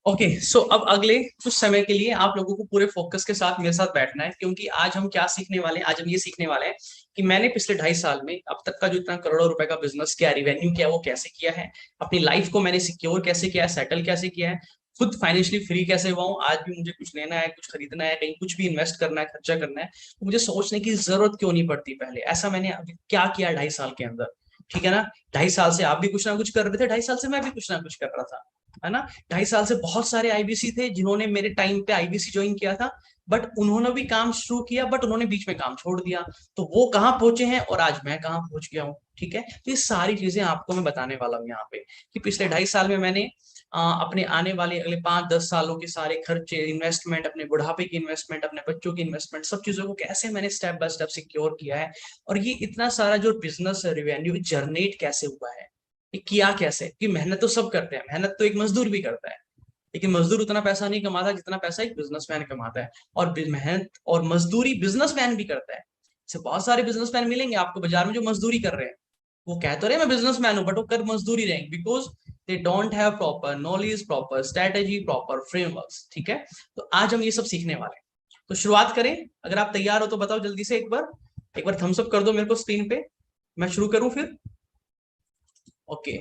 Okay so अब अगले कुछ समय के लिए आप लोगों को पूरे फोकस के साथ मेरे साथ बैठना है, क्योंकि आज हम क्या सीखने वाले हैं। आज हम ये सीखने वाले हैं कि मैंने पिछले 2.5 साल में अब तक का जो इतना करोड़ों रुपए का बिजनेस किया, रिवेन्यू किया, वो कैसे किया है, अपनी लाइफ को मैंने सिक्योर कैसे किया है, सेटल कैसे किया है, खुद फाइनेंशियली फ्री कैसे हुआ हूँ। आज भी मुझे कुछ लेना है, कुछ खरीदना है, कहीं कुछ भी इन्वेस्ट करना है, खर्चा करना है, तो मुझे सोचने की जरूरत क्यों नहीं पड़ती पहले। ऐसा मैंने अभी क्या किया 2.5 साल के अंदर, ठीक है ना। 2.5 साल से आप भी कुछ ना कुछ कर रहे थे, 2.5 साल से मैं भी कुछ ना कुछ कर रहा था, है ना। 2.5 साल से बहुत सारे आईबीसी थे जिन्होंने मेरे टाइम पे आईबीसी ज्वाइन किया था, बट उन्होंने भी काम शुरू किया, बट उन्होंने बीच में काम छोड़ दिया। तो वो कहाँ पहुंचे हैं और आज मैं कहाँ पहुंच गया हूँ, ठीक है। तो ये सारी चीजें आपको मैं बताने वाला हूँ यहाँ पे कि पिछले 2.5 साल में मैंने अपने आने वाले अगले 5-10 सालों के सारे खर्चे, इन्वेस्टमेंट, अपने बुढ़ापे की इन्वेस्टमेंट, अपने बच्चों की इन्वेस्टमेंट, सब चीजों को कैसे मैंने स्टेप बाय स्टेप सिक्योर किया है। और ये इतना सारा जो बिजनेस रेवेन्यू जनरेट कैसे हुआ है, ये किया कैसे। कि मेहनत तो सब करते हैं, मेहनत तो एक मजदूर भी करता है, लेकिन मजदूर उतना पैसा नहीं कमाता जितना पैसा एक बिजनेसमैन कमाता है। और मेहनत और मजदूरी बिजनेसमैन भी करता है। ऐसे बहुत सारे बिजनेसमैन मिलेंगे आपको बाजार में जो मजदूरी कर रहे हैं। वो कह तो रहे मैं बिजनेसमैन हूं, बट वो कर मजदूरी रहेंगे, because they don't have proper knowledge, proper strategy, proper frameworks, ठीक है। तो आज हम ये सब सीखने वाले हैं, तो शुरुआत करें। अगर आप तैयार हो तो बताओ जल्दी से, एक बार थम्स अप कर दो मेरे को स्क्रीन पे। मैं शुरू करूं फिर? ओके,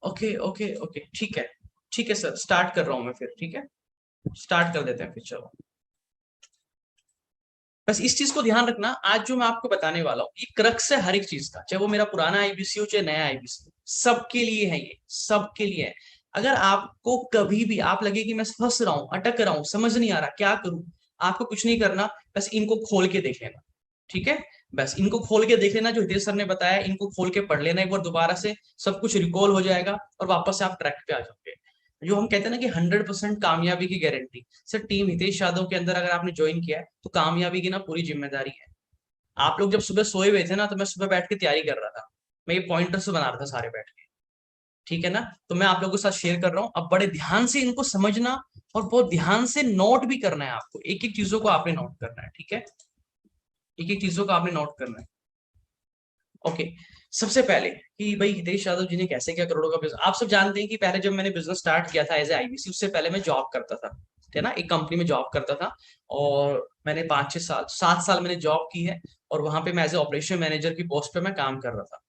ओके, ओके, ओके, ठीक है। ठीक है सर, स्टार्ट कर रहा हूं मैं फिर, ठीक है। स्टार्ट कर देते हैं फिर, चलो। बस इस चीज को ध्यान रखना, आज जो मैं आपको बताने वाला हूँ ये क्रक्स है हर एक चीज का, चाहे वो मेरा पुराना आईबीसी हो चाहे नया आईबीसी हो, सबके लिए है, ये सबके लिए है। अगर आपको कभी भी आप लगे कि मैं फंस रहा हूँ, अटक रहा हूँ, समझ नहीं आ रहा क्या करूं, आपको कुछ नहीं करना, बस इनको खोल के देख लेना, ठीक है। बस इनको खोल के देख लेना, जो हितेश सर ने बताया इनको खोल के पढ़ लेना एक बार दोबारा से, सब कुछ रिकॉल हो जाएगा और वापस से आप ट्रैक पे आ जाओगे। जो हम कहते हैं ना कि 100% कामयाबी की guarantee. Sir team Hitesh Yadav के अंदर अगर आपने ज्वाइन किया है तो कामयाबी की ना पूरी जिम्मेदारी है। आप लोग जब सुबह सोए हुए थे ना, तो मैं सुबह बैठ के तैयारी कर रहा था, मैं ये पॉइंटर्स बना रहा था सारे बैठ के, ठीक है ना। तो मैं आप लोगों के साथ शेयर कर रहा हूँ, अब बड़े ध्यान से इनको समझना और बहुत ध्यान से नोट भी करना है आपको, एक एक चीजों को आपने नोट करना है, ठीक है। एक एक चीजों को आपने नोट करना है। ओके, सबसे पहले कि भाई हितेश यादव जी ने कैसे क्या करोड़ों का बिजनेस। आप सब जानते हैं कि पहले जब मैंने बिजनेस स्टार्ट किया था एज ए आईबीसी, उससे पहले मैं जॉब करता था, है ना, एक कंपनी में जॉब करता था। और मैंने 5-6 साल, 7 साल मैंने जॉब की है। और वहां पे मैं एज ए ऑपरेशन मैनेजर की पोस्ट पे मैं काम कर रहा था।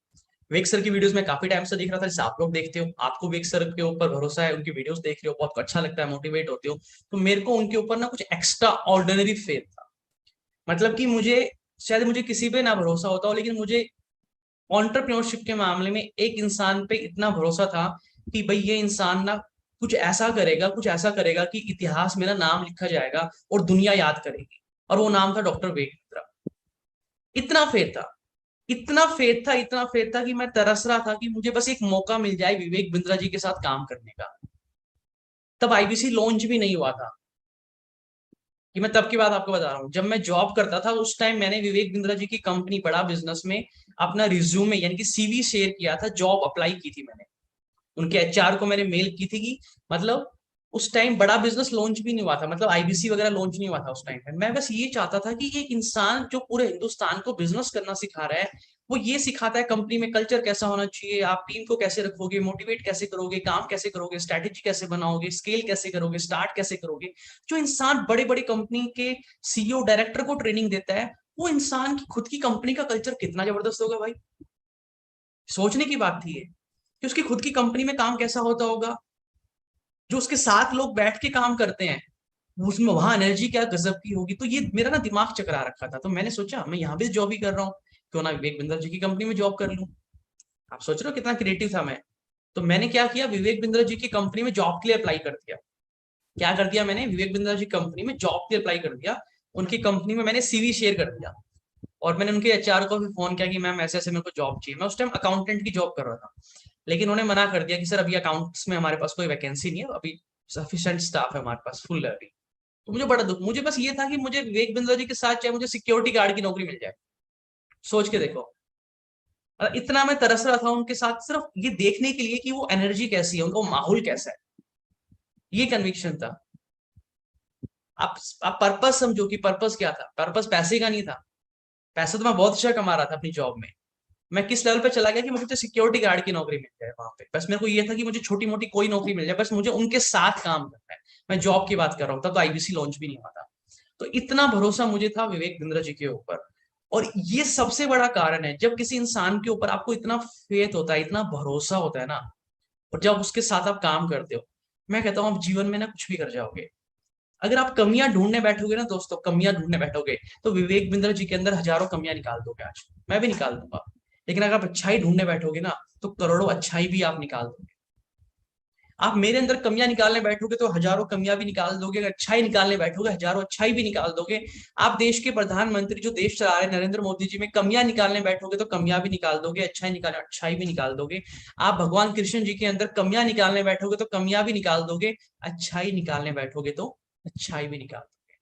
वेक सर की वीडियोस में काफी टाइम से देख रहा था, जैसे आप लोग देखते हो, आपको वेक सर के ऊपर भरोसा है, उनकी वीडियोस देख रहे हो, बहुत अच्छा लगता है, मोटिवेट होते हो। तो मेरे को उनके ऊपर ना कुछ एक्स्ट्रा ऑर्डिनरी फेथ था। मतलब कि मुझे, शायद मुझे किसी पे ना भरोसा होता हो, लेकिन मुझे ऑन्टरप्रेन्योरशिप के मामले में एक इंसान पे इतना भरोसा था कि भाई ये इंसान ना कुछ ऐसा करेगा, कुछ ऐसा करेगा कि इतिहास में ना नाम लिखा जाएगा और दुनिया याद करेगी। और वो नाम था डॉक्टर वेद बिंद्रा। इतना फेथ था, इतना फेथ था, इतना फेथ था कि मैं तरस रहा था कि मुझे बस एक मौका मिल जाए विवेक बिंद्रा जी के साथ काम करने का। तब आईबीसी लॉन्च भी नहीं हुआ था, कि मैं तब की बात आपको बता रहा हूँ, जब मैं जॉब करता था उस टाइम मैंने विवेक बिंद्रा जी की कंपनी बड़ा बिजनेस में अपना रिज्यूमे यानी कि सीवी शेयर किया था, जॉब अप्लाई की थी मैंने, उनके एचआर को मैंने मेल की थी कि मतलब उस टाइम बड़ा बिजनेस लॉन्च भी नहीं हुआ था, मतलब आईबीसी वगैरह लॉन्च नहीं हुआ था उस टाइम पे। मैं बस ये चाहता था कि एक इंसान जो पूरे हिंदुस्तान को बिजनेस करना सिखा रहा है, वो ये सिखाता है कंपनी में कल्चर कैसा होना चाहिए, आप टीम को कैसे रखोगे, मोटिवेट कैसे करोगे, काम कैसे करोगे, स्ट्रैटेजी कैसे बनाओगे, स्केल कैसे करोगे, स्टार्ट कैसे करोगे। जो इंसान बड़े बड़े कंपनी के सीईओ डायरेक्टर को ट्रेनिंग देता है, वो इंसान की खुद की कंपनी का कल्चर कितना जबरदस्त होगा भाई। सोचने की बात थी ये, कि उसकी खुद की कंपनी में काम कैसा होता होगा, जो उसके साथ लोग बैठ के काम करते हैं, उसमें वहां एनर्जी क्या गजब की होगी। तो ये मेरा ना दिमाग चकरा रखा था, तो मैंने सोचा मैं यहाँ भी जॉब ही कर रहा हूँ, क्यों ना विवेक बिंद्रा जी की कंपनी में जॉब कर लूं। आप सोच रहे हो कितना क्रिएटिव था मैं। तो मैंने क्या किया, विवेक बिंद्रा जी की कंपनी में जॉब के लिए अप्लाई कर दिया। क्या कर दिया मैंने, विवेक बिंद्रा जी कंपनी में जॉब के लिए अप्लाई कर दिया। उनकी कंपनी में मैंने सीवी शेयर कर दिया। और मैंने उनके एचआर को भी फोन किया कि मैम ऐसे ऐसे मेरे को जॉब चाहिए। मैं उस टाइम अकाउंटेंट की जॉब कर रहा था, लेकिन उन्होंने मना कर दिया कि सर अभी अकाउंट्स में हमारे पास कोई वैकेंसी नहीं है, अभी सफिशिएंट स्टाफ है हमारे पास, फुल है अभी। तो मुझे बड़ा दुख, मुझे बस ये था कि मुझे विवेक बिंद्रा जी के साथ चाहे मुझे सिक्योरिटी गार्ड की नौकरी मिल जाए। सोच के देखो, और इतना मैं तरस रहा था उनके साथ सिर्फ ये देखने के लिए कि वो एनर्जी कैसी है, उनका माहौल कैसा है। ये कन्विक्शन था। आप आप पर्पस समझो कि पर्पस क्या था। पर्पस पैसे का नहीं था, पैसा तो मैं बहुत अच्छा कमा रहा था अपनी जॉब में, मैं किस लेवल पे चला गया कि मुझे तो सिक्योरिटी गार्ड की नौकरी मिल जाए वहां पे, बस मेरे को ये था कि मुझे छोटी मोटी कोई नौकरी मिल जाए, बस मुझे उनके साथ काम करना है। मैं जॉब की बात कर रहा हूँ, तब तो आईबीसी लॉन्च भी नहीं हुआ था। तो इतना भरोसा मुझे था विवेक बिंद्रा जी के ऊपर। और ये सबसे बड़ा कारण है, जब किसी इंसान के ऊपर आपको इतना फेथ होता है, इतना भरोसा होता है ना, और जब उसके साथ आप काम करते हो, मैं कहता हूँ आप जीवन में ना कुछ भी कर जाओगे। अगर आप कमियां ढूंढने बैठोगे ना दोस्तों, कमियां ढूंढने बैठोगे, तो विवेक बिंद्रा जी के अंदर हजारों कमियां निकाल दोगे आज, मैं भी निकाल दूंगा। लेकिन अगर आप अच्छाई ढूंढने बैठोगे ना, तो करोड़ों अच्छाई भी आप निकाल दोगे। आप मेरे अंदर कमियां निकालने बैठोगे तो हजारों कमियां भी निकाल दोगे, अगर अच्छाई निकालने बैठोगे हजारों अच्छाई भी निकाल दोगे। आप देश के प्रधानमंत्री जो देश चला रहे हैं नरेंद्र मोदी जी, में कमियां निकालने बैठोगे तो कमियां भी निकाल दोगे, अच्छाई निकालने अच्छाई भी निकाल दोगे। आप भगवान कृष्ण जी के अंदर कमियां निकालने बैठोगे तो कमियां भी निकाल दोगे, अच्छाई निकालने बैठोगे तो अच्छाई भी निकाल दोगे।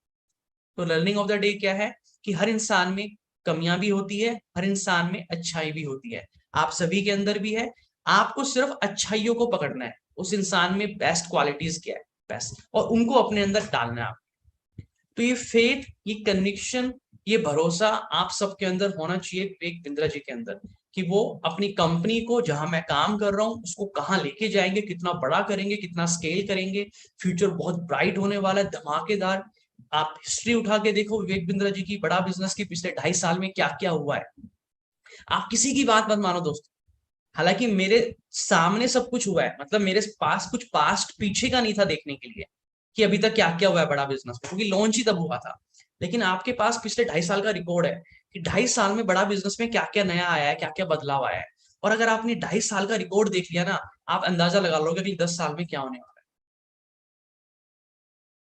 तो लर्निंग ऑफ द डे क्या है कि हर इंसान में कमियां भी होती है, हर इंसान में अच्छाई भी होती है, आप सभी के अंदर भी है। आपको सिर्फ अच्छाइयों को पकड़ना है, उस इंसान में बेस्ट क्वालिटीज क्या है, बेस्ट, और उनको अपने अंदर डालना है। तो ये फेथ, ये कन्विक्शन, ये भरोसा आप सबके अंदर होना चाहिए विवेक बिंद्रा जी के अंदर, कि वो अपनी कंपनी को जहां मैं काम कर रहा हूं उसको कहां लेके जाएंगे, कितना बड़ा करेंगे, कितना स्केल करेंगे। फ्यूचर बहुत ब्राइट होने वाला है, धमाकेदार। आप हिस्ट्री उठा के देखो विवेक बिंद्रा जी की बड़ा बिजनेस की, पिछले 2.5 साल में क्या क्या हुआ है। आप किसी की बात मत मानो दोस्तों। हालांकि मेरे सामने सब कुछ हुआ है, मतलब मेरे पास कुछ पास्ट पीछे का नहीं था देखने के लिए कि अभी तक क्या क्या हुआ है बड़ा बिजनेस में, क्योंकि लॉन्च ही तब हुआ था। लेकिन आपके पास पिछले 2.5 साल का रिकॉर्ड है कि 2.5 साल में बड़ा बिजनेस में क्या क्या नया आया है, क्या क्या बदलाव आया है। और अगर आपने 2.5 साल का रिकॉर्ड देख लिया ना, आप अंदाजा लगा लोगे कि 10 साल में क्या होने वाला है।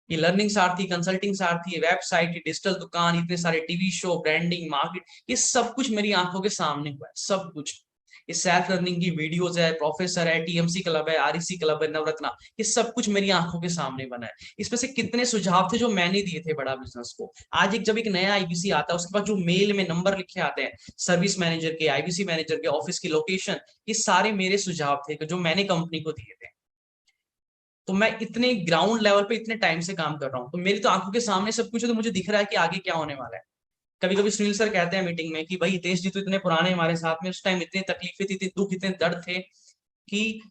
ये लर्निंग सारथी, कंसल्टिंग सारथी, वेबसाइट, डिजिटल दुकान, इतने सारे टीवी शो, ब्रांडिंग, मार्केट, ये सब कुछ मेरी आंखों के सामने हुआ है, सब कुछ। ये सेल्फ लर्निंग की वीडियोस है, प्रोफेसर है, टीएमसी क्लब है, आरईसी क्लब है, नवरत्ना, ये सब कुछ मेरी आंखों के सामने बना है। इसमें से कितने सुझाव थे जो मैंने दिए थे बड़ा बिजनेस को। आज एक जब एक नया आईबीसी आता है, उसके पास जो मेल में नंबर लिखे आते हैं, सर्विस मैनेजर के, आईबीसी मैनेजर के, ऑफिस की लोकेशन, ये सारे मेरे सुझाव थे जो मैंने कंपनी को दिए थे। तो मैं इतने ग्राउंड लेवल पे इतने टाइम से काम कर रहा हूँ, तो मेरी तो आंखों के सामने सब कुछ है, तो मुझे दिख रहा है कि आगे क्या होने वाला है। कभी कभी सुनील सर कहते हैं मीटिंग में कि भाई हितेश जी तो इतने पुराने हमारे साथ में, उस टाइम इतनी तकलीफें थी, इतने दुख, इतने दर्द थे कि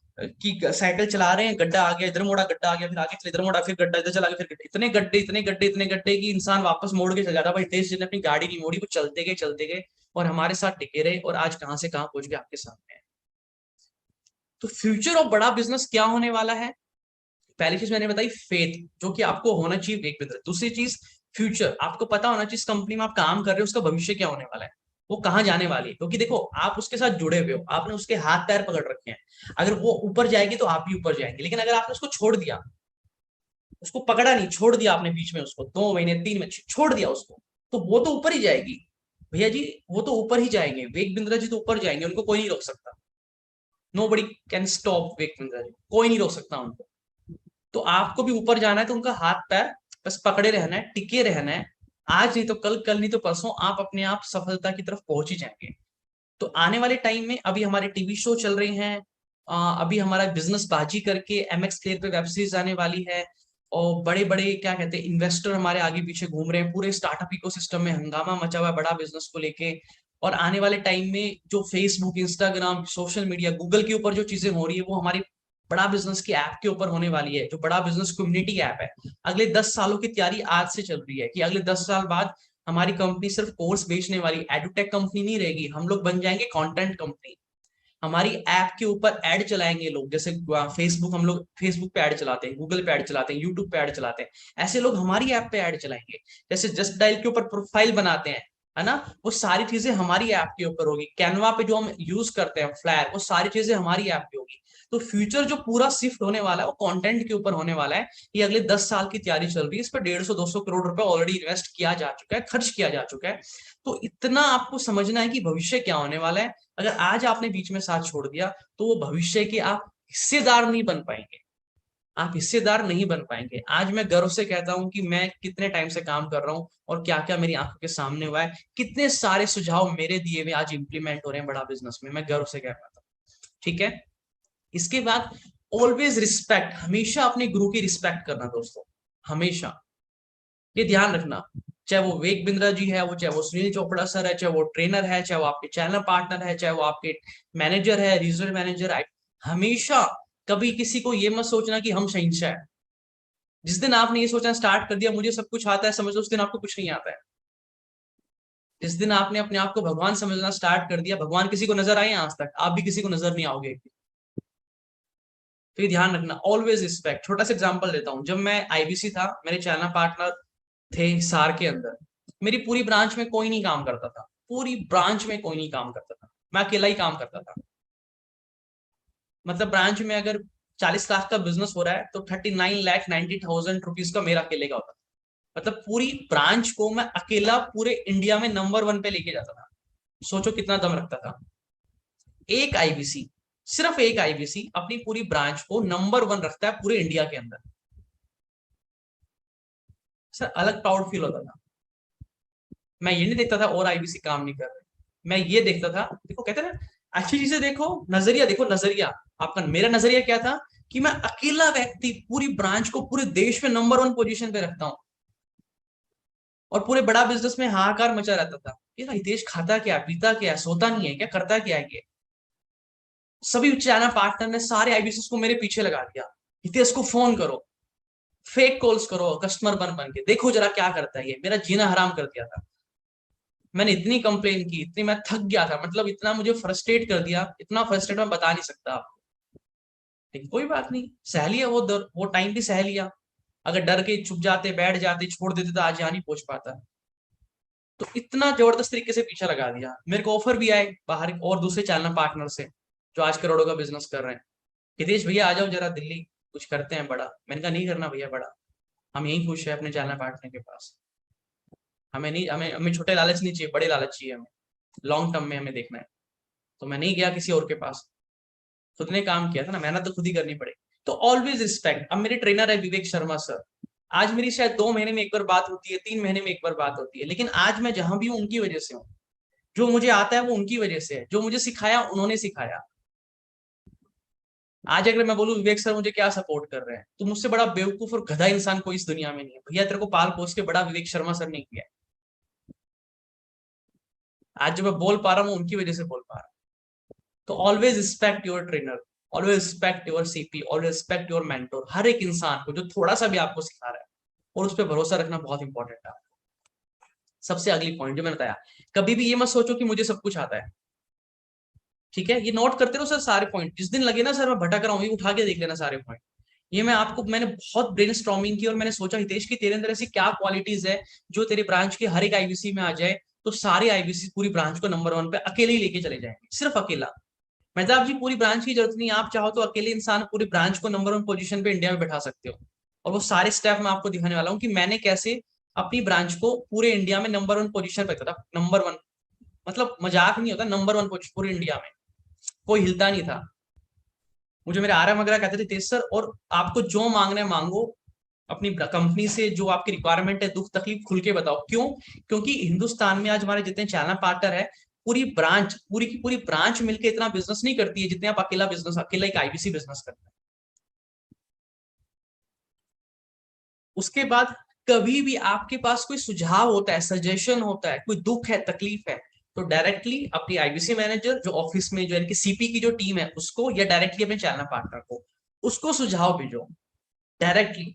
साइकिल चला रहे हैं, गड्ढा आ गया, इधर मोड़ा, गड्ढा आ गया, फिर आगे चले, इधर मोड़ा, फिर गड्ढा, इधर चला गया, फिर गड्ढा, इतने गड्ढे, इतने गड्ढे, इतने गड्ढे कि इंसान वापस मोड़ के चल जाता। भाई हितेश जी ने अपनी गाड़ी नहीं मोड़ी, वो चलते गए, चलते गए, और हमारे साथ टिके रहे, और आज कहां से कहां पहुंच गए आपके सामने। तो फ्यूचर ऑफ बड़ा बिजनेस क्या होने वाला है? पहली चीज मैंने बताई फेथ, जो कि आपको होना चाहिए एक मित्र। दूसरी चीज फ्यूचर, आपको पता होना चाहिए इस कंपनी में आप काम कर रहे हो उसका भविष्य क्या होने वाला है, वो कहाँ जाने वाली है। क्योंकि देखो आप उसके साथ जुड़े हुए हो, आपने उसके हाथ पैर पकड़ रखे हैं। अगर वो ऊपर जाएगी तो आप भी ऊपर जाएंगे, लेकिन अगर आपने उसको छोड़ दिया, उसको पकड़ा नहीं, छोड़ दिया आपने बीच में, उसको 2 महीने 3 महीने छोड़ दिया उसको, तो वो तो ऊपर ही जाएगी भैया जी, वो तो ऊपर ही जाएंगे, वेग बिंद्रा जी तो ऊपर जाएंगे, उनको कोई नहीं रोक सकता। नो बडी कैन स्टॉप वेग बिंद्रा जी, कोई नहीं रोक सकता उनको। तो आपको भी ऊपर जाना है, तो उनका हाथ पैर बस पकड़े रहना है, टिके रहना है। आज नहीं तो कल, कल नहीं तो परसों आप अपने आप सफलता की तरफ पहुंच ही जाएंगे। तो आने वाले टाइम में अभी हमारे टीवी शो चल रहे हैं, अभी हमारा बिजनेस बाजी करके एमएक्स प्लेयर पे वेब सीरीज आने वाली है, और बड़े बड़े क्या कहते हैं इन्वेस्टर हमारे आगे पीछे घूम रहे हैं, पूरे स्टार्टअप इकोसिस्टम में हंगामा मचा हुआ है बड़ा बिजनेस को लेके। और आने वाले टाइम में जो Facebook, Instagram, social media, Google के ऊपर जो चीजें हो रही है, वो हमारी बड़ा बिजनेस की ऐप के ऊपर होने वाली है, जो बड़ा बिजनेस कम्युनिटी ऐप है। अगले 10 सालों की तैयारी आज से चल रही है कि अगले 10 साल बाद हमारी कंपनी सिर्फ कोर्स बेचने वाली एडुटेक कंपनी नहीं रहेगी, हम लोग बन जाएंगे कंटेंट कंपनी। हमारी ऐप के ऊपर ऐड चलाएंगे लोग, जैसे फेसबुक, हम लोग फेसबुक पे ऐड चलाते हैं, गूगल पे ऐड चलाते हैं, यूट्यूब पे ऐड चलाते हैं, ऐसे लोग हमारी ऐप पे ऐड चलाएंगे। जैसे जस्ट डायल के ऊपर प्रोफाइल बनाते हैं, है ना, वो सारी चीजें हमारी ऐप के ऊपर होगी। कैनवा पे जो हम यूज करते हैं फ्लैर, वो सारी चीजें हमारी ऐप पे होगी। तो फ्यूचर जो पूरा शिफ्ट होने वाला है वो कंटेंट के ऊपर होने वाला है। ये अगले 10 साल की तैयारी चल रही है, इस पर 150-200 करोड़ रुपए ऑलरेडी इन्वेस्ट किया जा चुका है, खर्च किया जा चुका है। तो इतना आपको समझना है कि भविष्य क्या होने वाला है। अगर आज आपने बीच में साथ छोड़ दिया, तो वो भविष्य के आप हिस्सेदार नहीं बन पाएंगे, आप हिस्सेदार नहीं बन पाएंगे। आज मैं गर्व से कहता हूं कि मैं कितने टाइम से काम कर रहा हूं, और क्या क्या मेरी आंखों के सामने हुआ है, कितने सारे सुझाव मेरे दिए हुए आज इंप्लीमेंट हो रहे हैं बड़ा बिजनेस में, मैं गर्व से कह पाता हूँ। ठीक है। इसके बाद ऑलवेज रिस्पेक्ट, हमेशा अपने गुरु की रिस्पेक्ट करना दोस्तों, हमेशा, ये ध्यान रखना। चाहे वो विवेक बिंद्रा जी है, वो चाहे वो सुनील चोपड़ा सर है, चाहे वो ट्रेनर है, चाहे वो आपके चैनल पार्टनर है, चाहे वो आपके मैनेजर है, रीजनल मैनेजर है, हमेशा कभी किसी को ये मत सोचना कि हम शहंशाह है। जिस दिन आपने ये सोचना स्टार्ट कर दिया मुझे सब कुछ आता है, समझ लो उस दिन आपको कुछ नहीं आता है। जिस दिन आपने अपने आप को भगवान समझना स्टार्ट कर दिया, भगवान किसी को नजर आए आज तक, आप भी किसी को नजर नहीं आओगे। तो ये ध्यान रखना, ऑलवेज रिस्पेक्ट। छोटा सा एग्जांपल देता हूँ, जब मैं आईबीसी था, मेरे चैनल पार्टनर थे सार के अंदर, मेरी पूरी ब्रांच में कोई नहीं काम करता था, पूरी ब्रांच में कोई नहीं काम करता था, मैं अकेला ही काम करता था। मतलब ब्रांच में अगर 40 लाख का बिजनेस हो रहा है तो 39,90,000 रुपीज का मेरा अकेले का होता था। मतलब पूरी ब्रांच को मैं अकेला पूरे इंडिया में नंबर 1 पे लेके जाता था। सोचो कितना दम रखता था। एक आईबीसी, सिर्फ एक आईबीसी अपनी पूरी ब्रांच को नंबर 1 रखता है पूरे इंडिया के अंदर। सर अलग प्राउड फील होता था। मैं ये नहीं देखता था और आईबीसी काम नहीं कर रहे, मैं ये देखता था, देखो कहते हैं ना, अच्छी चीजें देखो, नजरिया देखो, नजरिया आपका। मेरा नजरिया क्या था कि मैं अकेला व्यक्ति पूरी ब्रांच को पूरे देश में नंबर 1 पोजीशन पे रखता हूँ। और पूरे बड़ा बिजनेस में हाहाकार मचा रहता था, ये हितेश खाता क्या, पीता क्या, सोता नहीं है क्या, करता क्या है ये। सभी चैनल पार्टनर ने सारे आईबीसी को मेरे पीछे लगा दिया, हितेश को फोन करो, फेक कॉल्स करो, कस्टमर बन बन के देखो जरा क्या करता है ये, मेरा जीना हराम कर दिया था। मैंने इतनी कंप्लेन की, इतनी, मैं थक गया था, मतलब इतना मुझे फ्रस्ट्रेट कर दिया, इतना फ्रस्ट्रेट मैं बता नहीं सकता आपको। लेकिन कोई बात नहीं, सह लिया वो दर, वो टाइम भी सह लिया। अगर डर के चुप जाते, बैठ जाते, छोड़ देते तो आज यहाँ नहीं पहुंच पाता। तो इतना जबरदस्त तरीके से पीछा लगा दिया। मेरे को ऑफर भी आए बाहर और दूसरे चैनल पार्टनर से जो आज करोड़ों का बिजनेस कर रहे हैं, हितेश भैया आ जाओ जरा दिल्ली, कुछ करते हैं बड़ा। मैंने कहा नहीं करना भैया बड़ा, हम यही खुश है अपने चैनल पार्टनर के पास। हमें नहीं, हमें हमें छोटे लालच नहीं चाहिए, बड़े लालच चाहिए हमें, लॉन्ग टर्म में हमें देखना है। तो मैं नहीं गया किसी और के पास, खुद ने काम किया था ना, मेहनत तो खुद ही करनी पड़ेगी। तो ऑलवेज रिस्पेक्ट। अब मेरे ट्रेनर है विवेक शर्मा सर, आज मेरी शायद 2 महीने में एक बार बात होती है, 3 महीने में एक बार बात होती है, लेकिन आज मैं जहां भी हूँ उनकी वजह से हूँ। जो मुझे आता है वो उनकी वजह से है, जो मुझे सिखाया उन्होंने सिखाया। आज अगर मैं बोलूं विवेक सर मुझे क्या सपोर्ट कर रहे हैं, तो मुझसे बड़ा बेवकूफ और गधा इंसान कोई इस दुनिया में नहीं है। भैया तेरे को पाल पोस के बड़ा विवेक शर्मा सर ने किया है। आज जो मैं बोल पा रहा हूँ उनकी वजह से बोल पा रहा हूँ। तो always respect your trainer, always respect your CP, always respect your mentor. हर एक इंसान को जो थोड़ा सा भी आपको सिखा रहा है, और उस पर भरोसा रखना बहुत इंपॉर्टेंट है। सबसे अगली पॉइंट जो मैंने बताया, कभी भी ये मत सोचो कि मुझे सब कुछ आता है। ठीक है, ये नोट करते रहो सर सारे पॉइंट। जिस दिन लगे ना सर मैं भटक रहा हूँ, ये उठा के देख लेना सारे पॉइंट। ये मैंने बहुत ब्रेनस्टॉर्मिंग की और मैंने सोचा हितेश की तेरे अंदर ऐसी क्या क्वालिटीज है जो तेरे ब्रांच के हर एक आईबीसी में आ जाए, तो सारे आईबीसी पूरी ब्रांच को नंबर 1 पे अकेले ही लेके चले जाएंगे, सिर्फ अकेला। मेहताब जी पूरी ब्रांच की जरूरत नहीं, आप चाहो तो अकेले इंसान पूरी ब्रांच को नंबर 1 पोजीशन पे इंडिया में बैठा सकते हो। और वो सारे स्टेप मैं आपको दिखाने वाला हूँ कि मैंने कैसे अपनी ब्रांच को पूरे इंडिया में नंबर 1 पोजीशन पे रखा था। नंबर 1 मतलब मजाक नहीं होता, नंबर 1 पोजीशन पूरे इंडिया में, कोई हिलता नहीं था। मुझे मेरे आरएम वगैरह कहते थे तेज सर, और आपको जो मांगना है मांगो, अपनी कंपनी से जो आपकी रिक्वायरमेंट है, दुख तकलीफ खुल के बताओ। क्यों? क्योंकि हिंदुस्तान में आज हमारे जितने चैनल पार्टनर है, पूरी ब्रांच, पूरी की पूरी ब्रांच मिलकर इतना बिजनेस नहीं करती है जितने आप अकेला बिजनेस, अकेला एक आईबीसी बिजनेस करते हैं। उसके बाद कभी भी आपके पास कोई सुझाव होता है, सजेशन होता है, कोई दुख है, तकलीफ है, तो डायरेक्टली अपनी आईबीसी मैनेजर जो ऑफिस में जो इनकी सीपी की जो टीम है उसको, या डायरेक्टली अपने चैनल पार्टनर को, उसको सुझाव भेजो डायरेक्टली।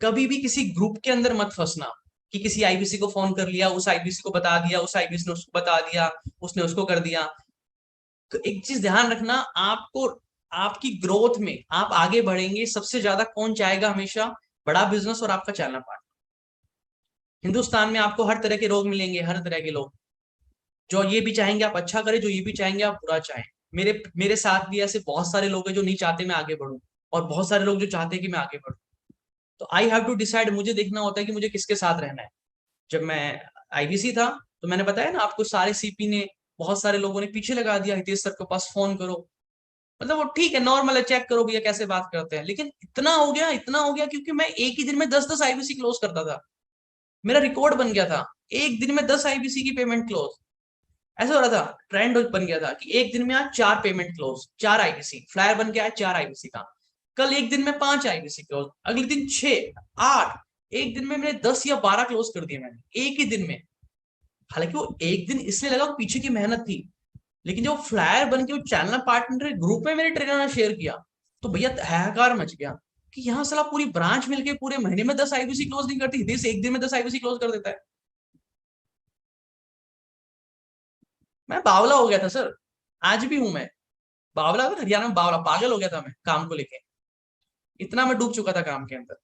कभी भी किसी ग्रुप के अंदर मत फंसना कि किसी आईबीसी को फोन कर लिया, उस आईबीसी को बता दिया, उस आईबीसी ने उसको बता दिया, उसने उसको कर दिया। तो एक चीज ध्यान रखना, आपको आपकी ग्रोथ में आप आगे बढ़ेंगे सबसे ज्यादा कौन चाहेगा हमेशा? बड़ा बिजनेस और आपका चैनल पार्टनर। हिंदुस्तान में आपको हर तरह के लोग मिलेंगे, हर तरह के लोग, जो ये भी चाहेंगे आप अच्छा करें, जो ये भी चाहेंगे आप बुरा चाहें। मेरे मेरे साथ भी ऐसे बहुत सारे लोग हैं जो नहीं चाहते मैं आगे बढ़ूं, और बहुत सारे लोग जो चाहते हैं कि मैं आगे बढ़ूं। तो आई हैव टू डिसाइड, मुझे देखना होता है कि मुझे किसके साथ रहना है। जब मैं आईबीसी था तो मैंने बताया ना आपको, सारे सीपी ने, बहुत सारे लोगों ने पीछे लगा दिया, हितेश सर के पास फोन करो। मतलब वो ठीक है, नॉर्मल है, चेक करो भैया कैसे बात करते हैं, लेकिन इतना हो गया, इतना हो गया, क्योंकि मैं एक ही दिन में 10-10 आईबीसी क्लोज करता था। मेरा रिकॉर्ड बन गया था, एक दिन में 10 आईबीसी की पेमेंट क्लोज। ऐसा हो रहा था, ट्रेंड बन गया था कि एक दिन में आज 4 पेमेंट क्लोज, 4 आईबीसी फ्लायर बन के आया, 4 आईबीसी का। कल एक दिन में 5 आईबीसी क्लोज, अगले दिन 6, 8, एक दिन में मैंने 10 या 12 क्लोज कर दिए मैंने एक ही दिन में। हालांकि वो एक दिन इसलिए लगा कि पीछे की मेहनत थी, लेकिन जब फ्लायर बन के वो चैनल पार्टनर ग्रुप में मेरे ट्रेनर ने शेयर किया तो भैया हाहाकार मच गया कि यहाँ साला पूरी ब्रांच मिलके पूरे महीने में 10 आईबीसी क्लोज नहीं करती, हितेश एक दिन में 10 आईबीसी क्लोज कर देता है। मैं बावला हो गया था सर, आज भी हूं मैं बावला था, हरियाणा में बावला पागल हो गया था मैं काम को लेके, इतना मैं डूब चुका था काम के अंदर।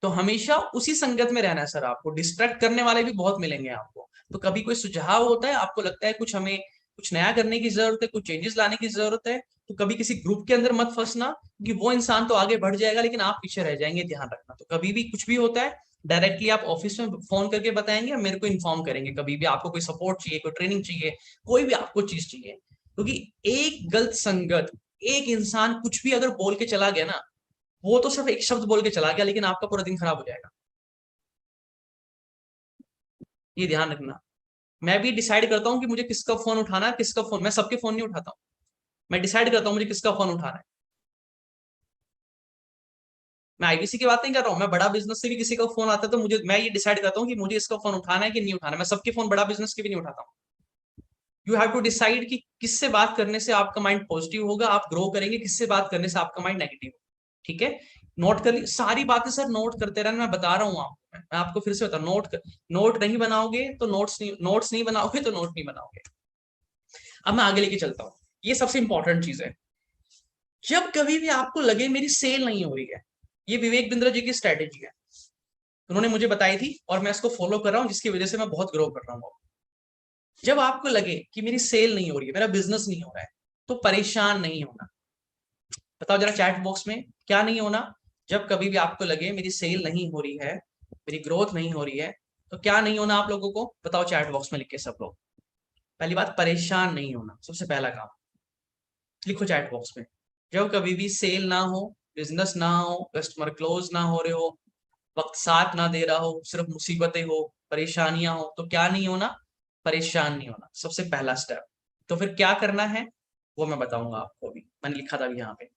तो हमेशा उसी संगत में रहना है सर, आपको डिस्ट्रैक्ट करने वाले भी बहुत मिलेंगे आपको। तो कभी कोई सुझाव होता है, आपको लगता है कुछ हमें कुछ नया करने की जरूरत है, कुछ चेंजेस लाने की जरूरत है, तो कभी किसी ग्रुप के अंदर मत फंसना, क्योंकि वो इंसान तो आगे बढ़ जाएगा लेकिन आप पीछे रह जाएंगे, ध्यान रखना। तो कभी भी कुछ भी होता है डायरेक्टली आप ऑफिस में फोन करके बताएंगे, मेरे को इन्फॉर्म करेंगे कभी भी आपको कोई सपोर्ट चाहिए, कोई ट्रेनिंग चाहिए, कोई भी आपको चीज चाहिए। क्योंकि एक गलत संगत, एक इंसान कुछ भी अगर बोल के चला गया ना, वो तो सिर्फ एक शब्द बोल के चला गया लेकिन आपका पूरा दिन खराब हो जाएगा, ये ध्यान रखना। मैं भी डिसाइड करता हूँ कि मुझे किसका फोन उठाना है, किसका फोन, मैं सबके फोन नहीं उठाता हूँ, मैं डिसाइड करता हूँ मुझे किसका फोन उठाना है। मैं आईबीसी की बात नहीं कर रहा हूँ, मैं बड़ा बिजनेस से भी किसी का फोन आता है तो मुझे, मैं ये डिसाइड करता हूँ कि मुझे इसका फोन उठाना है कि नहीं उठाना है। मैं सबके फोन बड़ा बिजनेस के भी नहीं उठाता हूँ। यू हैव टू डिसाइड कि किससे बात करने से आपका माइंड पॉजिटिव होगा, आप ग्रो करेंगे, किससे बात करने से आपका माइंड नेगेटिव होगा। ठीक है, नोट कर ली सारी बातें सर, नोट करते रहना, मैं बता रहा हूँ आपको, मैं आपको फिर से बता, नोट नहीं बनाओगे तो नोट्स नहीं बनाओगे तो नोट नहीं बनाओगे। अब मैं आगे लेके चलता हूँ, ये सबसे इंपॉर्टेंट चीज है। जब कभी भी आपको लगे मेरी सेल नहीं हो रही है, ये विवेक बिंद्रा जी की स्ट्रेटेजी है, उन्होंने मुझे बताई थी और मैं इसको फॉलो कर रहा हूँ, जिसकी वजह से मैं बहुत ग्रो कर रहा हूँ। जब आपको लगे कि मेरी सेल नहीं हो रही है, मेरा बिजनेस नहीं हो रहा है, तो परेशान नहीं होना। बताओ जरा चैट बॉक्स में, क्या नहीं होना? जब कभी भी आपको लगे मेरी सेल नहीं हो रही है, मेरी ग्रोथ नहीं हो रही है, तो क्या नहीं होना आप लोगों को बताओ चैट बॉक्स में लिख के सब लोग। पहली बात, परेशान नहीं होना, सबसे पहला काम लिखो चैट बॉक्स में। जब कभी भी सेल ना हो, बिजनेस ना हो, कस्टमर क्लोज ना हो रहे हो, वक्त साथ ना दे रहा हो, सिर्फ मुसीबतें हो, परेशानियां हो, तो क्या नहीं होना? परेशान नहीं होना, सबसे पहला स्टेप। तो फिर क्या करना है वो मैं बताऊंगा आपको, अभी मैंने लिखा था अभी यहाँ पे,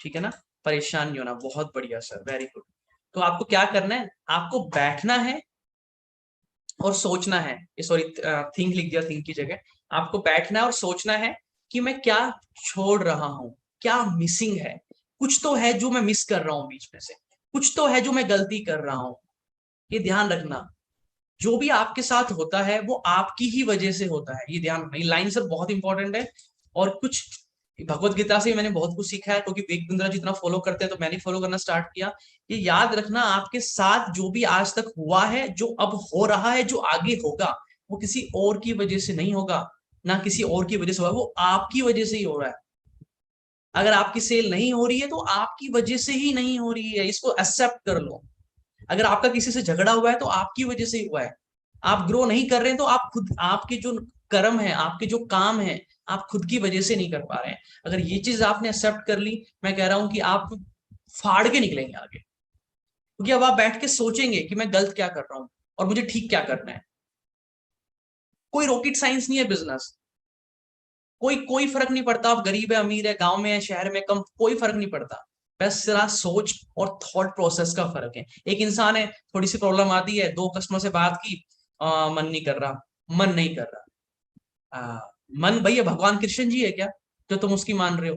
ठीक है ना? परेशान नहीं होना, बहुत बढ़िया सर, वेरी गुड। तो आपको क्या करना है, आपको बैठना है और सोचना है, ये सॉरी थिंक लिख दिया, थिंक की जगह आपको बैठना है और सोचना है कि मैं क्या छोड़ रहा हूं, क्या मिसिंग है, कुछ तो है जो मैं मिस कर रहा हूं बीच में से, कुछ तो है जो मैं गलती कर रहा हूं। ये ध्यान रखना, जो भी आपके साथ होता है वो आपकी ही वजह से होता है, ये ध्यान रखना, ये लाइन सर बहुत इंपॉर्टेंट है। और कुछ भगवत गीता से मैंने बहुत कुछ सीखा है, क्योंकि वेद बिंद्रा जितना फॉलो करते हैं तो मैंने फॉलो करना स्टार्ट किया। ये याद रखना, आपके साथ जो भी आज तक हुआ है, जो अब हो रहा है, जो आगे होगा, वो किसी और की वजह से नहीं होगा, ना किसी और की वजह से होगा, वो आपकी वजह से ही हो रहा है। अगर आपकी सेल नहीं हो रही है तो आपकी वजह से ही नहीं हो रही है, इसको एक्सेप्ट कर लो। अगर आपका किसी से झगड़ा हुआ है तो आपकी वजह से ही हुआ है। आप ग्रो नहीं कर रहे हैं तो आप खुद, आपके जो कर्म है, आपके जो काम है, आप खुद की वजह से नहीं कर पा रहे हैं। अगर ये चीज आपने एक्सेप्ट कर ली, मैं कह रहा हूं कि आप फाड़ के निकलेंगे आगे, क्योंकि अब आप बैठ के सोचेंगे कि मैं गलत क्या कर रहा हूं और मुझे ठीक क्या करना है। कोई रॉकेट साइंस नहीं है बिजनेस, कोई कोई फर्क नहीं पड़ता आप गरीब है, अमीर है, गांव में है, शहर में, कम, कोई फर्क नहीं पड़ता। बस सिर्फ सोच और थॉट प्रोसेस का फर्क है। एक इंसान है, थोड़ी सी प्रॉब्लम आती है, दो कस्टमर से बात की, मन नहीं कर रहा, मन नहीं कर रहा, मन भैया भगवान कृष्ण जी है क्या जो तुम उसकी मान रहे हो?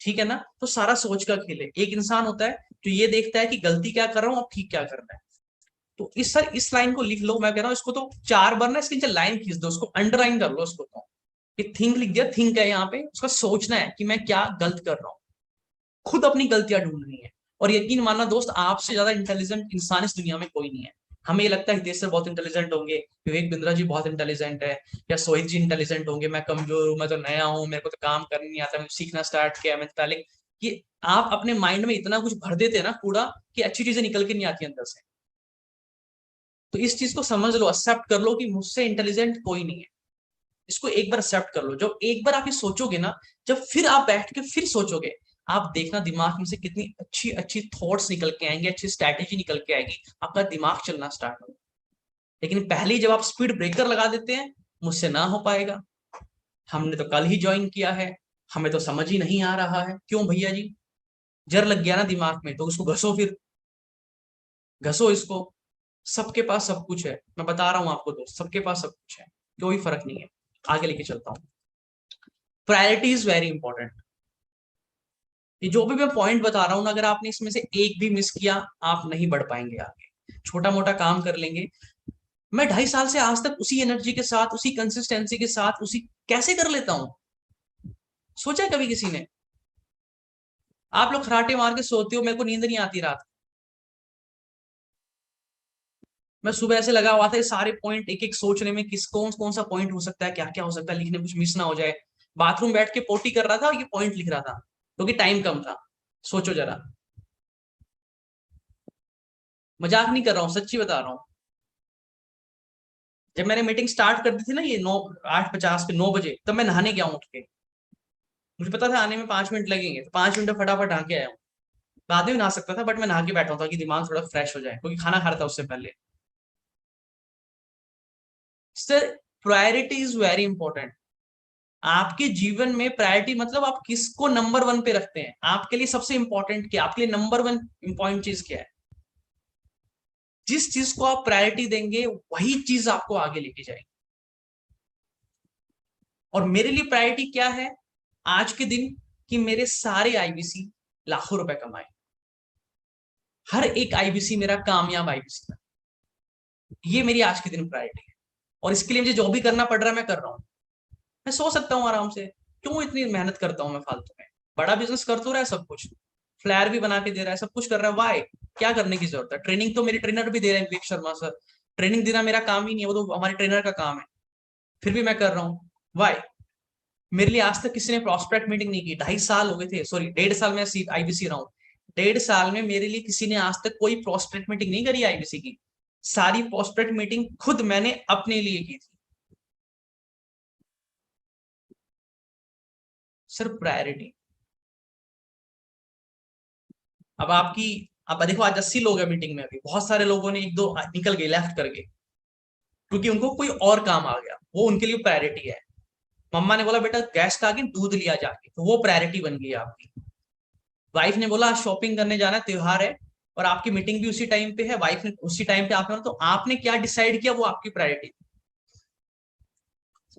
ठीक है ना? तो सारा सोच का खेल है। एक इंसान होता है जो ये देखता है कि गलती क्या कर रहा हूं, अब ठीक क्या करना है। तो इस सर इस लाइन को लिख लो, मैं कह रहा हूं इसको तो 4 बार ना इसके नीचे लाइन खींच दो, उसको अंडरलाइन कर लो उसको, तो कि थिंक लिख दिया, थिंक है यहाँ पे, उसका सोचना है कि मैं क्या गलत कर रहा हूँ, खुद अपनी गलतियां ढूंढनी है। और यकीन मानना दोस्त, आपसे ज्यादा इंटेलिजेंट इंसान इस दुनिया में कोई नहीं है। हमें ये लगता है हितेश सर बहुत इंटेलिजेंट होंगे, विवेक बिंद्रा जी बहुत इंटेलिजेंट है, या सोहित जी इंटेलिजेंट होंगे, मैं कमजोर हूं, मैं तो नया हूं, मेरे को तो काम करने नहीं आता, मैंने सीखना स्टार्ट किया, मैं पहले, कि आप अपने माइंड में इतना कुछ भर देते हैं ना कूड़ा, कि अच्छी चीजें निकल के नहीं आती अंदर से। तो इस चीज को समझ लो, एक्सेप्ट कर लो कि मुझसे इंटेलिजेंट कोई नहीं है। इसको एक बार एक्सेप्ट कर लो, जब एक बार आप ये सोचोगे ना, जब फिर आप बैठ के फिर सोचोगे, आप देखना दिमाग में से कितनी अच्छी अच्छी थॉट्स निकल के आएंगे, अच्छी स्ट्रैटेजी निकल के आएगी, आपका दिमाग चलना स्टार्ट होगा। लेकिन पहले ही जब आप स्पीड ब्रेकर लगा देते हैं, मुझसे ना हो पाएगा, हमने तो कल ही ज्वाइन किया है, हमें तो समझ ही नहीं आ रहा है। क्यों भैया जी? जर लग गया ना दिमाग में तो उसको घसो, फिर घसो इसको। सबके पास सब कुछ है, मैं बता रहा हूं आपको दोस्त, सबके पास सब कुछ है, कोई फर्क नहीं है। आगे लेके चलता हूँ। Priority is very important. ये जो भी मैं पॉइंट बता रहा हूं ना, अगर आपने इसमें से एक भी मिस किया, आप नहीं बढ़ पाएंगे आगे। छोटा मोटा काम कर लेंगे। मैं 2.5 साल से आज तक उसी एनर्जी के साथ, उसी कंसिस्टेंसी के साथ, उसी कैसे कर लेता हूं? सोचा है कभी किसी ने? आप लोग खराटे मार के सोते हो, मेरे को नींद नहीं आती रात। मैं सुबह ऐसे लगा हुआ था, ये सारे पॉइंट एक एक सोचने में, किस कौन कौन सा पॉइंट हो सकता है, क्या क्या हो सकता है, लिखने कुछ मिस ना हो जाए। बाथरूम बैठ के पोटी कर रहा था और ये पॉइंट लिख रहा था, क्योंकि टाइम कम था। सोचो जरा। मजाक नहीं कर रहा हूँ, सच्ची बता रहा हूँ। जब मैंने मीटिंग स्टार्ट कर दी थी ना, ये 8:50 पे 9 बजे, तब मैं नहाने गया हूँ उठ के। मुझे पता था आने में 5 मिनट लगेंगे, तो 5 मिनट में फटाफट नहा के आया हूँ। बाद में भी नहा सकता था, बट मैं नहा के बैठा था कि दिमाग थोड़ा फ्रेश हो जाए, क्योंकि खाना खा रहा था उससे पहले। Sir, priority is very important. आपके जीवन में प्रायोरिटी मतलब आप किसको नंबर वन पे रखते हैं। आपके लिए सबसे इंपॉर्टेंट क्या, आपके लिए नंबर वन इंपॉर्टेंट चीज क्या है? जिस चीज को आप प्रायोरिटी देंगे, वही चीज आपको आगे लेके जाएगी। और मेरे लिए प्रायोरिटी क्या है आज के दिन? कि मेरे सारे आईबीसी लाखों रुपए कमाए। हर एक आईबीसी मेरा कामयाब आईबीसी। ये मेरी आज के दिन प्रायोरिटी है। और इसके लिए मुझे जो भी करना पड़ रहा है, मैं कर रहा हूँ। मैं सो सकता हूँ आराम से। क्यों इतनी मेहनत करता हूँ मैं फालतू में? बड़ा बिजनेस कर तो रहा है सब कुछ, फ्लैर भी बना के दे रहा है, सब कुछ कर रहा है, वाई? क्या करने की जरूरत है? ट्रेनिंग तो मेरे ट्रेनर भी दे रहे हैं, विवेक शर्मा सर। ट्रेनिंग देना मेरा काम ही नहीं है, वो तो हमारे ट्रेनर का काम है। फिर भी मैं कर रहा हूँ, वाई? मेरे लिए आज तक किसी ने प्रॉस्पेक्ट मीटिंग नहीं की। 2.5 साल हो गए थे, सॉरी 1.5 साल में आईबीसी रहा हूँ। 1.5 साल में मेरे लिए किसी ने आज तक कोई प्रॉस्पेक्ट मीटिंग नहीं करी आईबीसी की। सारी प्रॉस्पेक्ट मीटिंग खुद मैंने अपने लिए की थी। सिर्फ प्रायोरिटी। अब आपकी, अब देखो आज 80 लोग हैं मीटिंग में, अभी बहुत सारे लोगों ने एक दो निकल गए, लेफ्ट कर गए, क्योंकि उनको कोई और काम आ गया, वो उनके लिए प्रायोरिटी है। मम्मा ने बोला बेटा गेस्ट आ गए, दूध लिया जाके, तो वो प्रायोरिटी बन गई आपकी। वाइफ ने बोला शॉपिंग करने जाना है, त्योहार है, और आपकी मीटिंग भी उसी टाइम पे है, वाइफ ने उसी टाइम पे आपने, तो आपने क्या डिसाइड किया, वो आपकी प्रायोरिटी।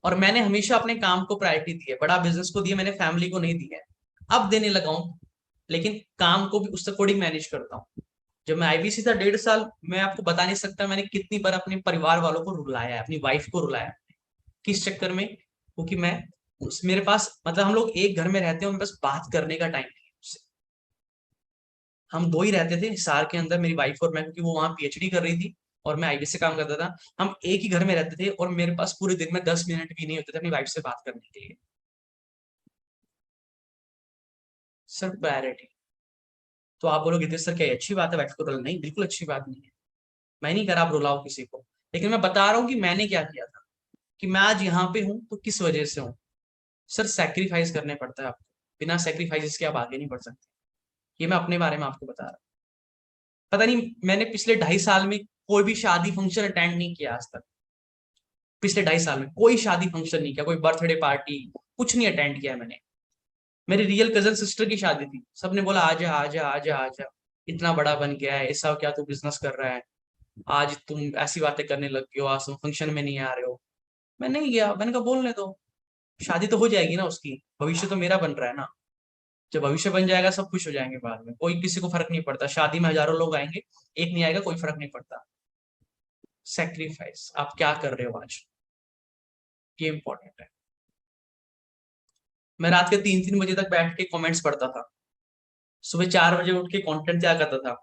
और मैंने हमेशा अपने काम को प्रायोरिटी दी है, बड़ा बिजनेस को दिया, मैंने फैमिली को नहीं दी है। अब देने लगा हूं, लेकिन काम को भी उस अकॉर्डिंग मैनेज करता हूँ। जब मैं आईबीसी था 1.5 साल, मैं आपको बता नहीं सकता मैंने कितनी बार अपने परिवार वालों को रुलाया है, अपनी वाइफ को रुलाया। किस चक्कर में? क्योंकि मैं मेरे पास, मतलब हम लोग एक घर में रहते हैं, मेरे पास बात करने का टाइम नहीं है उससे। हम दो ही रहते थे हिसार के अंदर, मेरी वाइफ और मैं, क्योंकि वो वहां पीएचडी कर रही थी और मैं आईबीसी से काम करता था। हम एक ही घर में रहते थे, और मेरे पास पूरे दिन में 10 मिनट भी नहीं होते थे अपनी वाइफ से बात करने के लिए। सिर्फ प्रायोरिटी। तो आप बोलोगे हितेश सर क्या ये अच्छी बात है वाइफ को रुलाना? नहीं, बिल्कुल अच्छी बात नहीं है। मैं नहीं कह रहा आप रुलाओ किसी को, लेकिन मैं बता रहा हूँ कि मैंने क्या किया था, कि मैं आज यहाँ पे हूँ तो किस वजह से हूँ। सर सैक्रिफाइस करने पड़ता है आपको, बिना सैक्रिफाइस के आप आगे नहीं बढ़ सकते। ये मैं अपने बारे में आपको बता रहा हूँ। पता नहीं, मैंने पिछले 2.5 साल में कोई भी शादी फंक्शन अटेंड नहीं किया आज तक। पिछले 2.5 साल में कोई शादी फंक्शन नहीं किया, कोई बर्थडे पार्टी, कुछ नहीं अटेंड किया मैंने। मेरी रियल कजन सिस्टर की शादी थी, सबने बोला आजा आजा आजा आजा, इतना बड़ा बन गया है, ऐसा क्या तू बिजनेस कर रहा है, आज तुम ऐसी बातें करने लग गए हो, आज तुम फंक्शन में नहीं आ रहे हो। मैं नहीं गया, मैंने कहा बोलने दो, शादी तो हो जाएगी ना उसकी, भविष्य तो मेरा बन रहा है ना। जब भविष्य बन जाएगा सब खुश हो जाएंगे बाद में, कोई किसी को फर्क नहीं पड़ता, शादी में हजारों लोग आएंगे, एक नहीं आएगा, कोई फर्क नहीं पड़ता। सेक्रीफाइस आप क्या कर रहे हो आज, ये इंपॉर्टेंट है। मैं रात के 3-3 बजे तक बैठ के कमेंट्स पढ़ता था, सुबह 4 बजे उठ के कंटेंट तैयार करता था,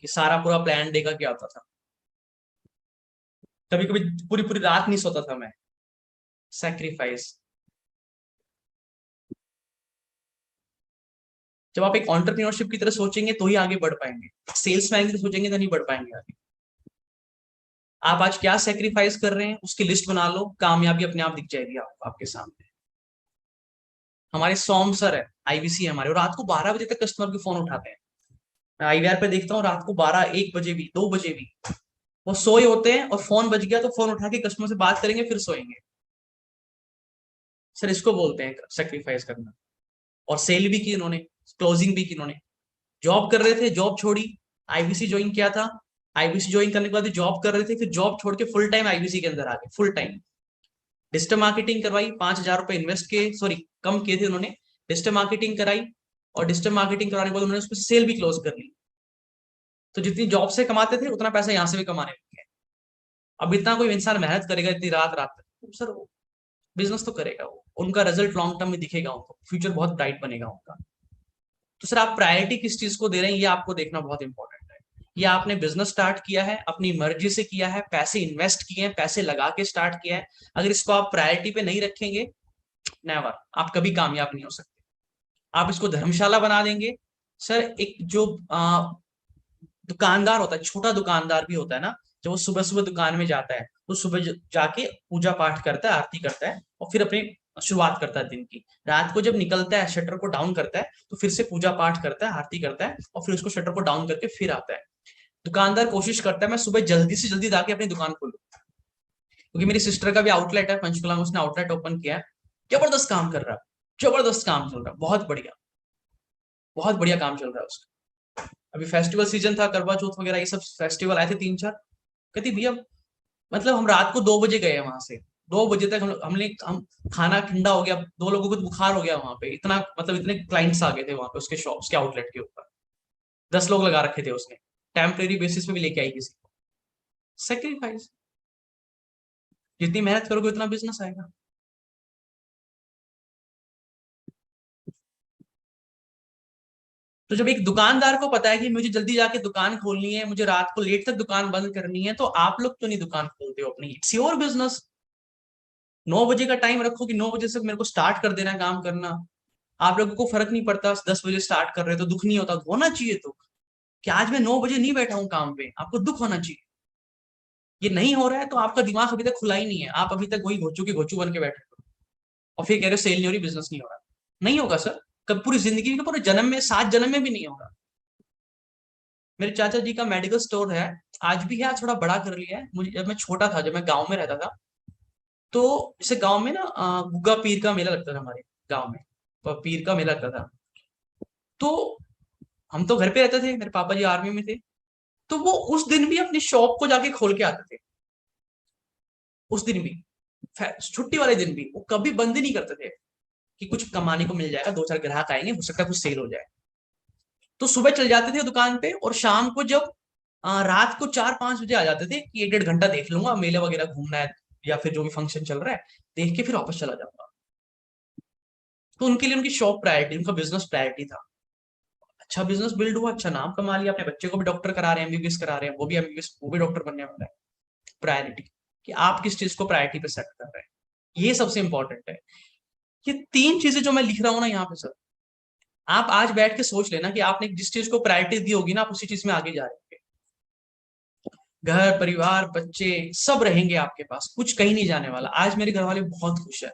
कि सारा पूरा प्लान डे का क्या होता था। कभी कभी पूरी पूरी रात नहीं सोता था मैं। सेक्रीफाइस। जब आप एक ऑन्टरप्रीनोरशिप की तरह सोचेंगे तो ही आगे बढ़ पाएंगे, सेल्समैन की तरह सोचेंगे तो नहीं बढ़ पाएंगे आगे। आप आज क्या सेक्रीफाइस कर रहे हैं उसकी लिस्ट बना लो, कामयाबी अपने आप दिख जाएगी आपको आपके सामने। हमारे सोम सर है, आईबीसी है हमारे, और रात को 12 बजे तक कस्टमर के फोन उठाते हैं। मैं आईवीआर पे देखता हूँ रात को 12-1 बजे भी, 2 बजे भी वो सोए होते हैं, और फोन बज गया तो फोन उठा के कस्टमर से बात करेंगे, फिर सोएंगे। सर इसको बोलते हैं सेक्रीफाइस करना। और सेल भी की इन्होंने, क्लोजिंग भी की इन्होंने। जॉब कर रहे थे, जॉब छोड़ी, आईबीसी ज्वाइन किया था। आईबीसी ज्वाइन करने के बाद जॉब कर रहे थे, फिर जॉब छोड़ के फुल टाइम आईबीसी के अंदर आ गए, फुल टाइम। डिजिटल मार्केटिंग करवाई, 5,000 रुपए इन्वेस्ट किए, सॉरी कम किए थे उन्होंने। डिजिटल मार्केटिंग कराई, और डिजिटल मार्केटिंग कराने के बाद उन्होंने उसमें सेल भी क्लोज कर ली। तो जितनी जॉब से कमाते थे उतना पैसा यहाँ से भी कमाने लगे। अब इतना कोई इंसान मेहनत करेगा इतनी रात रात तक, तो सर वो बिजनेस तो करेगा, वो उनका रिजल्ट लॉन्ग टर्म में दिखेगा, उनको फ्यूचर बहुत ब्राइट बनेगा उनका। तो सर आप प्रायोरिटी किस चीज को दे रहे हैं, ये आपको देखना बहुत इंपॉर्टेंट है। ये आपने बिजनेस स्टार्ट किया है, अपनी मर्जी से किया है, पैसे इन्वेस्ट किए हैं, पैसे लगा के स्टार्ट किया है, अगर इसको आप प्रायोरिटी पे नहीं रखेंगे, नेवर, आप कभी कामयाब नहीं हो सकते। आप इसको धर्मशाला बना देंगे। सर एक जो दुकानदार होता है, छोटा दुकानदार भी होता है ना, जब वो सुबह सुबह दुकान में जाता है, तो सुबह जाके पूजा पाठ करता है, आरती करता है, और फिर अपनी शुरुआत करता है दिन की। रात को जब निकलता है, शटर को डाउन करता है, तो फिर से पूजा पाठ करता है, आरती करता है, और फिर उसको शटर को डाउन करके फिर आता है। दुकानदार कोशिश करता है मैं सुबह जल्दी से जल्दी जाके अपनी दुकान खोलूं, क्योंकि मेरी सिस्टर का भी आउटलेट है पंचकुला में, उसने आउटलेट ओपन किया है। जबरदस्त काम कर रहा है, जबरदस्त काम चल रहा है, बहुत बढ़िया, बहुत बढ़िया काम चल रहा है उसका। अभी फेस्टिवल सीजन था, करवा चौथ वगैरह ये सब फेस्टिवल आए थे 3-4। कहती भैया, मतलब हम रात को 2 बजे गए वहां से, 2 बजे तक हम खाना ठंडा हो गया, 2 लोगों को तो बुखार हो गया वहां पे, इतना मतलब इतने क्लाइंट्स आ गए थे वहां पे उसके शॉप, उसके आउटलेट के ऊपर। 10 लोग लगा रखे थे उसने, टेम्परेरी बेसिस पे भी लेके आई किसी को। सेक्रीफाइस, जितनी मेहनत करोगे उतना बिजनेस आएगा। तो जब एक दुकानदार को पता है कि मुझे जल्दी जाके दुकान खोलनी है, मुझे रात को लेट तक दुकान बंद करनी है, तो आप लोग तो नहीं दुकान खोलते हो अपनी, इट्स योर बिजनेस। 9 बजे का टाइम रखो कि 9 बजे से मेरे को स्टार्ट कर देना है काम करना। आप लोगों को फर्क नहीं पड़ता 10 बजे स्टार्ट कर रहे हो तो दुख नहीं होता, होना चाहिए तो कि आज मैं 9 बजे नहीं बैठा हूं काम पे, आपको दुख होना चाहिए। ये नहीं हो रहा है तो आपका दिमाग अभी तक खुला ही नहीं है, आप अभी तक वही घोचू के घोचू बन के बैठे हो, और फिर कह रहे हो सेल नहीं हो रही, बिजनेस नहीं हो रहा। नहीं होगा सर, कब, पूरी जिंदगी में, पूरे जन्म में, 7 जन्म में भी नहीं होगा। मेरे चाचा जी का मेडिकल स्टोर है, आज भी है, आज थोड़ा बड़ा कर लिया है। मुझे जब मैं छोटा था, जब मैं गांव में रहता था, तो जैसे गांव में ना गुग्गा पीर का मेला लगता था हमारे गांव में, तो पीर का मेला लगता था। तो हम तो घर पे रहते थे, मेरे पापा जी आर्मी में थे, तो वो उस दिन भी अपनी शॉप को जाके खोल के आते थे। उस दिन भी, छुट्टी वाले दिन भी वो कभी बंद ही नहीं करते थे, कि कुछ कमाने को मिल जाएगा, 2-4 ग्राहक आएंगे, हो सकता है कुछ सेल हो जाए। तो सुबह चल जाते थे दुकान पे, और शाम को जब रात को 4-5 बजे आ जाते थे कि 1-1.5 घंटा देख लूंगा, मेले वगैरह घूमना है, या फिर जो भी फंक्शन चल रहा है देख के फिर वापस चला जाऊंगा। तो उनके लिए उनकी शॉप प्रायोरिटी, उनका बिजनेस प्रायोरिटी था। अच्छा बिजनेस बिल्ड हुआ, अच्छा नाम कमा लिया, अपने बच्चे को भी डॉक्टर करा रहे हैं, एमबीबीएस करा रहे हैं, वो भी एमबीबीएस, वो भी डॉक्टर बनने वाला है। प्रायोरिटी, कि आप किस चीज को प्रायोरिटी पे सेट कर रहे हैं, ये सबसे इंपॉर्टेंट है। ये 3 चीजें जो मैं लिख रहा हूँ ना यहाँ पे सर, आप आज बैठ के सोच लेना कि आपने जिस चीज को प्रायोरिटी दी होगी ना, आप उसी चीज में आगे जा रहे हैं। घर परिवार बच्चे सब रहेंगे आपके पास, कुछ कहीं नहीं जाने वाला। आज मेरे घर वाले बहुत खुश है,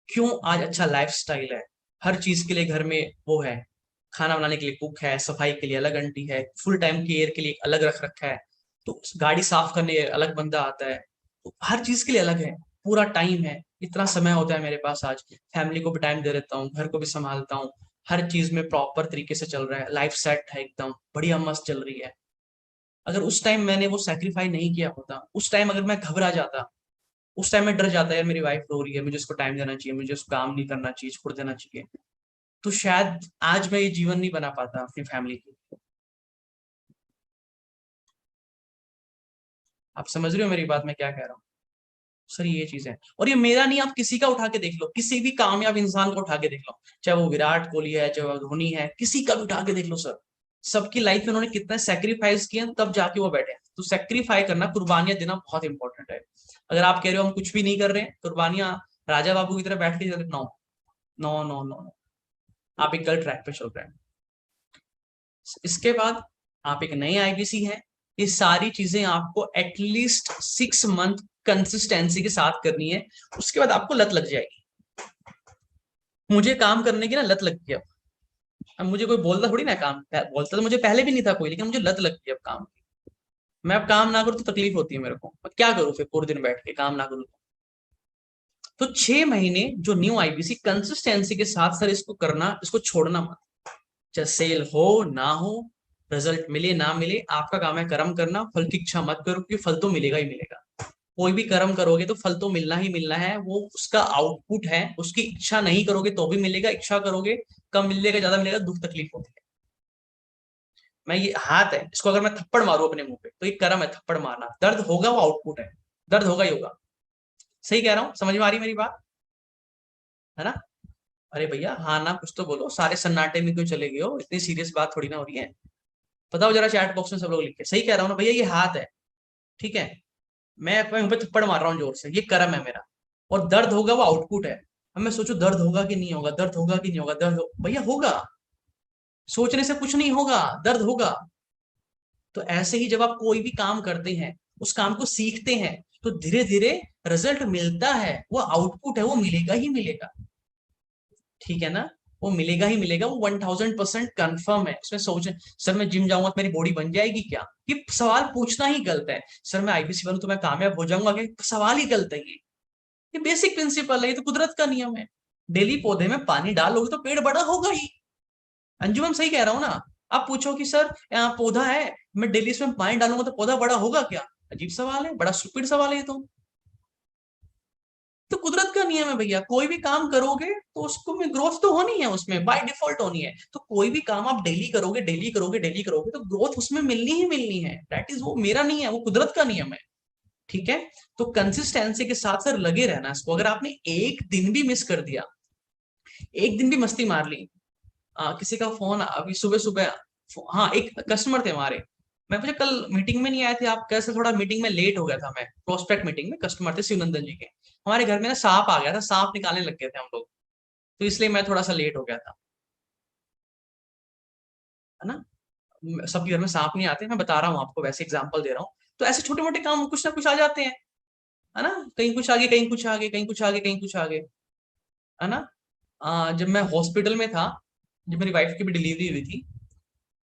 क्यों, आज अच्छा लाइफस्टाइल है, हर चीज के लिए घर में वो है, खाना बनाने के लिए कुक है, सफाई के लिए अलग आंटी है, फुल टाइम केयर के लिए अलग रख रखा है, तो गाड़ी साफ करने अलग बंदा आता है, तो हर चीज के लिए अलग है। पूरा टाइम है, इतना समय होता है मेरे पास, आज फैमिली को भी टाइम दे देता हूँ, घर को भी संभालता हूँ, हर चीज में प्रॉपर तरीके से चल रहा है, लाइफ सेट है एकदम बढ़िया मस्त चल रही है। अगर उस टाइम मैंने वो सेक्रीफाई नहीं किया होता, उस टाइम अगर मैं घबरा जाता, उस टाइम में डर जाता, यार मेरी वाइफ रो रही है, मुझे उसको टाइम देना चाहिए, मुझे उसको काम नहीं करना चाहिए, छोड़ देना चाहिए, तो शायद आज मैं ये जीवन नहीं बना पाता अपनी फैमिली के लिए। आप समझ रहे हो मेरी बात, मैं क्या कह रहा हूँ सर, ये चीज है। और ये मेरा नहीं, आप किसी का उठा के देख लो, किसी भी कामयाब इंसान को उठा के देख लो, चाहे वो विराट कोहली है, चाहे वो धोनी है, किसी का भी उठा के देख लो सर, सबकी लाइफ में उन्होंने कितना सेक्रीफाइस किया, तब जाके वो बैठे हैं। तो सेक्रीफाई करना, कुर्बानियां देना बहुत इंपॉर्टेंट है। अगर आप कह रहे हो हम कुछ भी नहीं कर रहे हैं, कुर्बानियां राजा बाबू की तरह बैठ के, नो नो नो नो, आप एक गलत ट्रैक पे चल रहे हैं। इसके बाद आप एक नए आईबीसी हैं, ये सारी चीजें आपको एटलीस्ट 6 मंथ कंसिस्टेंसी के साथ करनी है, उसके बाद आपको लत लग जाएगी। मुझे काम करने की ना लत लग गई अब मुझे कोई बोलता थोड़ी ना, काम बोलता तो मुझे पहले भी नहीं था कोई, लेकिन मुझे लत लग गई अब काम की। मैं अब काम ना करूँ तो तकलीफ होती है मेरे को, अब क्या करूँ फिर, पूरे दिन बैठ के काम ना करूँ तो 6 महीने जो न्यू आईबीसी कंसिस्टेंसी के साथ सर इसको करना, इसको छोड़ना मत। चाहे सेल हो ना हो, रिजल्ट मिले ना मिले, आपका काम है कर्म करना, फल की इच्छा मत करो, क्योंकि फल तो मिलेगा ही मिलेगा। कोई भी कर्म करोगे तो फल तो मिलना ही मिलना है, वो उसका आउटपुट है। उसकी इच्छा नहीं करोगे तो भी मिलेगा, इच्छा करोगे कम मिलेगा ज्यादा मिलेगा, दुख तकलीफ होती है। मैं ये हाथ है, इसको अगर मैं थप्पड़ मारू अपने मुंह पे तो ये कर्म है, थप्पड़ मारना, दर्द होगा वो आउटपुट है, दर्द होगा ही होगा। सही कह रहा हूँ? समझ में आ रही मेरी बात? है ना? अरे भैया हाँ ना कुछ तो बोलो, सारे सन्नाटे में क्यों चले गए हो? इतनी सीरियस बात थोड़ी ना हो रही है। बताओ जरा चैट बॉक्स में सब लोग लिख के, सही कह रहा हूँ ना भैया? ये हाथ है, ठीक है, मैं अपने मुंह पे थप्पड़ मार रहा हूँ जोर से, ये कर्म है मेरा। और दर्द होगा वो आउटपुट है। अब मैं सोचू दर्द होगा कि नहीं होगा, दर्द होगा कि नहीं होगा, भैया होगा। सोचने से कुछ नहीं होगा, दर्द होगा। तो ऐसे ही जब आप कोई भी काम करते हैं, उस काम को सीखते हैं, तो धीरे धीरे रिजल्ट मिलता है, वो आउटपुट है, वो मिलेगा ही मिलेगा। ठीक है ना? वो मिलेगा ही मिलेगा, वो 1000% कन्फर्म है। उसमें सोच, सर मैं जिम जाऊंगा तो मेरी बॉडी बन जाएगी क्या? ये सवाल पूछना ही गलत है। सर मैं आईपीसी बनूं तो मैं कामयाब हो जाऊंगा क्या? सवाल ही गलत है ये बेसिक प्रिंसिपल है, ये तो कुदरत का नियम है। डेली पौधे में पानी डालोगे तो पेड़ बड़ा होगा ही। अंजुम मैं सही कह रहा हूँ ना? आप पूछो कि सर यहाँ पौधा है, मैं डेली इसमें पानी डालूंगा तो पौधा बड़ा होगा क्या? अजीब सवाल है, बड़ा स्टूपिड सवाल है ये तो कुदरत का नियम है भैया। कोई भी काम करोगे तो उसको में ग्रोथ तो होनी है, उसमें बाय डिफॉल्ट होनी है। तो कोई भी काम आप डेली करोगे, डेली करोगे, डेली करोगे, तो ग्रोथ उसमें मिलनी ही मिलनी है। दैट इज, वो मेरा नहीं है, वो कुदरत का नियम है। ठीक है? तो कंसिस्टेंसी के साथ सर लगे रहना इसको। अगर आपने एक दिन भी मिस कर दिया, एक दिन भी मस्ती मार ली, किसी का फोन अभी सुबह सुबह, हाँ एक कस्टमर थे हमारे, मैं मुझे कल मीटिंग में नहीं आए थे आप, कैसे थोड़ा मीटिंग में लेट हो गया था, मैं प्रोस्पेक्ट मीटिंग में, कस्टमर थे शिवनंदन जी के। हमारे घर में ना सांप आ गया था, सांप निकालने लग गए थे हम लोग, तो इसलिए मैं थोड़ा सा लेट हो गया था। है ना? सबके घर में सांप नहीं आते, मैं बता रहा हूँ आपको, वैसे एग्जाम्पल दे रहा हूँ। तो ऐसे छोटे मोटे काम कुछ ना कुछ आ जाते हैं। है ना? कहीं कुछ आगे, कहीं कुछ आगे, कहीं कुछ आगे, कहीं कुछ आगे। है ना? जब मैं हॉस्पिटल में था, जब मेरी वाइफ की भी डिलीवरी हुई थी,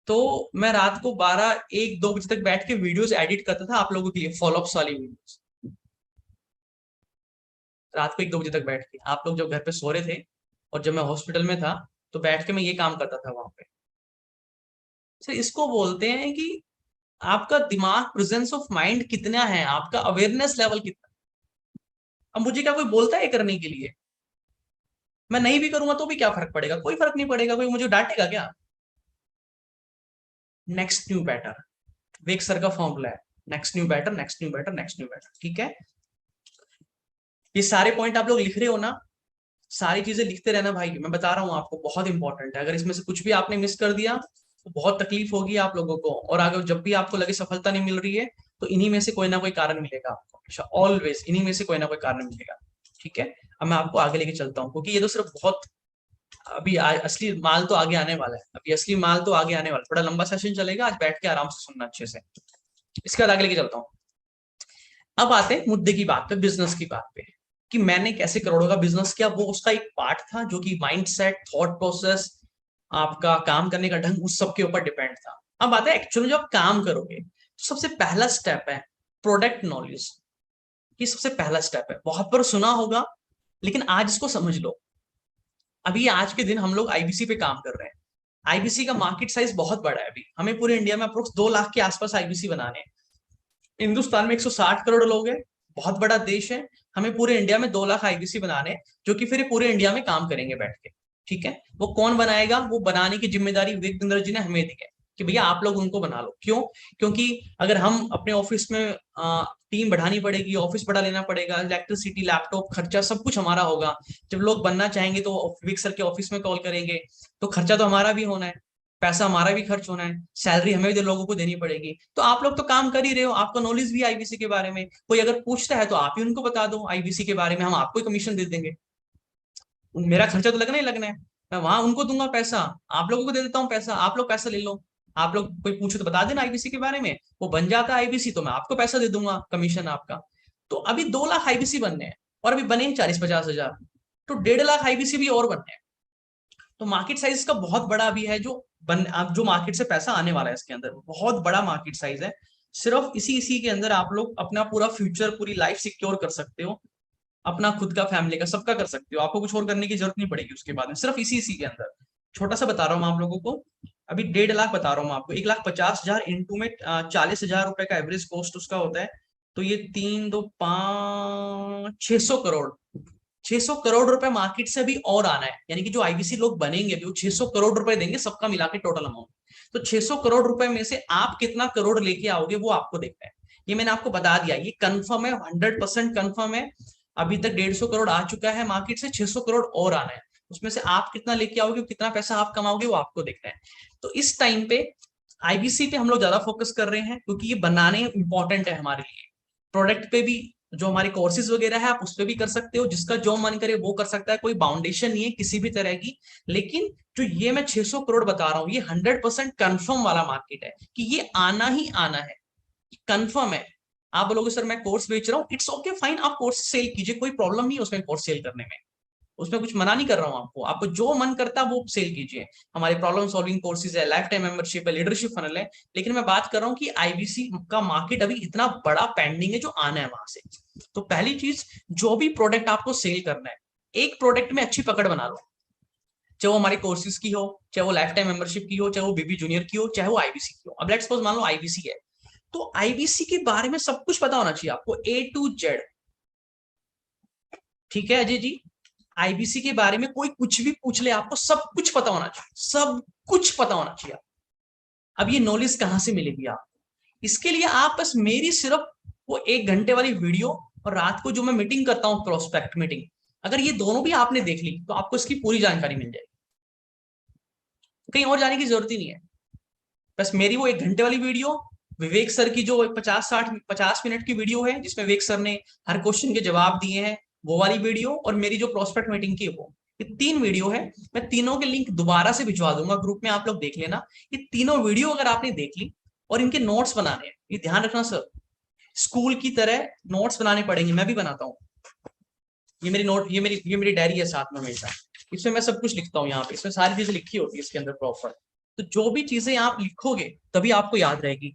तो मैं रात को 12 1 2 बजे तक बैठ के वीडियोस एडिट करता था आप लोगों के लिए, फॉलोअप्स वाली वीडियोस। रात को 1 2 बजे तक बैठ के, आप लोग जब घर पे सो रहे थे और जब मैं हॉस्पिटल में था, तो बैठ के मैं ये काम करता था वहां पे। सर इसको बोलते हैं कि आपका दिमाग, प्रेजेंस ऑफ माइंड कितना है, आपका अवेयरनेस लेवल कितना। अब मुझे क्या कोई बोलता है करने के लिए? मैं नहीं भी करूंगा तो भी क्या फर्क पड़ेगा? कोई फर्क नहीं पड़ेगा, कोई मुझे डांटेगा क्या? नेक्स्ट न्यू बेटर, वेक सर का फॉर्मूला है, next new better, next new better, next new better. ठीक है? ये सारे पॉइंट आप लोग लिख रहे हो ना? सारी चीजें लिखते रहना भाई, मैं बता रहा हूँ आपको, बहुत इंपॉर्टेंट है। अगर इसमें से कुछ भी आपने मिस कर दिया तो बहुत तकलीफ होगी आप लोगों को, और आगे जब भी आपको लगे सफलता नहीं मिल रही है, तो इन्हीं में से कोई ना कोई कारण मिलेगा आपको, हमेशा ऑलवेज इन्हीं में से कोई ना कोई कारण मिलेगा। ठीक है? अब मैं आपको आगे लेके चलता हूँ, क्योंकि ये तो सिर्फ बहुत, अभी असली माल तो आगे आने वाला है, अभी असली माल तो आगे आने वाला है। थोड़ा लंबा सेशन चलेगा आज, बैठ के आराम से सुनना अच्छे से। इसके बाद आगे लेके चलता हूँ। अब आते हैं मुद्दे की बात पे, बिजनेस की बात पे, कि मैंने कैसे करोड़ों का बिजनेस किया। वो उसका एक पार्ट था, जो कि माइंडसेट, थॉट प्रोसेस, आपका काम करने का ढंग, उस सब के ऊपर डिपेंड था। अब आता है एक्चुअली जब आप काम करोगे तो सबसे पहला स्टेप है प्रोडक्ट नॉलेज। ये सबसे पहला स्टेप है, बहुत बार सुना होगा, लेकिन आज इसको समझ लो। अभी आज के दिन हम लोग आईबीसी पे काम कर रहे हैं। आईबीसी का मार्केट साइज बहुत बड़ा है, अभी हमें पूरे इंडिया में अप्रोक्स 2 लाख के आसपास आईबीसी बनाने हैं। हिंदुस्तान में 160 करोड़ लोग हैं, बहुत बड़ा देश है। हमें पूरे इंडिया में 2 लाख आईबीसी बनाने हैं, जो कि फिर पूरे इंडिया में काम करेंगे बैठ के। ठीक है? वो कौन बनाएगा? वो बनाने की जिम्मेदारी विवेक जी ने हमें दी है, कि भैया आप लोग उनको बना लो। क्यों? क्योंकि अगर हम अपने ऑफिस में टीम बढ़ानी पड़ेगी, ऑफिस बढ़ा लेना पड़ेगा, इलेक्ट्रिसिटी, लैपटॉप, खर्चा सब कुछ हमारा होगा। जब लोग बनना चाहेंगे तो विवेक सर के ऑफिस में कॉल करेंगे, तो खर्चा तो हमारा भी होना है, पैसा हमारा भी खर्च होना है, सैलरी हमें भी लोगों को देनी पड़ेगी। तो आप लोग तो काम कर ही रहे हो, आपको नॉलेज भी आईबीसी के बारे में, कोई अगर पूछता है तो आप ही उनको बता दो आईबीसी के बारे में, हम आपको कमीशन दे देंगे। मेरा खर्चा तो लगना ही लगना है, मैं वहां उनको दूंगा पैसा, आप लोगों को दे देता हूँ पैसा, आप लोग पैसा ले लो। आप लोग कोई पूछे तो बता देना आईबीसी के बारे में, वो बन जाता है आईबीसी, तो मैं आपको पैसा दे दूंगा, कमीशन आपका। तो अभी 2 लाख आईबीसी बनने हैं, और अभी बने 40 50 हजार, तो 1.5 लाख आईबीसी भी और बनने हैं। तो मार्केट साइज का बहुत बड़ा भी है, जो अब जो मार्केट से पैसा आने वाला है, इसके अंदर बहुत बड़ा मार्केट साइज है। सिर्फ इसी इसी के अंदर आप लोग अपना पूरा फ्यूचर, पूरी लाइफ सिक्योर कर सकते हो। अपना खुद का, फैमिली का, सबका कर सकते हो, आपको कुछ और करने की जरूरत नहीं पड़ेगी उसके बाद में, सिर्फ इसी के अंदर। छोटा सा बता रहा हूँ मैं आप लोगों को, अभी 1.5 लाख बता रहा हूँ मैं आपको, 1,50,000 इंटू में 40,000 रुपए का एवरेज कॉस्ट उसका होता है। तो ये 3 2 5 600 करोड़, 600 करोड़ रुपए मार्केट से अभी और आना है, यानी कि जो आईबीसी लोग बनेंगे अभी वो 600 करोड़ रुपए देंगे सबका मिला के टोटल अमाउंट। तो 600 करोड़ रुपए में से आप कितना करोड़ लेके आओगे वो आपको देखना है। ये मैंने आपको बता दिया, ये कंफर्म है, 100% कंफर्म है। अभी तक 150 करोड़ आ चुका है मार्केट से, 600 करोड़ और आना है। उसमें से आप कितना लेके आओगे, कितना पैसा आप कमाओगे वो आपको देखना है। तो इस टाइम पे आईबीसी पे हम लोग ज्यादा फोकस कर रहे हैं, क्योंकि ये बनाने इंपॉर्टेंट है हमारे लिए। प्रोडक्ट पे भी जो हमारे कोर्सेज वगैरह है आप उस पर भी कर सकते हो, जिसका जो मन करे वो कर सकता है, कोई बाउंडेशन नहीं है किसी भी तरह की। लेकिन जो ये मैं 600 करोड़ बता रहा हूँ, ये 100% कंफर्म वाला मार्केट है कि ये आना ही आना है, कंफर्म है। आप बोलोगे सर मैं कोर्स बेच रहा हूँ, इट्स ओके फाइन, आप कोर्स सेल कीजिए, कोई प्रॉब्लम नहीं है उसमें कोर्स सेल करने में, उसमें कुछ मना नहीं कर रहा हूँ आपको, आपको जो मन करता है वो सेल कीजिए। हमारे प्रॉब्लम सॉल्विंग कोर्सेज है, लाइफ टाइम मेंबरशिप है, लीडरशिप फनल है। लेकिन मैं बात कर रहा हूँ कि आईबीसी का मार्केट अभी इतना बड़ा पेंडिंग है जो आना है वहां से। तो पहली चीज, जो भी प्रोडक्ट आपको सेल करना है, एक प्रोडक्ट में अच्छी पकड़ बना लो, चाहे वो हमारे कोर्सेज की हो, चाहे वो लाइफ टाइम मेंबरशिप की हो, चाहे वो बीबी जूनियर की हो, चाहे वो आईबीसी की हो। अब लेट्स सपोज मान लो आईबीसी है, तो आईबीसी के बारे में सब कुछ पता होना चाहिए आपको, A to Z। ठीक है अजय जी, आईबीसी के बारे में कोई कुछ भी पूछ ले आपको सब कुछ पता होना चाहिए, सब कुछ पता होना चाहिए। अब ये नॉलेज कहां से मिलेगी आपको? इसके लिए आप बस मेरी सिर्फ वो 1 घंटे वाली वीडियो और रात को जो मैं मीटिंग करता हूं, प्रोस्पेक्ट मीटिंग, अगर ये दोनों भी आपने देख ली तो आपको इसकी पूरी जानकारी मिल जाएगी, कहीं और जाने की जरूरत ही नहीं है। बस मेरी वो 1 घंटे वाली वीडियो, विवेक सर की जो 50 मिनट की वीडियो है जिसमें विवेक सर ने हर क्वेश्चन के जवाब दिए हैं, वो वाली वीडियो, और मेरी जो प्रोस्पेक्ट मीटिंग की वो, ये 3 वीडियो है। मैं तीनों के लिंक दोबारा से भिजवा दूंगा ग्रुप में, आप लोग देख लेना। ये तीनों वीडियो अगर आपने देख ली और इनके नोट्स बनाने हैं, ये ध्यान रखना सर, स्कूल की तरह नोट्स बनाने पड़ेंगे, मैं भी बनाता हूँ। ये मेरी डायरी है साथ में हमेशा, इसमें मैं सब कुछ लिखता हूँ यहाँ पे, इसमें सारी चीजें लिखी होती है इसके अंदर प्रॉपर। तो जो भी चीजें आप लिखोगे तभी आपको याद रहेगी।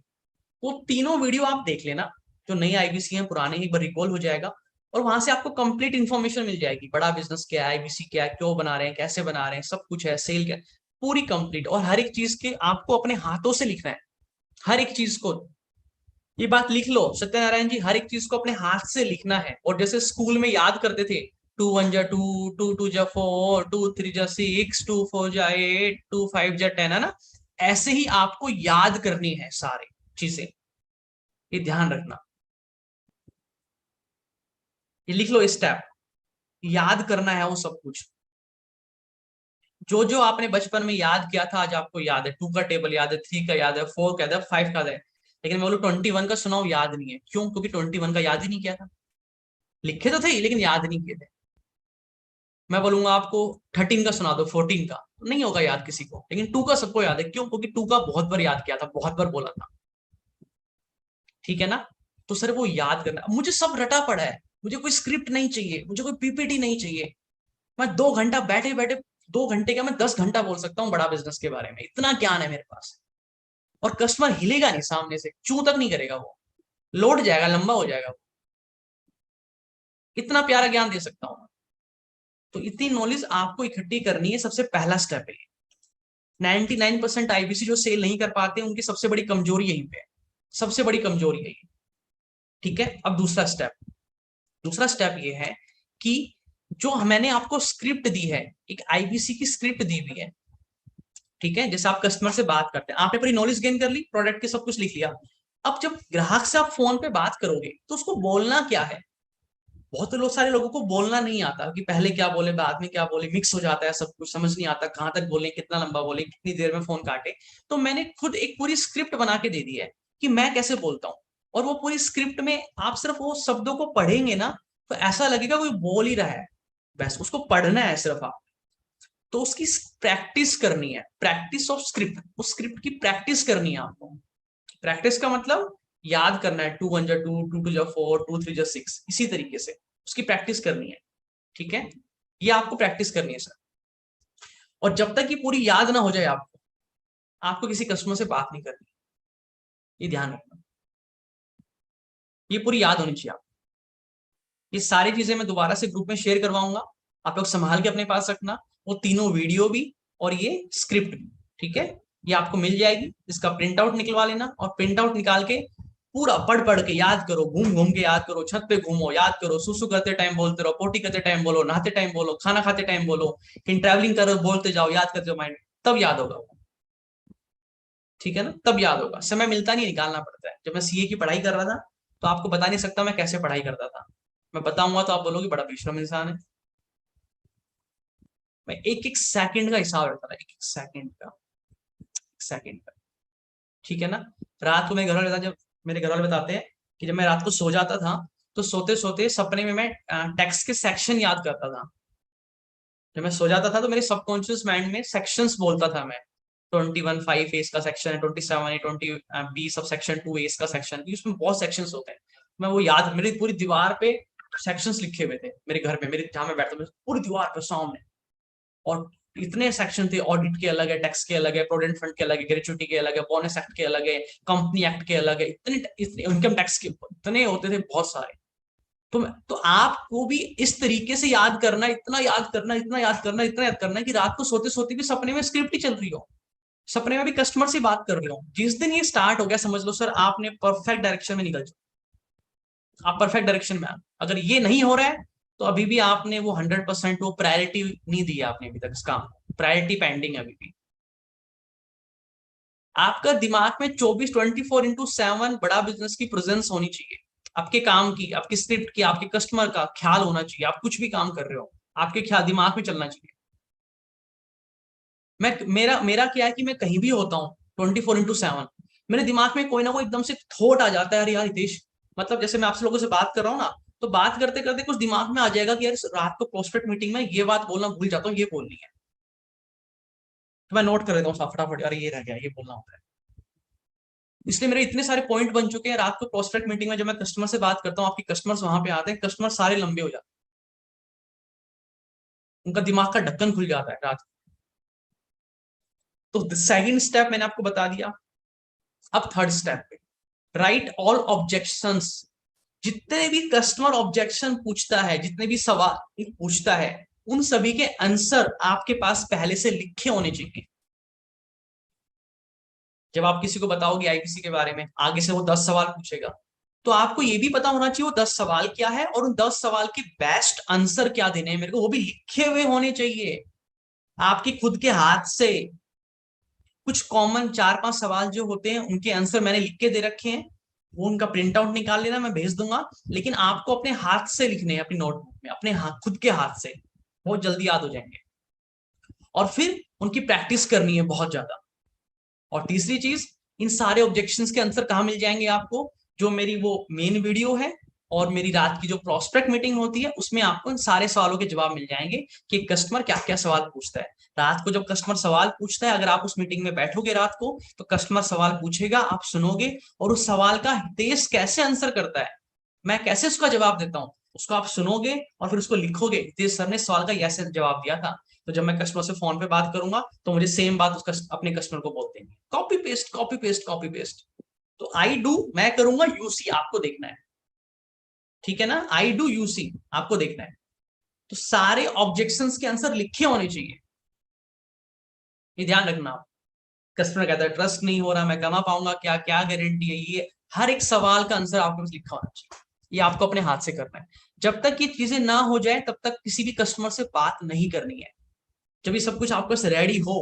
वो तीनों वीडियो आप देख लेना, जो नई आईबीसी है, पुराने ही, एक बार रिकॉल हो जाएगा। और वहां से आपको कंप्लीट इन्फॉर्मेशन मिल जाएगी, बड़ा बिजनेस क्या है, आईबीसी क्या है, क्यों बना रहे हैं, कैसे बना रहे हैं, सब कुछ है, सेल क्या, पूरी कंप्लीट। और हर एक चीज के आपको अपने हाथों से लिखना है, हर एक चीज को। ये बात लिख लो सत्यनारायण जी, हर एक चीज को अपने हाथ से लिखना है। और जैसे स्कूल में याद करते थे, 2 1 जा 2, 2 2 जा 4, 2 3 जा 6, 2 4 जा 8, 2 5 जा 10, है ना? ऐसे ही आपको याद करनी है सारे चीजें, ये ध्यान रखना। ये लिख लो स्टेप, याद करना है वो सब कुछ, जो जो आपने बचपन में याद किया था आज आपको याद है। 2 का टेबल याद है, 3 का याद है, 4 का याद है, 5 का याद है। लेकिन मैं बोलूँ 21 का सुनाओ, याद नहीं है, क्यों? क्योंकि 21 का याद ही नहीं किया था। लिखे तो थे लेकिन याद नहीं किए थे। मैं बोलूंगा आपको 13 का सुना दो, 14 का, नहीं होगा याद किसी को, लेकिन 2 का सबको याद है, क्यों? क्योंकि 2 का बहुत बार याद किया था, बहुत बार बोला था। ठीक है ना? तो सर वो याद करना, मुझे सब रटा पड़ा है, मुझे कोई स्क्रिप्ट नहीं चाहिए, मुझे कोई पीपीटी नहीं चाहिए। मैं 2 घंटा बैठे बैठे, 2 घंटे का मैं 10 घंटा बोल सकता हूँ बड़ा बिजनेस के बारे में, इतना ज्ञान है मेरे पास। और कस्टमर हिलेगा नहीं सामने से, चू तक नहीं करेगा वो, लौट जाएगा, लंबा हो जाएगा वो, इतना प्यारा ज्ञान दे सकता हूँ। तो इतनी नॉलेज आपको इकट्ठी करनी है, सबसे पहला स्टेप है। 99% आईबीसी जो सेल नहीं कर पाते उनकी सबसे बड़ी कमजोरी यहीं पे है, सबसे बड़ी कमजोरी है ये। ठीक है, अब दूसरा स्टेप ये है कि जो मैंने आपको स्क्रिप्ट दी है, एक आईबीसी की स्क्रिप्ट दी हुई है। ठीक है, जैसे आप कस्टमर से बात करते हैं, आपने पूरी नॉलेज गेन कर ली, प्रोडक्ट के सब कुछ लिख लिया। अब जब ग्राहक से आप फोन पे बात करोगे तो उसको बोलना क्या है? बहुत लोग, सारे लोगों को बोलना नहीं आता कि पहले क्या बोले बाद में क्या बोले, मिक्स हो जाता है सब कुछ, समझ नहीं आता कहां तक बोले, कितना लंबा बोले, कितनी देर में फोन काटे। तो मैंने खुद एक पूरी स्क्रिप्ट बना के दे दी है कि मैं कैसे बोलता हूँ। और वो पूरी स्क्रिप्ट में आप सिर्फ वो शब्दों को पढ़ेंगे ना, तो ऐसा लगेगा कोई बोल ही रहा है, बस उसको पढ़ना है सिर्फ आप। तो उसकी प्रैक्टिस करनी है, प्रैक्टिस ऑफ स्क्रिप्ट, उस स्क्रिप्ट की प्रैक्टिस करनी है आपको। प्रैक्टिस का मतलब याद करना है, 2 1 जा 2, 2 2 जा 4, 2 3 जा 6, इसी तरीके से उसकी प्रैक्टिस करनी है। ठीक है, ये आपको प्रैक्टिस करनी है सर। और जब तक ये पूरी याद ना हो जाए आपको, आपको किसी कस्टमर से बात नहीं करनी, ये ध्यान रखना, ये पूरी याद होनी चाहिए आपको। ये सारी चीजें मैं दोबारा से ग्रुप में शेयर करवाऊंगा, आप लोग संभाल के अपने पास रखना, वो तीनों वीडियो भी और ये स्क्रिप्ट भी, ठीक है। ये आपको मिल जाएगी, इसका प्रिंट आउट निकलवा लेना, और प्रिंट आउट निकाल के पूरा पढ़ पढ़ के याद करो, घूम घूम के याद करो, छत पे घूमो याद करो, सुसु करते टाइम बोलते रहो, पोटी करते टाइम बोलो, नहाते टाइम बोलो, खाना खाते टाइम बोलो, कहीं ट्रैवलिंग करो बोलते जाओ, याद करते हो माइंड, तब याद होगा वो, ठीक है ना, तब याद होगा। समय मिलता नहीं, निकालना पड़ता है। जब मैं सीए की पढ़ाई कर रहा था तो आपको बता नहीं सकता मैं कैसे पढ़ाई करता था, मैं बताऊंगा तो आप बोलोगे बड़ा बेशरम इंसान है। मैं एक एक सेकंड का हिसाब रखता था, एक एक सेकंड का, एक सेकंड का, ठीक है ना। रात को मेरे घर वाले जब मेरे घर वाले बताते हैं कि जब मैं रात को सो जाता था तो सोते सोते सपने में मैं टेक्स्ट के सेक्शन याद करता था। जब मैं सो जाता था तो मेरे सबकॉन्शियस माइंड में सेक्शंस बोलता था मैं, 21 5 एस का सेक्शन है, 27 20 बी सब सेक्शन 2 एस का सेक्शन, उसमें बहुत सेक्शंस होते हैं। मैं वो याद, मेरी पूरी दीवार पे सेक्शंस लिखे हुए थे मेरे घर में, मेरे जहां मैं बैठता था पूरी दीवार पे सामने। और इतने सेक्शन थे, ऑडिट के अलग है, टैक्स के अलग है, प्रोविडेंट फंड के अलग है, ग्रेचुइटी के अलग है, बोनस एक्ट के अलग है, कंपनी एक्ट के अलग है, इतने इनकम टैक्स के इतने होते थे बहुत सारे। तो आपको भी इस तरीके से याद करना, इतना याद करना, इतना याद करना, इतना याद करना कि रात को सोते सोते भी सपने में स्क्रिप्ट ही चल रही हो, सपने में भी कस्टमर से बात कर रहे हो। जिस दिन ये स्टार्ट हो गया समझ लो सर आपने परफेक्ट डायरेक्शन में निकल चुके, आप परफेक्ट डायरेक्शन में। अगर ये नहीं हो रहा है तो अभी भी आपने वो 100% वो प्रायोरिटी नहीं दी है आपने अभी तक, इस काम प्रायोरिटी पेंडिंग है अभी भी। आपका दिमाग में 24/7 बड़ा बिजनेस की प्रेजेंस होनी चाहिए, आपके काम की, आपकी स्क्रिप्ट की, आपके कस्टमर का ख्याल होना चाहिए। आप कुछ भी काम कर रहे हो आपके ख्याल दिमाग में चलना चाहिए। मैं मेरा मेरा क्या है कि मैं कहीं भी होता हूँ 24/7 मेरे दिमाग में कोई ना कोई एकदम से थॉट आ जाता है, अरे यार हितेश, मतलब जैसे मैं आपसे लोगों से बात कर रहा हूँ ना, तो बात करते करते कुछ दिमाग में आ जाएगा कि यार रात को प्रोस्पेक्ट मीटिंग में ये बात बोलना भूल जाता हूँ, ये बोलनी है, तो मैं नोट कर देता हूँ फटाफट, अरे ये रह गया, ये बोलना होता है। इसलिए मेरे इतने सारे पॉइंट बन चुके हैं, रात को प्रोस्पेक्ट मीटिंग में जब मैं कस्टमर से बात करता हूँ, आपके कस्टमर्स वहां पे आते हैं, कस्टमर सारे लंबे हो जाते हैं, उनका दिमाग का ढक्कन खुल जाता है रात को। तो सेकंड स्टेप मैंने आपको बता दिया। अब थर्ड स्टेप पे, राइट ऑल ऑब्जेक्शंस। जितने भी कस्टमर ऑब्जेक्शन पूछता है, जितने भी सवाल पूछता है, उन सभी के आंसर आपके पास पहले से लिखे होने चाहिए। जब आप किसी को बताओगे आईपीसी के बारे में, आगे से वो 10 सवाल पूछेगा, तो आपको ये भी पता होना चाहिए वो 10 सवाल क्या है, और उन 10 सवाल के बेस्ट आंसर क्या देने हैं मेरे को, वो भी लिखे हुए होने चाहिए आपके खुद के हाथ से। कुछ कॉमन 4 5 सवाल जो होते हैं उनके आंसर मैंने लिख के दे रखे हैं, वो उनका प्रिंट आउट निकाल लेना, मैं भेज दूंगा। लेकिन आपको अपने हाथ से लिखने हैं अपनी नोटबुक में, अपने हाथ, खुद के हाथ से, बहुत जल्दी याद हो जाएंगे। और फिर उनकी प्रैक्टिस करनी है बहुत ज्यादा। और तीसरी चीज, इन सारे ऑब्जेक्शंस के आंसर कहाँ मिल जाएंगे आपको, जो मेरी वो मेन वीडियो है और मेरी रात की जो प्रोस्पेक्ट मीटिंग होती है उसमें आपको इन सारे सवालों के जवाब मिल जाएंगे कि कस्टमर क्या क्या सवाल पूछता है। रात को जब कस्टमर सवाल पूछता है, अगर आप उस मीटिंग में बैठोगे रात को, तो कस्टमर सवाल पूछेगा, आप सुनोगे, और उस सवाल का हितेश कैसे आंसर करता है, मैं कैसे उसका जवाब देता हूँ, उसको आप सुनोगे और फिर उसको लिखोगे, हितेश सर ने सवाल का ऐसे जवाब दिया था। तो जब मैं कस्टमर से फोन पे बात करूंगा तो मुझे सेम बात उसका अपने कस्टमर को बोल देंगे, copy paste copy paste copy paste. तो आई डू मैं करूंगा, यूसी आपको देखना है, ठीक है ना, आई डू यूसी आपको देखना है। तो सारे ऑब्जेक्शंस के आंसर लिखे होने चाहिए, ये ध्यान रखना आप। कस्टमर कहता है ट्रस्ट नहीं हो रहा, मैं कमा पाऊंगा क्या, क्या गारंटी है, ये हर एक सवाल का आंसर आपके पास लिखा होना चाहिए। ये आपको अपने हाथ से करना है। जब तक ये चीजें ना हो जाए तब तक किसी भी कस्टमर से बात नहीं करनी है। जब ये सब कुछ आपके पास रेडी हो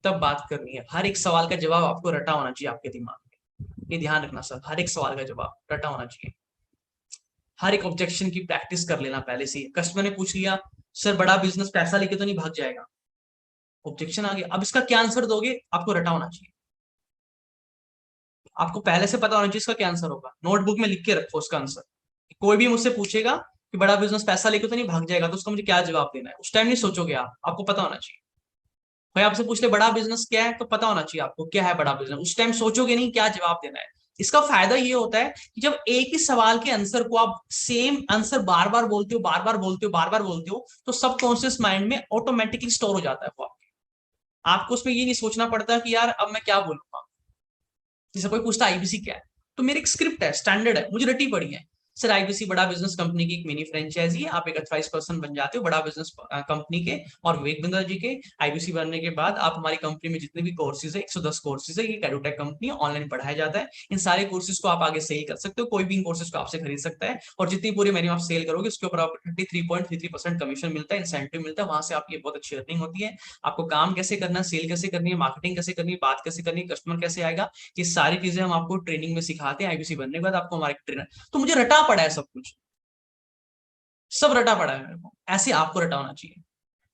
तब बात करनी है। हर एक सवाल का जवाब आपको रटा होना चाहिए आपके दिमाग में, ये ध्यान रखना सर, हर एक सवाल का जवाब रटा होना चाहिए। हर एक ऑब्जेक्शन की प्रैक्टिस कर लेना पहले से। कस्टमर ने पूछ लिया सर बड़ा बिजनेस पैसा लेके तो नहीं भाग जाएगा, ऑब्जेक्शन आ गया, अब इसका क्या आंसर दोगे, आपको रटा होना चाहिए, आपको पहले से पता होना चाहिए इसका क्या आंसर होगा, नोटबुक में लिख के रखो उसका आंसर। कोई भी मुझसे पूछेगा कि बड़ा बिजनेस पैसा लेके तो नहीं भाग जाएगा, तो उसका मुझे क्या जवाब देना है, उस टाइम नहीं सोचोगे आप, आपको पता होना चाहिए। कोई आपसे पूछ ले बड़ा बिजनेस क्या है, तो पता होना चाहिए आपको क्या है बड़ा बिजनेस, उस टाइम सोचोगे नहीं क्या जवाब देना है। इसका फायदा ये होता है कि जब एक ही सवाल के आंसर को आप सेम आंसर बार बार बोलते हो, बार बार बोलते हो, बार बार बोलते हो, तो सबकॉन्शियस माइंड में ऑटोमेटिकली स्टोर हो जाता है वो आपको उसमें ये नहीं सोचना पड़ता कि यार अब मैं क्या बोलूंगा। जैसे कोई पूछता आईबीसी क्या है, तो मेरी एक स्क्रिप्ट है, स्टैंडर्ड है, मुझे रटी पड़ी है, सर आईबीसी बड़ा बिजनेस कंपनी की एक मिनी फ्रेंचाइजी है, आप एक 28% बन जाते हो बड़ा बिजनेस कंपनी के। और विवेक बिंद्रा जी के आईबीसी बनने के बाद आप हमारी कंपनी में जितने भी कोर्सेज है, 110 कोर्सेज है, ये एडुटेक कंपनी ऑनलाइन पढ़ाया जाता है। इन सारे कोर्सेज को आप आगे सेल कर सकते हो, कोई भी इन कोर्सेज को आपसे खरीद सकता है, और जितनी पूरी महीने आप सेल करोगे उसके ऊपर आपको 33.33% कमीशन मिलता है, इंसेंटिव मिलता है, वहां से आपकी बहुत अच्छी अर्निंग होती है। आपको काम कैसे करना है, सेल कैसे करनी है, मार्केटिंग कैसे करनी है, बात कैसे करनी है, कस्टमर कैसे आएगा, ये सारी चीजें हम आपको ट्रेनिंग में सिखाते हैं। आईबीसी बनने के बाद आपको हमारे ट्रेनर, तो मुझे रटा पड़ा है सब कुछ, सब रटा पड़ा है मेरे को, ऐसे आपको रटा होना चाहिए,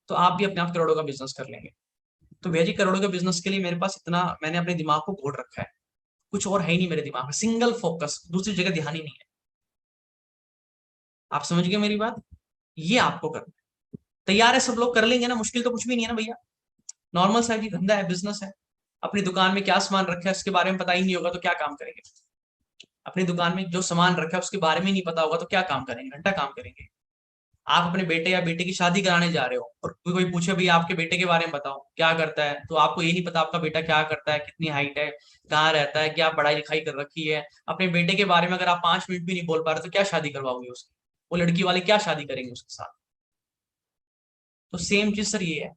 तो आप भी अपने आप करोड़ों का बिजनेस कर लेंगे। तो भैया जी करोड़ों के बिजनेस के लिए मेरे पास इतना, मैंने अपने दिमाग को घोट रखा है, कुछ और है ही नहीं मेरे दिमाग में, सिंगल फोकस, दूसरी जगह ध्यान ही नहीं है। आप समझ गए मेरी बात, ये आपको करना है। तैयार है सब लोग, कर लेंगे ना, मुश्किल तो कुछ भी नहीं है ना भैया, नॉर्मल सा जी धंधा है, बिजनेस है। अपनी दुकान में क्या सामान रखा है उसके बारे में पता ही नहीं होगा तो क्या काम करेंगे। अपनी दुकान में जो सामान रखा है उसके बारे में नहीं पता होगा तो क्या काम करेंगे, घंटा काम करेंगे। आप अपने बेटे या बेटे की शादी कराने जा रहे हो और कोई पूछे भाई आपके बेटे के बारे में बताओ क्या करता है, तो आपको ये नहीं पता आपका बेटा क्या करता है, कितनी हाइट है, कहाँ रहता है, क्या पढ़ाई लिखाई कर रखी है। अपने बेटे के बारे में अगर आप 5 मिनट भी नहीं बोल पा रहे तो क्या शादी करवाओगे उसकी, वो लड़की वाले क्या शादी करेंगे उसके साथ। तो सेम चीज सर ये है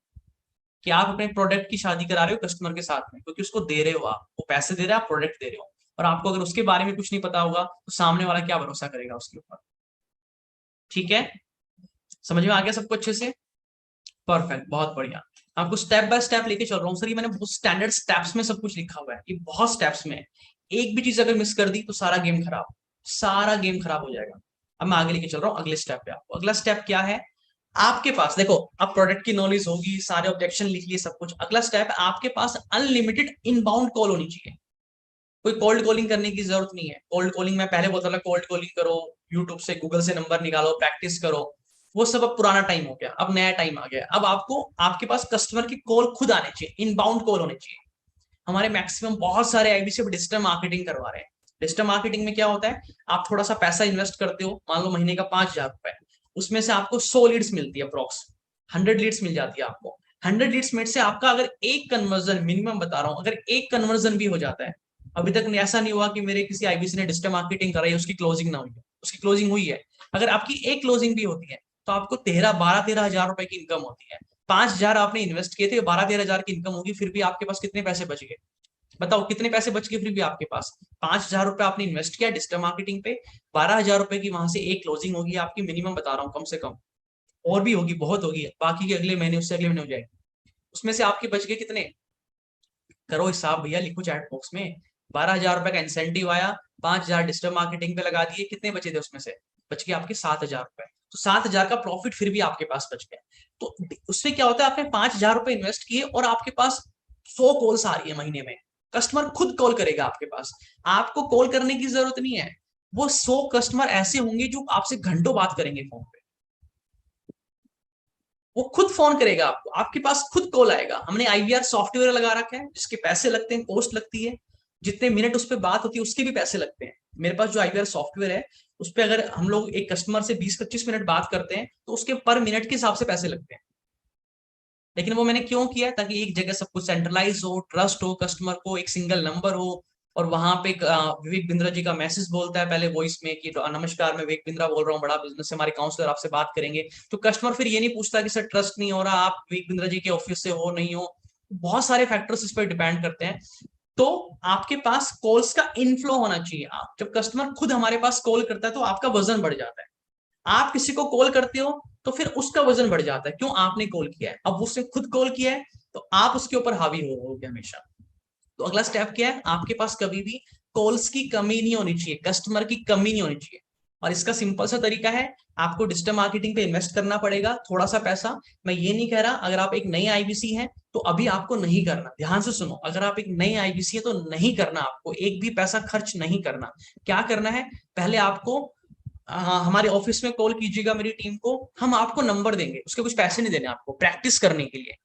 कि आप अपने प्रोडक्ट की शादी करा रहे हो कस्टमर के साथ में, क्योंकि उसको दे रहे हो, आप वो पैसे दे रहे हो, आप प्रोडक्ट दे रहे हो, और आपको अगर उसके बारे में कुछ नहीं पता होगा तो सामने वाला क्या भरोसा करेगा उसके ऊपर। ठीक है, समझ में आ गया सबको अच्छे से, परफेक्ट, बहुत बढ़िया। आपको स्टेप बाय स्टेप लेके चल रहा हूँ सर, ये मैंने बहुत स्टैंडर्ड स्टेप्स में सब कुछ लिखा हुआ है, ये बहुत स्टेप्स में है। एक भी चीज अगर मिस कर दी तो सारा गेम खराब, सारा गेम खराब हो जाएगा। अब मैं आगे लेके चल रहा हूँ अगले स्टेप पे आपको। अगला स्टेप क्या है, आपके पास देखो, अब प्रोडक्ट की नॉलेज होगी, सारे ऑब्जेक्शन लिख लिए, सब कुछ। अगला स्टेप है आपके पास अनलिमिटेड इनबाउंड कॉल होनी चाहिए, कोई कोल्ड कॉलिंग करने की जरूरत नहीं है। कोल्ड कॉलिंग मैं पहले बोलता था कोल्ड कॉलिंग करो, यूट्यूब से गूगल से नंबर निकालो, प्रैक्टिस करो, वो सब अब पुराना टाइम हो गया, अब नया टाइम आ गया। अब आपको, आपके पास कस्टमर की कॉल खुद आने चाहिए, इनबाउंड कॉल होने चाहिए। हमारे मैक्सिमम बहुत सारे आईबीसी डिजिटल मार्केटिंग करवा रहे हैं। डिजिटल मार्केटिंग में क्या होता है, आप थोड़ा सा पैसा इन्वेस्ट करते हो, मान लो महीने का 5,000 रुपए, उसमें से आपको 100 लीड्स मिलती है, अप्रोक्स 100 लीड्स मिल जाती है आपको। 100 लीड्स में से आपका अगर एक कन्वर्जन, मिनिमम बता रहा हूं, अगर एक कन्वर्जन भी हो जाता है, अभी तक ऐसा नहीं हुआ कि मेरे किसी आईबीसी ने डिजिटल मार्केटिंग कराई उसकी क्लोजिंग ना हुई है, उसकी क्लोजिंग हुई है। अगर आपकी एक क्लोजिंग भी होती है तो आपको 13-12-13 हजार रुपए की इनकम होती है। 5,000 आपने इन्वेस्ट किए थे, 12-13 हजार की इनकम होगी, फिर भी आपके पास कितने पैसे बच गए, बताओ कितने पैसे बच गए फिर भी आपके पास। 5,000 रुपए आपने इन्वेस्ट किया डिजिटल मार्केटिंग पे, 12,000 रुपए की वहां से एक क्लोजिंग होगी आपकी, मिनिमम बता रहा हूँ, कम से कम और भी होगी, बहुत होगी, बाकी के अगले महीने, उससे अगले महीने हो जाएगी। उसमें से आपके बच गए कितने, करो हिसाब भैया, लिखो चैट बॉक्स में। 12,000 रुपए का इंसेंटिव आया, 5,000 डिजिटल मार्केटिंग पे लगा दिए, कितने बचे थे उसमें से, बच गए आपके 7,000 रुपए। तो 7,000 का प्रॉफिट फिर भी आपके पास बच गया। तो उसमें क्या होता है, आपने 5,000 रुपए इन्वेस्ट किए और आपके पास 100 कॉल्स आ रही है महीने में, कस्टमर खुद कॉल करेगा आपके पास, आपको कॉल करने की जरूरत नहीं है। वो 100 कस्टमर ऐसे होंगे जो आपसे घंटों बात करेंगे फोन पे, वो खुद फोन करेगा आपको, आपके पास खुद कॉल आएगा। हमने आईवीआर सॉफ्टवेयर लगा रखा है जिसके पैसे लगते हैं, कॉस्ट लगती है, जितने मिनट उस पर बात होती है उसके भी पैसे लगते हैं। मेरे पास जो आईवीआर सॉफ्टवेयर है उस पर अगर हम लोग एक कस्टमर से 20-25 मिनट बात करते हैं तो उसके पर मिनट के हिसाब से पैसे लगते हैं। लेकिन वो मैंने क्यों किया, ताकि एक जगह सब कुछ सेंट्रलाइज हो, ट्रस्ट हो, कस्टमर को एक सिंगल नंबर हो, और वहां पे विवेक बिंद्रा जी का मैसेज बोलता है पहले वॉइस में कि नमस्कार मैं विवेक बिंद्रा बोल रहा हूँ, बड़ा बिजनेस से हमारे काउंसलर आपसे बात करेंगे। तो कस्टमर फिर ये नहीं पूछता कि सर ट्रस्ट नहीं हो रहा, आप विवेक बिंद्रा जी के ऑफिस से हो नहीं हो, बहुत सारे फैक्टर्स इस पर डिपेंड करते हैं। तो आपके पास कॉल्स का इनफ्लो होना चाहिए। आप जब कस्टमर खुद हमारे पास कॉल करता है तो आपका वजन बढ़ जाता है। आप किसी को कॉल करते हो तो फिर उसका वजन बढ़ जाता है, क्यों, आपने कॉल किया है, अब उसने खुद कॉल किया है तो आप उसके ऊपर हावी होगे हमेशा। तो अगला स्टेप क्या है, आपके पास कभी भी कॉल्स की कमी नहीं होनी चाहिए, कस्टमर की कमी नहीं होनी चाहिए। और इसका सिंपल सा तरीका है, आपको डिजिटल मार्केटिंग पे इन्वेस्ट करना पड़ेगा थोड़ा सा पैसा। मैं ये नहीं कह रहा अगर आप एक नई आईबीसी हैं तो अभी आपको नहीं करना, ध्यान से सुनो, अगर आप एक नई आईबीसी है तो नहीं करना, आपको एक भी पैसा खर्च नहीं करना। क्या करना है, पहले आपको हमारे ऑफिस में कॉल कीजिएगा, मेरी टीम को, हम आपको नंबर देंगे, उसके कुछ पैसे नहीं देने आपको, प्रैक्टिस करने के लिए।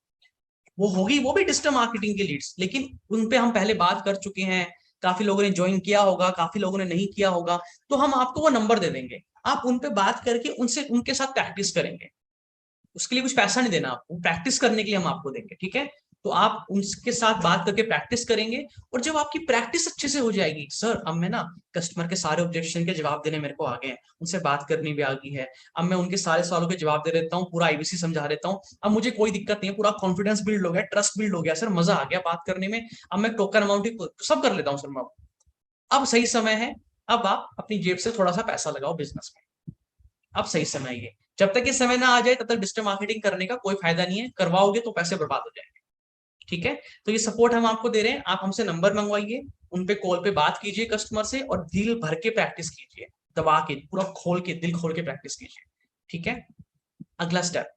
वो होगी, वो भी डिजिटल मार्केटिंग की लीड्स, लेकिन उन पे हम पहले बात कर चुके हैं, काफी लोगों ने ज्वाइन किया होगा, काफी लोगों ने नहीं किया होगा, तो हम आपको वो नंबर दे देंगे। आप उन पे बात करके उनसे, उनके साथ प्रैक्टिस करेंगे, उसके लिए कुछ पैसा नहीं देना आपको, प्रैक्टिस करने के लिए हम आपको देंगे, ठीक है। तो आप उनके साथ बात करके प्रैक्टिस करेंगे, और जब आपकी प्रैक्टिस अच्छे से हो जाएगी, सर अब मैं ना कस्टमर के सारे ऑब्जेक्शन के जवाब देने मेरे को आ गए हैं, उनसे बात करनी भी आ गई है, अब मैं उनके सारे सवालों के जवाब दे देता हूँ, पूरा आईबीसी समझा देता हूँ, अब मुझे कोई दिक्कत नहीं है, पूरा कॉन्फिडेंस बिल्ड हो गया, ट्रस्ट बिल्ड हो गया, सर मजा आ गया बात करने में, अब मैं टोकन अमाउंट सब कर लेता हूँ सर मैं, अब सही समय है, अब आप अपनी जेब से थोड़ा सा पैसा लगाओ बिजनेस में, अब सही समय है। जब तक ये समय ना आ जाए तब तक डिजिटल मार्केटिंग करने का कोई फायदा नहीं है, करवाओगे तो पैसे बर्बाद हो जाएंगे। ठीक है, तो ये सपोर्ट हम आपको दे रहे हैं, आप हमसे नंबर मंगवाइए, उन पे कॉल पे बात कीजिए कस्टमर से, और दिल भर के प्रैक्टिस कीजिए, दबा के पूरा खोल के दिल खोल के प्रैक्टिस कीजिए। ठीक है, अगला स्टेप,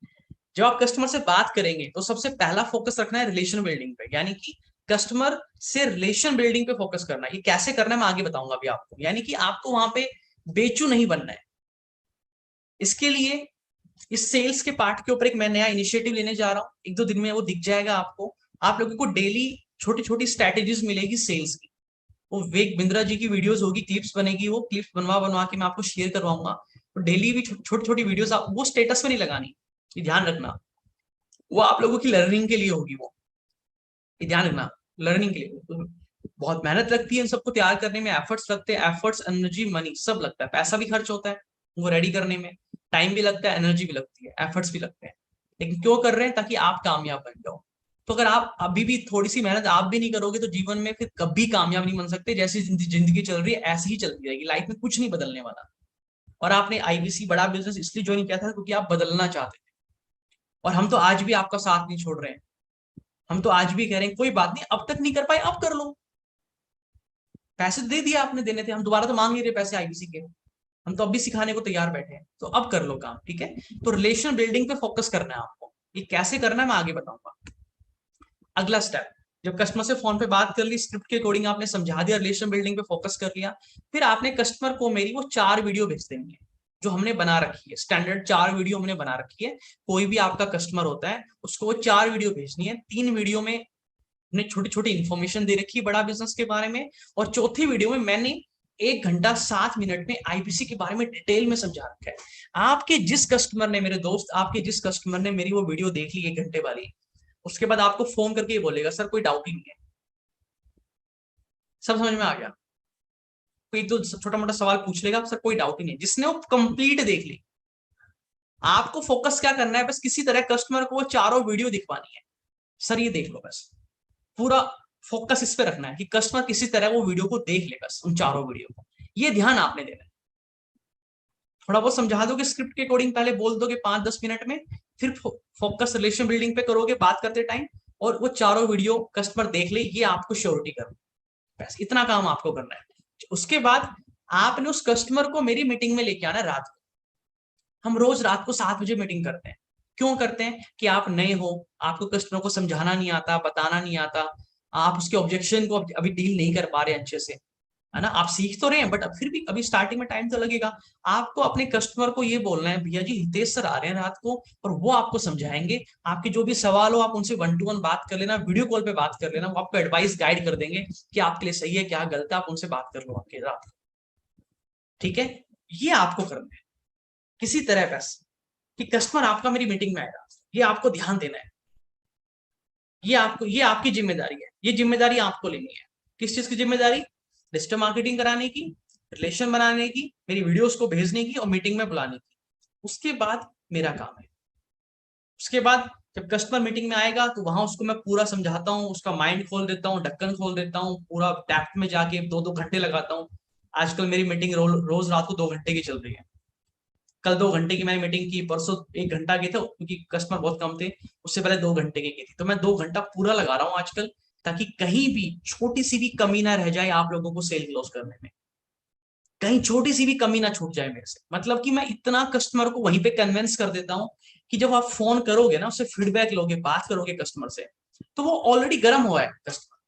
जब आप कस्टमर से बात करेंगे तो सबसे पहला फोकस रखना है रिलेशन बिल्डिंग पे, यानी कि कस्टमर से रिलेशन बिल्डिंग पे फोकस करना है। ये कैसे करना है मैं आगे बताऊंगा अभी आपको, यानी कि आपको वहां पे बेचू नहीं बनना है। इसके लिए इस सेल्स के पार्ट के ऊपर एक मैं नया इनिशिएटिव लेने जा रहा हूँ, एक दो दिन में वो दिख जाएगा आपको। आप लोगों को डेली छोटी छोटी स्ट्रैटेजीज मिलेगी सेल्स की, वो वेग बिंद्रा जी की वीडियोस होगी, क्लिप्स बनेगी, वो क्लिप्स बनवा बनवा के मैं आपको शेयर करवाऊंगा। तो डेली भी छोटी छोटी वीडियोस, आप वो स्टेटस में नहीं लगानी, ये ध्यान रखना, वो आप लोगों की लर्निंग के लिए होगी, वो ये ध्यान रखना, लर्निंग के लिए। तो बहुत मेहनत लगती है इन सबको तैयार करने में, एफर्ट्स लगते हैं, एफर्ट्स एनर्जी मनी सब लगता है, पैसा भी खर्च होता है वो रेडी करने में, टाइम भी लगता है, एनर्जी भी लगती है, एफर्ट्स भी लगते हैं, लेकिन क्यों कर रहे हैं? ताकि आप कामयाब बन जाओ। तो अगर आप अभी भी थोड़ी सी मेहनत आप भी नहीं करोगे तो जीवन में फिर कभी कामयाब नहीं बन सकते। जैसी जिंदगी चल रही है ऐसी ही चलती रहेगी, लाइफ में कुछ नहीं बदलने वाला। और आपने आईबीसी बड़ा बिजनेस इसलिए ज्वाइन किया था क्योंकि आप बदलना चाहते थे, और हम तो आज भी आपका साथ नहीं छोड़ रहे हैं, हम तो आज भी कह रहे हैं कोई बात नहीं, अब तक नहीं कर पाए अब कर लो, पैसे दे दिए आपने, देने थे, हम दोबारा तो मांग नहीं रहे पैसे आईबीसी के, हम तो अब भी सिखाने को तैयार बैठे हैं, तो अब कर लो काम। ठीक है, तो रिलेशन बिल्डिंग पे फोकस करना है आपको, ये कैसे करना है मैं आगे बताऊंगा। अगला स्टेप, जब कस्टमर से फोन पे बात कर ली, स्क्रिप्ट के अकॉर्डिंग आपने समझा दिया, रिलेशन बिल्डिंग पे फोकस कर लिया, फिर आपने कस्टमर को मेरी वो 4 वीडियो भेज देनी है जो हमने बना रखी है, स्टैंडर्ड 4 वीडियो हमने बना रखी है। कोई भी आपका कस्टमर होता है उसको वो 4 वीडियो भेजनी है, 3 वीडियो में ने छोटी छोटी इन्फॉर्मेशन दे रखी है बड़ा बिजनेस के बारे में, और चौथी वीडियो में मैंने 1 घंटा 7 मिनट में आईपीसी के बारे में डिटेल में समझा रखा है। आपके जिस कस्टमर ने, मेरे दोस्त, आपके जिस कस्टमर ने मेरी वो वीडियो देख ली 1 घंटे वाली, उसके बाद आपको फोन करके ये बोलेगा सर कोई डाउट ही नहीं है, सब समझ में आ गया, कोई तो छोटा मोटा सवाल पूछ लेगा, सर कोई डाउट ही नहीं, जिसने वो कंप्लीट देख ली। आपको फोकस क्या करना है, बस किसी तरह कस्टमर को वो चारों वीडियो दिखवानी है, सर ये देख लो, बस पूरा फोकस इस पे रखना है कि कस्टमर किसी तरह वो वीडियो को देख ले, बस उन चारों वीडियो को, ये ध्यान आपने देना है। थोड़ा बहुत समझा दोगे स्क्रिप्ट के अकॉर्डिंग, पहले बोल दोगे 5-10 मिनट में, फिर फोकस रिलेशन बिल्डिंग पे करोगे बात करते टाइम, और वो चारों वीडियो कस्टमर देख ले, ये आपको श्योरिटी करना, बस इतना काम आपको करना है। उसके बाद आपने उस कस्टमर को मेरी मीटिंग में लेके आना है रात को, हम रोज रात को 7 बजे मीटिंग करते हैं। क्यों करते हैं? कि आप नए हो, आपको कस्टमर को समझाना नहीं आता, बताना नहीं आता, आप उसके ऑब्जेक्शन को अभी डील नहीं कर पा रहे अच्छे से, है ना, आप सीख तो रहे हैं बट अब फिर भी अभी स्टार्टिंग में टाइम तो लगेगा। आपको अपने कस्टमर को ये बोलना है भैया जी हितेश सर आ रहे हैं रात को, और वो आपको समझाएंगे, आपके जो भी सवाल हो आप उनसे 1-to-1 बात कर लेना, वीडियो कॉल पे बात कर लेना, वो आपको एडवाइस गाइड कर देंगे कि आपके लिए सही है क्या गलत है, आप उनसे बात कर लो आपके रात को। ठीक है, ये आपको करना है किसी तरह बस, कि कस्टमर आपका मेरी मीटिंग में आएगा, ये आपको ध्यान देना है, ये आपकी जिम्मेदारी है, ये जिम्मेदारी आपको लेनी है। किस चीज की जिम्मेदारी? डिजिटल मार्केटिंग कराने की, रिलेशन बनाने की, मेरी वीडियोस को भेजने की और मीटिंग में बुलाने की। उसके बाद मेरा काम है, उसके बाद जब कस्टमर मीटिंग में आएगा तो वहां उसको मैं पूरा समझाता हूँ, उसका माइंड खोल देता हूँ, ढक्कन खोल देता हूँ, पूरा डेप्थ में जाके 2-2 घंटे लगाता हूँ। आजकल मेरी मीटिंग रोज रात को 2 घंटे की चल रही है, कल 2 घंटे की मैंने मीटिंग की, परसों 1 घंटा की थी क्योंकि कस्टमर बहुत कम थे, उससे पहले 2 घंटे की थी, तो मैं 2 घंटा पूरा लगा रहा हूँ आजकल, ताकि कहीं भी छोटी सी भी कमी ना रह जाए आप लोगों को सेल क्लोज करने में, कहीं छोटी सी भी कमी ना छूट जाए मेरे से। मतलब कि मैं इतना कस्टमर को वहीं पे कन्विंस कर देता हूँ कि जब आप फोन करोगे ना, उससे फीडबैक लोगे, बात करोगे कस्टमर से, तो वो ऑलरेडी गर्म हुआ है कस्टमर,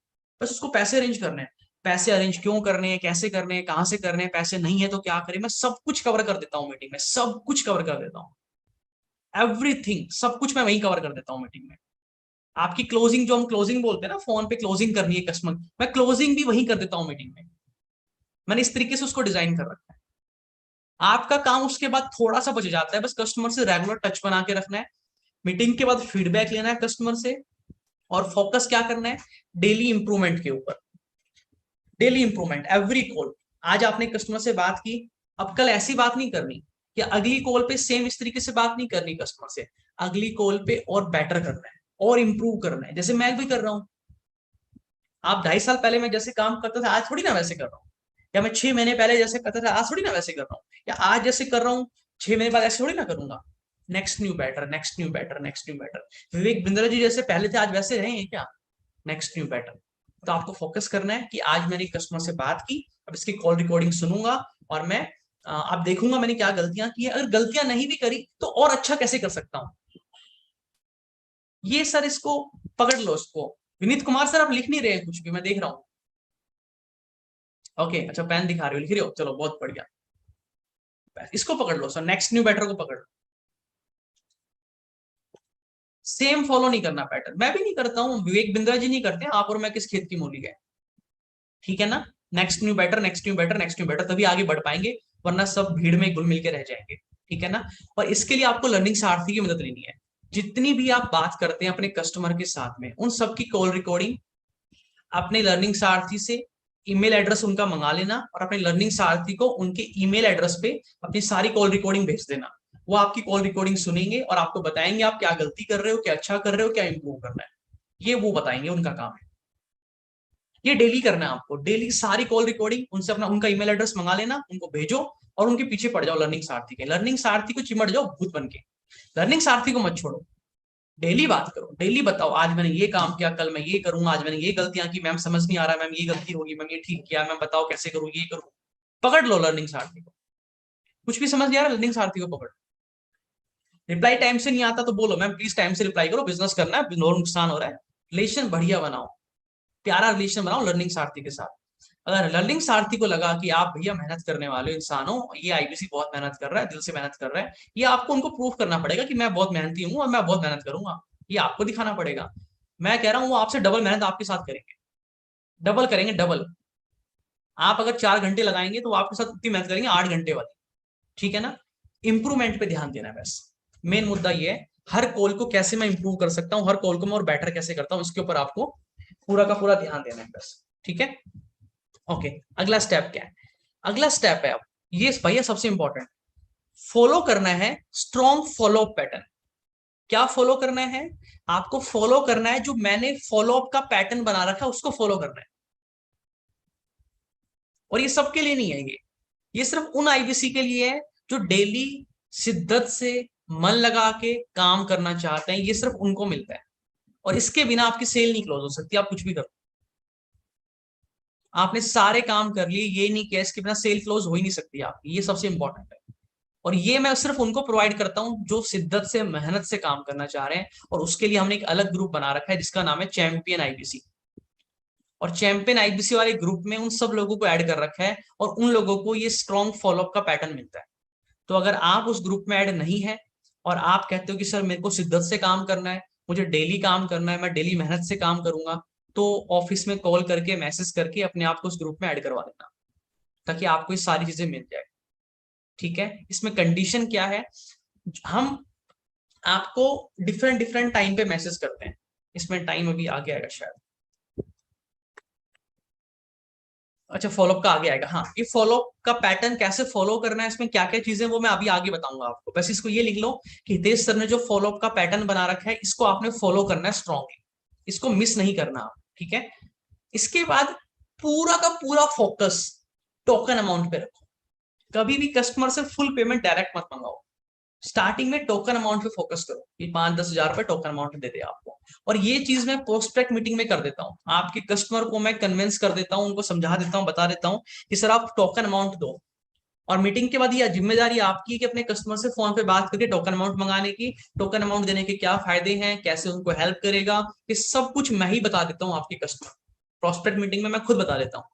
बस उसको पैसे अरेंज करने हैं। पैसे अरेंज क्यों करने हैं, कैसे करने हैं, कहां से करने हैं, पैसे नहीं है तो क्या करें, मैं सब कुछ कवर कर देता हूँ मीटिंग में, सब कुछ कवर कर देता हूँ, एवरीथिंग सब कुछ मैं वहीं कवर कर देता हूँ मीटिंग में। आपकी क्लोजिंग, जो हम क्लोजिंग बोलते हैं ना, फोन पे क्लोजिंग करनी है कस्टमर, मैं क्लोजिंग भी वहीं कर देता हूँ मीटिंग में। मैंने इस तरीके से उसको डिजाइन कर रखा है। आपका काम उसके बाद थोड़ा सा बच जाता है, बस कस्टमर से रेगुलर टच बना के रखना है, मीटिंग के बाद फीडबैक लेना है कस्टमर से, और फोकस क्या करना है, डेली इंप्रूवमेंट के ऊपर, डेली इंप्रूवमेंट एवरी कॉल। आज आपने कस्टमर से बात की, अब कल ऐसी बात नहीं करनी कि अगली कॉल पे सेम इस तरीके से बात नहीं करनी कस्टमर से, अगली कॉल पे और बेटर करना है और इंप्रूव करना है, जैसे मैं भी कर रहा हूं। आप 2.5 साल पहले मैं जैसे काम करता था आज थोड़ी ना वैसे कर रहा हूँ, या मैं 6 महीने पहले जैसे करता था आज थोड़ी ना वैसे कर रहा हूँ, या आज जैसे कर रहा हूँ 6 महीने बाद ऐसे थोड़ी ना करूंगा। Next new better, next new better, next new better. Vivek Bindra ji जैसे पहले थे आज वैसे रहे हैं क्या? Next new better. तो आपको फोकस करना है कि आज मैंने कस्टमर से बात की, अब इसकी कॉल रिकॉर्डिंग सुनूंगा और मैं आप देखूंगा मैंने क्या गलतियां की है, अगर गलतियां नहीं भी करी तो और अच्छा कैसे कर सकता हूं। ये सर इसको पकड़ लो इसको। विनीत कुमार सर आप लिख नहीं रहे कुछ भी, मैं देख रहा हूँ। ओके अच्छा पेन दिखा रहे हो, लिख रहे हो, चलो बहुत बढ़िया। इसको पकड़ लो सर, नेक्स्ट न्यू बेटर को पकड़ लो। सेम फॉलो नहीं करना पैटर्न, मैं भी नहीं करता हूँ, विवेक बिंद्रा जी नहीं करते, आप और मैं किस खेत की मूली है, ठीक है ना। Next new better, next new better, next new better, तभी आगे बढ़ पाएंगे, वरना सब भीड़ में घुल मिल के रह जाएंगे, ठीक है ना। और इसके लिए आपको लर्निंग सारथी की मदद लेनी है। जितनी भी आप बात करते हैं अपने कस्टमर के साथ में, उन सबकी कॉल रिकॉर्डिंग अपने लर्निंग सारथी से ईमेल एड्रेस उनका मंगा लेना और अपने लर्निंग सारथी को उनके ईमेल एड्रेस पे अपनी सारी कॉल रिकॉर्डिंग भेज देना। वो आपकी कॉल रिकॉर्डिंग सुनेंगे और आपको बताएंगे आप क्या गलती कर रहे हो, क्या अच्छा कर रहे हो, क्या इंप्रूव करना है, ये वो बताएंगे, उनका काम है। ये डेली करना है आपको, डेली सारी कॉल रिकॉर्डिंग उनसे अपना उनका ईमेल एड्रेस मंगा लेना, उनको भेजो और उनके पीछे पड़ जाओ लर्निंग सारथी के, लर्निंग सारथी को चिमट जाओ भूत बन के। लर्निंग सारथी को मत छोड़ो, डेली बात करो, डेली बताओ आज मैंने ये काम किया, कल मैं ये करूंगा, आज मैंने ये गलतियां की, मैम समझ नहीं आ रहा, मैम ये गलती होगी, मैम ये ठीक किया, मैम बताओ कैसे करूँ, ये करूँ। पकड़ लो लर्निंग सारथी को, कुछ भी समझ नहीं आ रहा लर्निंग सारथी को पकड़। रिप्लाई टाइम से नहीं आता तो बोलो मैम प्लीज टाइम से रिप्लाई करो, बिजनेस करना है, नुकसान हो रहा है। रिलेशन बढ़िया बनाओ, प्यारा रिलेशन बनाओ लर्निंग सारथी के साथ। अगर लर्निंग सारथी को लगा कि आप भैया मेहनत करने वाले इंसान हो, ये आईबीसी बहुत मेहनत कर रहा है, दिल से मेहनत कर रहा है, ये आपको उनको प्रूफ करना पड़ेगा कि मैं बहुत मेहनती हूँ और मैं बहुत मेहनत करूंगा, ये आपको दिखाना पड़ेगा। मैं कह रहा हूँ वो आपसे डबल मेहनत आपके साथ करेंगे, डबल करेंगे, डबल। आप अगर 4 घंटे लगाएंगे तो वो आपके साथ उतनी मेहनत करेंगे 8 घंटे वाली, ठीक है ना। इंप्रूवमेंट पे ध्यान देना है बस, मेन मुद्दा ये है। हर कॉल को कैसे मैं इंप्रूव कर सकता हूँ, हर कॉल को मैं और बेटर कैसे करता हूँ, इसके ऊपर आपको पूरा का पूरा ध्यान देना है बस, ठीक है। ओके अगला स्टेप क्या है, अगला स्टेप है अब ये भैया सबसे इंपॉर्टेंट, फॉलो करना है स्ट्रॉन्ग फॉलो अप पैटर्न। क्या फॉलो करना है, आपको फॉलो करना है जो मैंने फॉलो अप का पैटर्न बना रखा है उसको फॉलो करना है। और ये सबके लिए नहीं है, ये सिर्फ उन आईबीसी के लिए है जो डेली शिद्दत से मन लगा के काम करना चाहते हैं, ये सिर्फ उनको मिलता है। और इसके बिना आपकी सेल नहीं क्लोज हो सकती, आप कुछ भी करो, आपने सारे काम कर लिए, ये नहीं किया, इसके बिना सेल क्लोज हो ही नहीं सकती आपकी, ये सबसे इंपॉर्टेंट है। और ये मैं सिर्फ उनको प्रोवाइड करता हूं जो शिद्दत से मेहनत से काम करना चाह रहे हैं, और उसके लिए हमने एक अलग ग्रुप बना रखा है जिसका नाम है चैंपियन आईबीसी। और चैंपियन आईबीसी वाले ग्रुप में उन सब लोगों को ऐड कर रखा है और उन लोगों को ये स्ट्रॉन्ग फॉलोअप का पैटर्न मिलता है। तो अगर आप उस ग्रुप में ऐड नहीं है और आप कहते हो कि सर मेरे को शिद्दत से काम करना है, मुझे डेली काम करना है, मैं डेली मेहनत से काम करूंगा, तो ऑफिस में कॉल करके मैसेज करके अपने आप को उस ग्रुप में ऐड करवा लेना, ताकि आपको ये सारी चीजें मिल जाए, ठीक है। इसमें कंडीशन क्या है, हम आपको डिफरेंट डिफरेंट टाइम पे मैसेज करते हैं, इसमें टाइम अभी आगे आएगा शायद, अच्छा फॉलोअप का आगे आएगा, हाँ ये फॉलोअप का पैटर्न कैसे फॉलो करना है, इसमें क्या क्या चीजें वो मैं अभी आगे बताऊंगा आपको। बस इसको ये लिख लो कि हितेश सर ने जो फॉलोअप का पैटर्न बना रखा है इसको आपने फॉलो करना है स्ट्रांगली, इसको मिस नहीं करना आप, ठीक है। इसके बाद पूरा का पूरा फोकस टोकन अमाउंट पे रखो, कभी भी कस्टमर से फुल पेमेंट डायरेक्ट मत मंगाओ, स्टार्टिंग में टोकन अमाउंट पे फोकस करो कि 5-10 हजार रुपए टोकन अमाउंट दे दे आपको। और ये चीज मैं पोस्टपेक्ट मीटिंग में कर देता हूँ, आपके कस्टमर को मैं कन्विंस कर देता हूँ, उनको समझा देता हूँ, बता देता हूँ कि सर आप टोकन अमाउंट दो। और मीटिंग के बाद ये जिम्मेदारी आपकी है कि अपने कस्टमर से फोन पे बात करके टोकन अमाउंट मंगाने की, टोकन अमाउंट देने के क्या फायदे हैं, कैसे उनको हेल्प करेगा, ये सब कुछ मैं ही बता देता हूँ आपके कस्टमर, प्रोस्पेक्ट मीटिंग में मैं खुद बता देता हूँ।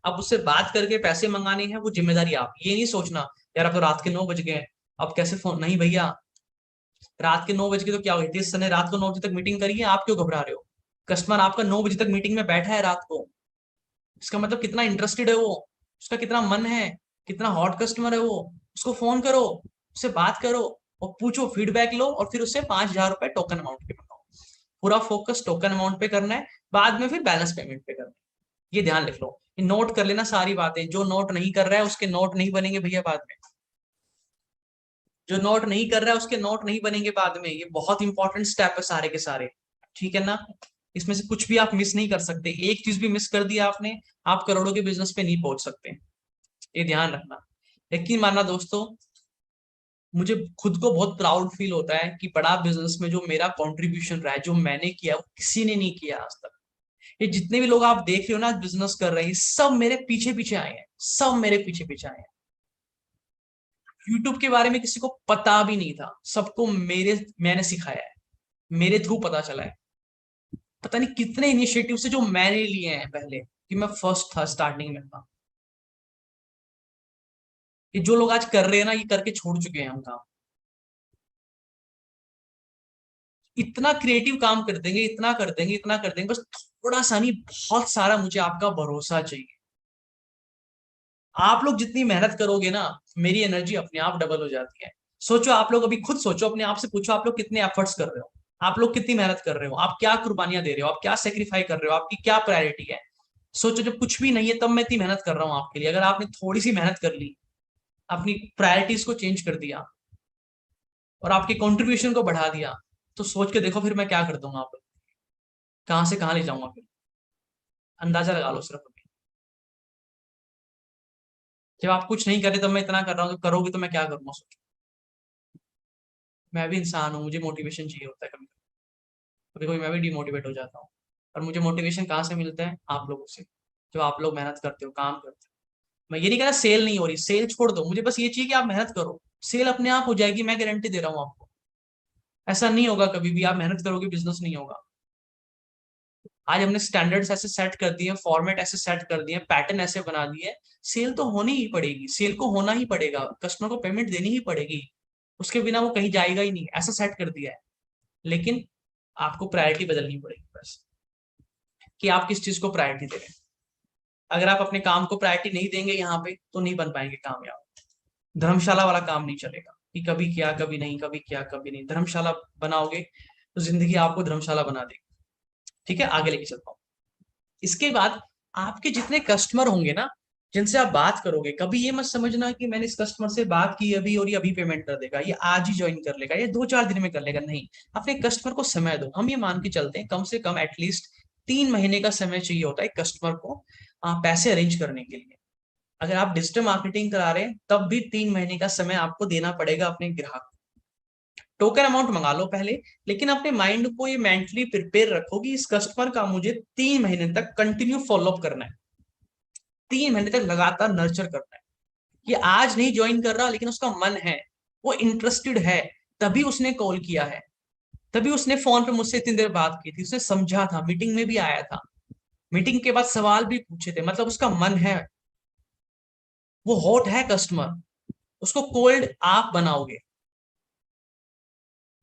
अब उससे बात करके पैसे मंगाने हैं वो जिम्मेदारी आप, ये नहीं सोचना यार अब तो रात के 9 बज गए अब कैसे फोन, नहीं भैया रात के 9 बजे तो क्या हुई, जिस ने रात को 9 बजे तक मीटिंग करी है, आप क्यों घबरा रहे हो। कस्टमर आपका 9 बजे तक मीटिंग में बैठा है रात को, इसका मतलब कितना इंटरेस्टेड है वो, उसका कितना मन है, कितना हॉट कस्टमर है वो। उसको फोन करो, उससे बात करो और पूछो, फीडबैक लो और फिर उससे 5,000 रुपए टोकन अमाउंट के बनाओ। पूरा फोकस टोकन अमाउंट पे करना है, बाद में फिर बैलेंस पेमेंट पे करना है। ये ध्यान लिख लो, नोट कर लेना सारी बातें। जो नोट नहीं कर रहा है उसके नोट नहीं बनेंगे भैया बाद में, जो नोट नहीं कर रहा है उसके नोट नहीं बनेंगे बाद में। ये बहुत इंपॉर्टेंट स्टेप है सारे के सारे, ठीक है ना। इसमें से कुछ भी आप मिस नहीं कर सकते, एक चीज भी मिस कर दिया आपने, आप करोड़ों के बिजनेस पे नहीं पहुंच सकते, ये ध्यान रखना। यकीन मानना दोस्तों, मुझे खुद को बहुत प्राउड फील होता है कि बड़ा बिजनेस में जो मेरा कंट्रीब्यूशन रहा है, जो मैंने किया, वो किसी ने नहीं किया आज तक। ये जितने भी लोग आप देख रहे हो ना बिजनेस कर रहे हैं, सब मेरे पीछे पीछे आए हैं, सब मेरे पीछे पीछे आए हैं। यूट्यूब के बारे में किसी को पता भी नहीं था, सबको मैंने सिखाया है, मेरे थ्रू पता चला है। पता नहीं कितने इनिशिएटिव से जो मैंने लिए हैं पहले, कि मैं फर्स्ट था, स्टार्टिंग में था। ये जो लोग आज कर रहे हैं ना, ये करके छोड़ चुके हैं हम काम। इतना क्रिएटिव काम कर देंगे, इतना कर देंगे, इतना कर देंगे, बस थोड़ा सा नहीं, बहुत सारा मुझे आपका भरोसा चाहिए। आप लोग जितनी मेहनत करोगे ना, मेरी एनर्जी अपने आप डबल हो जाती है। सोचो, आप लोग अभी खुद सोचो, अपने आप से पूछो, आप लोग कितने एफर्ट्स कर रहे हो, आप लोग कितनी मेहनत कर रहे हो, आप क्या कुर्बानियां दे रहे हो, आप क्या सेक्रीफाई कर रहे हो, आपकी क्या प्रायोरिटी है। सोचो, जब कुछ भी नहीं है तब मैं इतनी मेहनत कर रहा हूँ आपके लिए। अगर आपने थोड़ी सी मेहनत कर ली, अपनी प्रायोरिटीज को चेंज कर दिया और आपके कंट्रीब्यूशन को बढ़ा दिया, तो सोच के देखो फिर मैं क्या कर दूंगा, आप लोग कहां से कहां ले जाऊंगा फिर। अंदाजा लगा लो सिर्फ अभी। जब आप कुछ नहीं करे तब मैं इतना कर रहा हूँ, तो करोगे तो मैं क्या करूंगा सोचो। मैं भी इंसान हूँ, मुझे मोटिवेशन चाहिए होता है कभी कभी कभी मैं भी डिमोटिवेट हो जाता हूँ। और मुझे मोटिवेशन कहाँ से मिलता है, आप लोगों से, जो आप लोग मेहनत करते हो, काम करते हो। मैं ये नहीं कह रहा सेल नहीं हो रही, सेल छोड़ दो, मुझे बस ये चाहिए कि आप मेहनत करो, सेल अपने आप हो जाएगी, मैं गारंटी दे रहा हूँ आपको। ऐसा नहीं होगा कभी भी, आप मेहनत करोगे बिजनेस नहीं होगा। आज हमने स्टैंडर्ड्स ऐसे सेट कर दिए, फॉर्मेट ऐसे सेट कर दिए, पैटर्न ऐसे बना दिए, सेल तो होनी ही पड़ेगी, सेल को होना ही पड़ेगा, कस्टमर को पेमेंट देनी ही पड़ेगी, उसके बिना वो कहीं जाएगा ही नहीं, ऐसा सेट कर दिया है। लेकिन आपको प्रायोरिटी बदलनी पड़ेगी बस, कि आप किस चीज को प्रायोरिटी दे रहे हैं। अगर आप अपने काम को प्रायोरिटी नहीं देंगे यहाँ पे, तो नहीं बन पाएंगे कामयाब। धर्मशाला वाला काम नहीं चलेगा कि कभी किया कभी नहीं, कभी किया कभी नहीं। धर्मशाला बनाओगे तो जिंदगी आपको धर्मशाला बना देगी। ठीक है, आगे लेके चलता हूँ। इसके बाद आपके जितने कस्टमर होंगे ना, जिनसे आप बात करोगे, कभी ये मत समझना कि मैंने इस कस्टमर से बात की अभी और ये अभी पेमेंट कर देगा, ये आज ही ज्वाइन कर लेगा, ये 2-4 दिन में कर लेगा। नहीं, अपने कस्टमर को समय दो। हम ये मान के चलते हैं कम से कम एटलीस्ट 3 महीने का समय चाहिए होता है कस्टमर को पैसे अरेंज करने के लिए। अगर आप डिजिटल मार्केटिंग करा रहे हैं तब भी 3 महीने का समय आपको देना पड़ेगा अपने ग्राहक। टोकन अमाउंट मंगा लो पहले, लेकिन अपने माइंड को ये मेंटली प्रिपेयर रखो कि इस कस्टमर का मुझे 3 महीने तक कंटिन्यू फॉलोअप करना है, 3 महीने तक लगातार नर्चर करना है। ये आज नहीं ज्वाइन कर रहा, लेकिन उसका मन है, वो इंटरेस्टेड है, तभी उसने कॉल किया है, तभी उसने फोन पे मुझसे इतनी देर बात की थी, उसने समझा था, मीटिंग में भी आया था, मीटिंग के बाद सवाल भी पूछे थे, मतलब उसका मन है, वो हॉट है कस्टमर। उसको कोल्ड आप बनाओगे।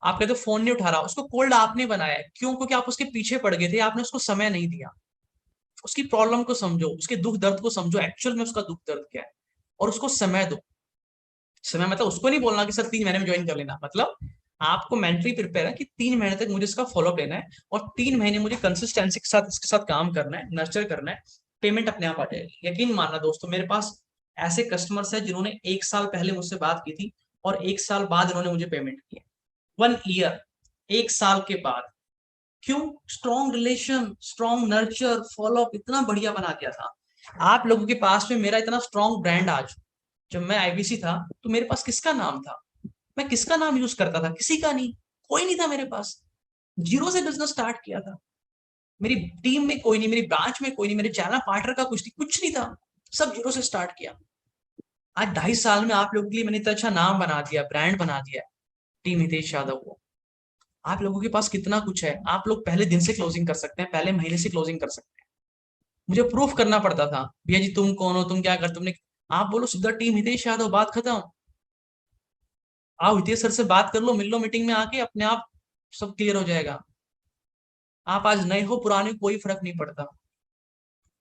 आप कहते हो फोन नहीं उठा रहा, उसको कोल्ड आपने बनाया है, क्यों? क्योंकि आप उसके पीछे पड़ गए थे, आपने उसको समय नहीं दिया। उसकी प्रॉब्लम को समझो, उसके दुख दर्द को समझो, एक्चुअल में उसका दुख दर्द क्या है, और उसको समय दो। समय मतलब उसको नहीं बोलना कि सर 3 महीने में ज्वाइन कर लेना, मतलब आपको मेंटली प्रिपेयर है कि 3 महीने तक मुझे इसका फॉलोअप लेना है, और 3 महीने मुझे कंसिस्टेंसी के साथ इसके साथ काम करना है, नर्चर करना है। पेमेंट अपने आप आ जाएगी। यकीन मानना दोस्तों, मेरे पास ऐसे कस्टमर्स हैं जिन्होंने 1 साल पहले मुझसे बात की थी और 1 साल बाद इन्होंने मुझे पेमेंट किया। 1 ईयर, 1 साल के बाद। क्यों? Strong relation, strong nurture, follow up इतना बढ़िया बना दिया था। आप लोगों के पास में मेरा इतना स्ट्रॉन्ग ब्रांड आज, जब मैं आईबीसी था तो मेरे पास किसका नाम था? मैं किसका नाम यूज करता था? किसी का नहीं, कोई नहीं था मेरे पास। जीरो से बिजनेस स्टार्ट किया था। मेरी टीम में कोई नहीं, मेरी ब्रांच में कोई नहीं, मेरे चैनल पार्टनर का कुछ नहीं था, सब जीरो से स्टार्ट किया। आज 2.5 साल में आप लोगों के लिए मैंने इतना अच्छा नाम बना दिया, ब्रांड बना दिया, टीम हितेश यादव को। आप लोगों के पास कितना कुछ है, आप लोग पहले दिन से क्लोजिंग कर सकते हैं, पहले महीने से क्लोजिंग कर सकते हैं। मुझे प्रूफ करना पड़ता था, भैया जी तुम कौन हो, तुम क्या कर, तुमने, आप बोलो सीधा टीम हितेश यादव, बात खत्म। आओ हितेश सर से बात कर लो, मिल लो मीटिंग में आके, अपने आप सब क्लियर हो जाएगा। आप आज नए हो पुराने, कोई फर्क नहीं पड़ता।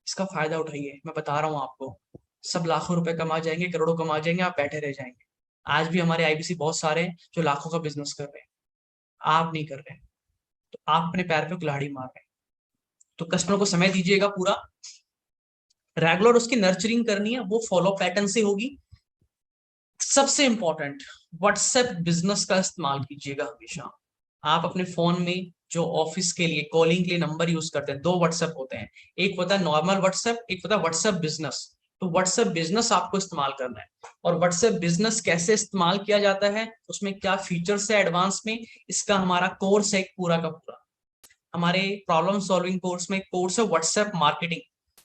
इसका फायदा उठाइए, मैं बता रहा हूँ आपको। सब लाखों रुपए कमा जाएंगे, करोड़ों कमा जाएंगे, आप बैठे रह जाएंगे। आज भी हमारे आईबीसी बहुत सारे हैं जो लाखों का बिजनेस कर रहे हैं, आप नहीं कर रहे हैं। तो आप अपने पैर पे कुल्हाड़ी मार रहे हैं। तो कस्टमर को समय दीजिएगा, पूरा रेगुलर उसकी नर्चरिंग करनी है, वो फॉलो पैटर्न से होगी। सबसे इंपॉर्टेंट, व्हाट्सएप बिजनेस का इस्तेमाल कीजिएगा हमेशा। आप अपने फोन में जो ऑफिस के लिए कॉलिंग के लिए नंबर यूज करते हैं, 2 व्हाट्सएप होते हैं, एक होता है नॉर्मल व्हाट्सएप, एक होता है व्हाट्सएप बिजनेस। तो व्हाट्सएप बिजनेस आपको इस्तेमाल करना है। और व्हाट्सएप बिजनेस कैसे इस्तेमाल किया जाता है, उसमें क्या फीचर्स है एडवांस में, इसका हमारा कोर्स है पूरा का पूरा। हमारे प्रॉब्लम सॉल्विंग कोर्स में कोर्स है व्हाट्सएप मार्केटिंग।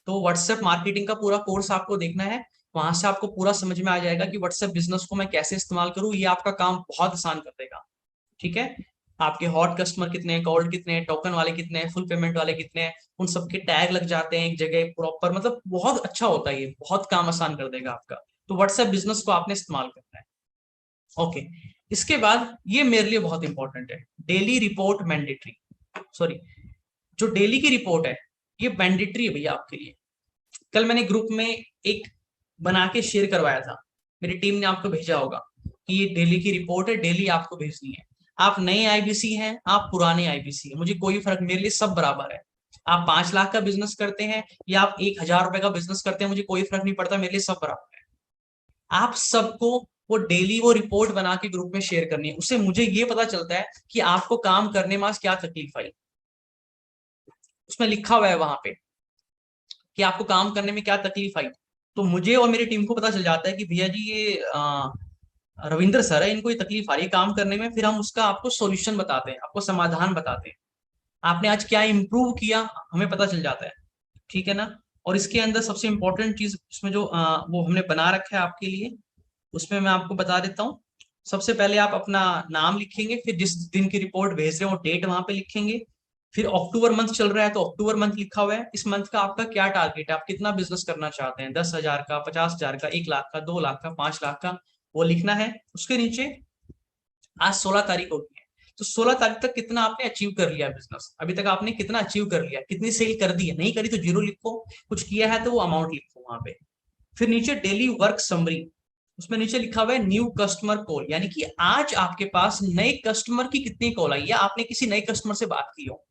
तो व्हाट्सएप मार्केटिंग का पूरा कोर्स आपको देखना है, वहां से आपको पूरा समझ में आ जाएगा कि व्हाट्सएप बिजनेस को मैं कैसे इस्तेमाल करूं। ये आपका काम बहुत आसान कर देगा। ठीक है, आपके हॉट कस्टमर कितने हैं, कोल्ड कितने हैं, टोकन वाले कितने हैं, फुल पेमेंट वाले कितने हैं, उन सबके टैग लग जाते हैं एक जगह प्रॉपर। मतलब बहुत अच्छा होता है, ये बहुत काम आसान कर देगा आपका। तो व्हाट्सएप बिजनेस को आपने इस्तेमाल करना है। ओके, इसके बाद ये मेरे लिए बहुत इंपॉर्टेंट है, डेली रिपोर्ट मैंडेटरी। सॉरी, जो डेली की रिपोर्ट है ये मैंडेटरी है भैया आपके लिए। कल मैंने ग्रुप में एक बना के शेयर करवाया था, मेरी टीम ने आपको भेजा होगा कि ये डेली की रिपोर्ट है, डेली आपको भेजनी है। आप नए आईबीसी हैं, आप पुराने आईबीसी हैं, मुझे कोई फर्क, मेरे लिए सब बराबर है। आप 5 लाख का बिजनेस करते हैं या आप 1,000 रुपए का बिजनेस करते हैं, मुझे कोई फर्क नहीं पड़ता, मेरे लिए सब बराबर है। आप सबको वो डेली वो रिपोर्ट बना के ग्रुप में शेयर करनी है। उससे मुझे ये पता चलता है कि आपको काम करने में आज क्या तकलीफ आई। उसमें लिखा हुआ है वहां पे कि आपको काम करने में क्या तकलीफ आई। तो मुझे और मेरी टीम को पता चल जाता है कि भैया जी ये रविंद्र सर है, इनको ये तकलीफ आ रही है काम करने में। फिर हम उसका आपको सॉल्यूशन बताते हैं, आपको समाधान बताते हैं। आपने आज क्या इंप्रूव किया हमें पता चल जाता है। ठीक है ना। और इसके अंदर सबसे इंपॉर्टेंट चीज इसमें जो वो हमने बना रखा है आपके लिए, उसमें मैं आपको बता देता हूँ। सबसे पहले आप अपना नाम लिखेंगे, फिर जिस दिन की रिपोर्ट भेज रहे हो डेट वहां पे लिखेंगे। फिर अक्टूबर मंथ चल रहा है तो अक्टूबर मंथ लिखा हुआ है, इस मंथ का आपका क्या टारगेट है, आप कितना बिजनेस करना चाहते हैं, 10,000 का, 50,000 का, 1 लाख का, 2 लाख का, 5 लाख का, वो लिखना है। उसके नीचे आज 16 तारीख होगी है, तो 16 तारीख तक कितना आपने अचीव कर लिया बिजनेस, अभी तक आपने कितना अचीव कर लिया, कितनी सेल कर दी है, नहीं करी तो जीरो लिखो, कुछ किया है तो वो अमाउंट लिखो वहां पे। फिर नीचे डेली वर्क समरी, उसमें नीचे लिखा हुआ है न्यू कस्टमर कॉल, यानी कि आज आपके पास नए कस्टमर की कितनी कॉल आई है, आपने किसी नए कस्टमर से बात की हो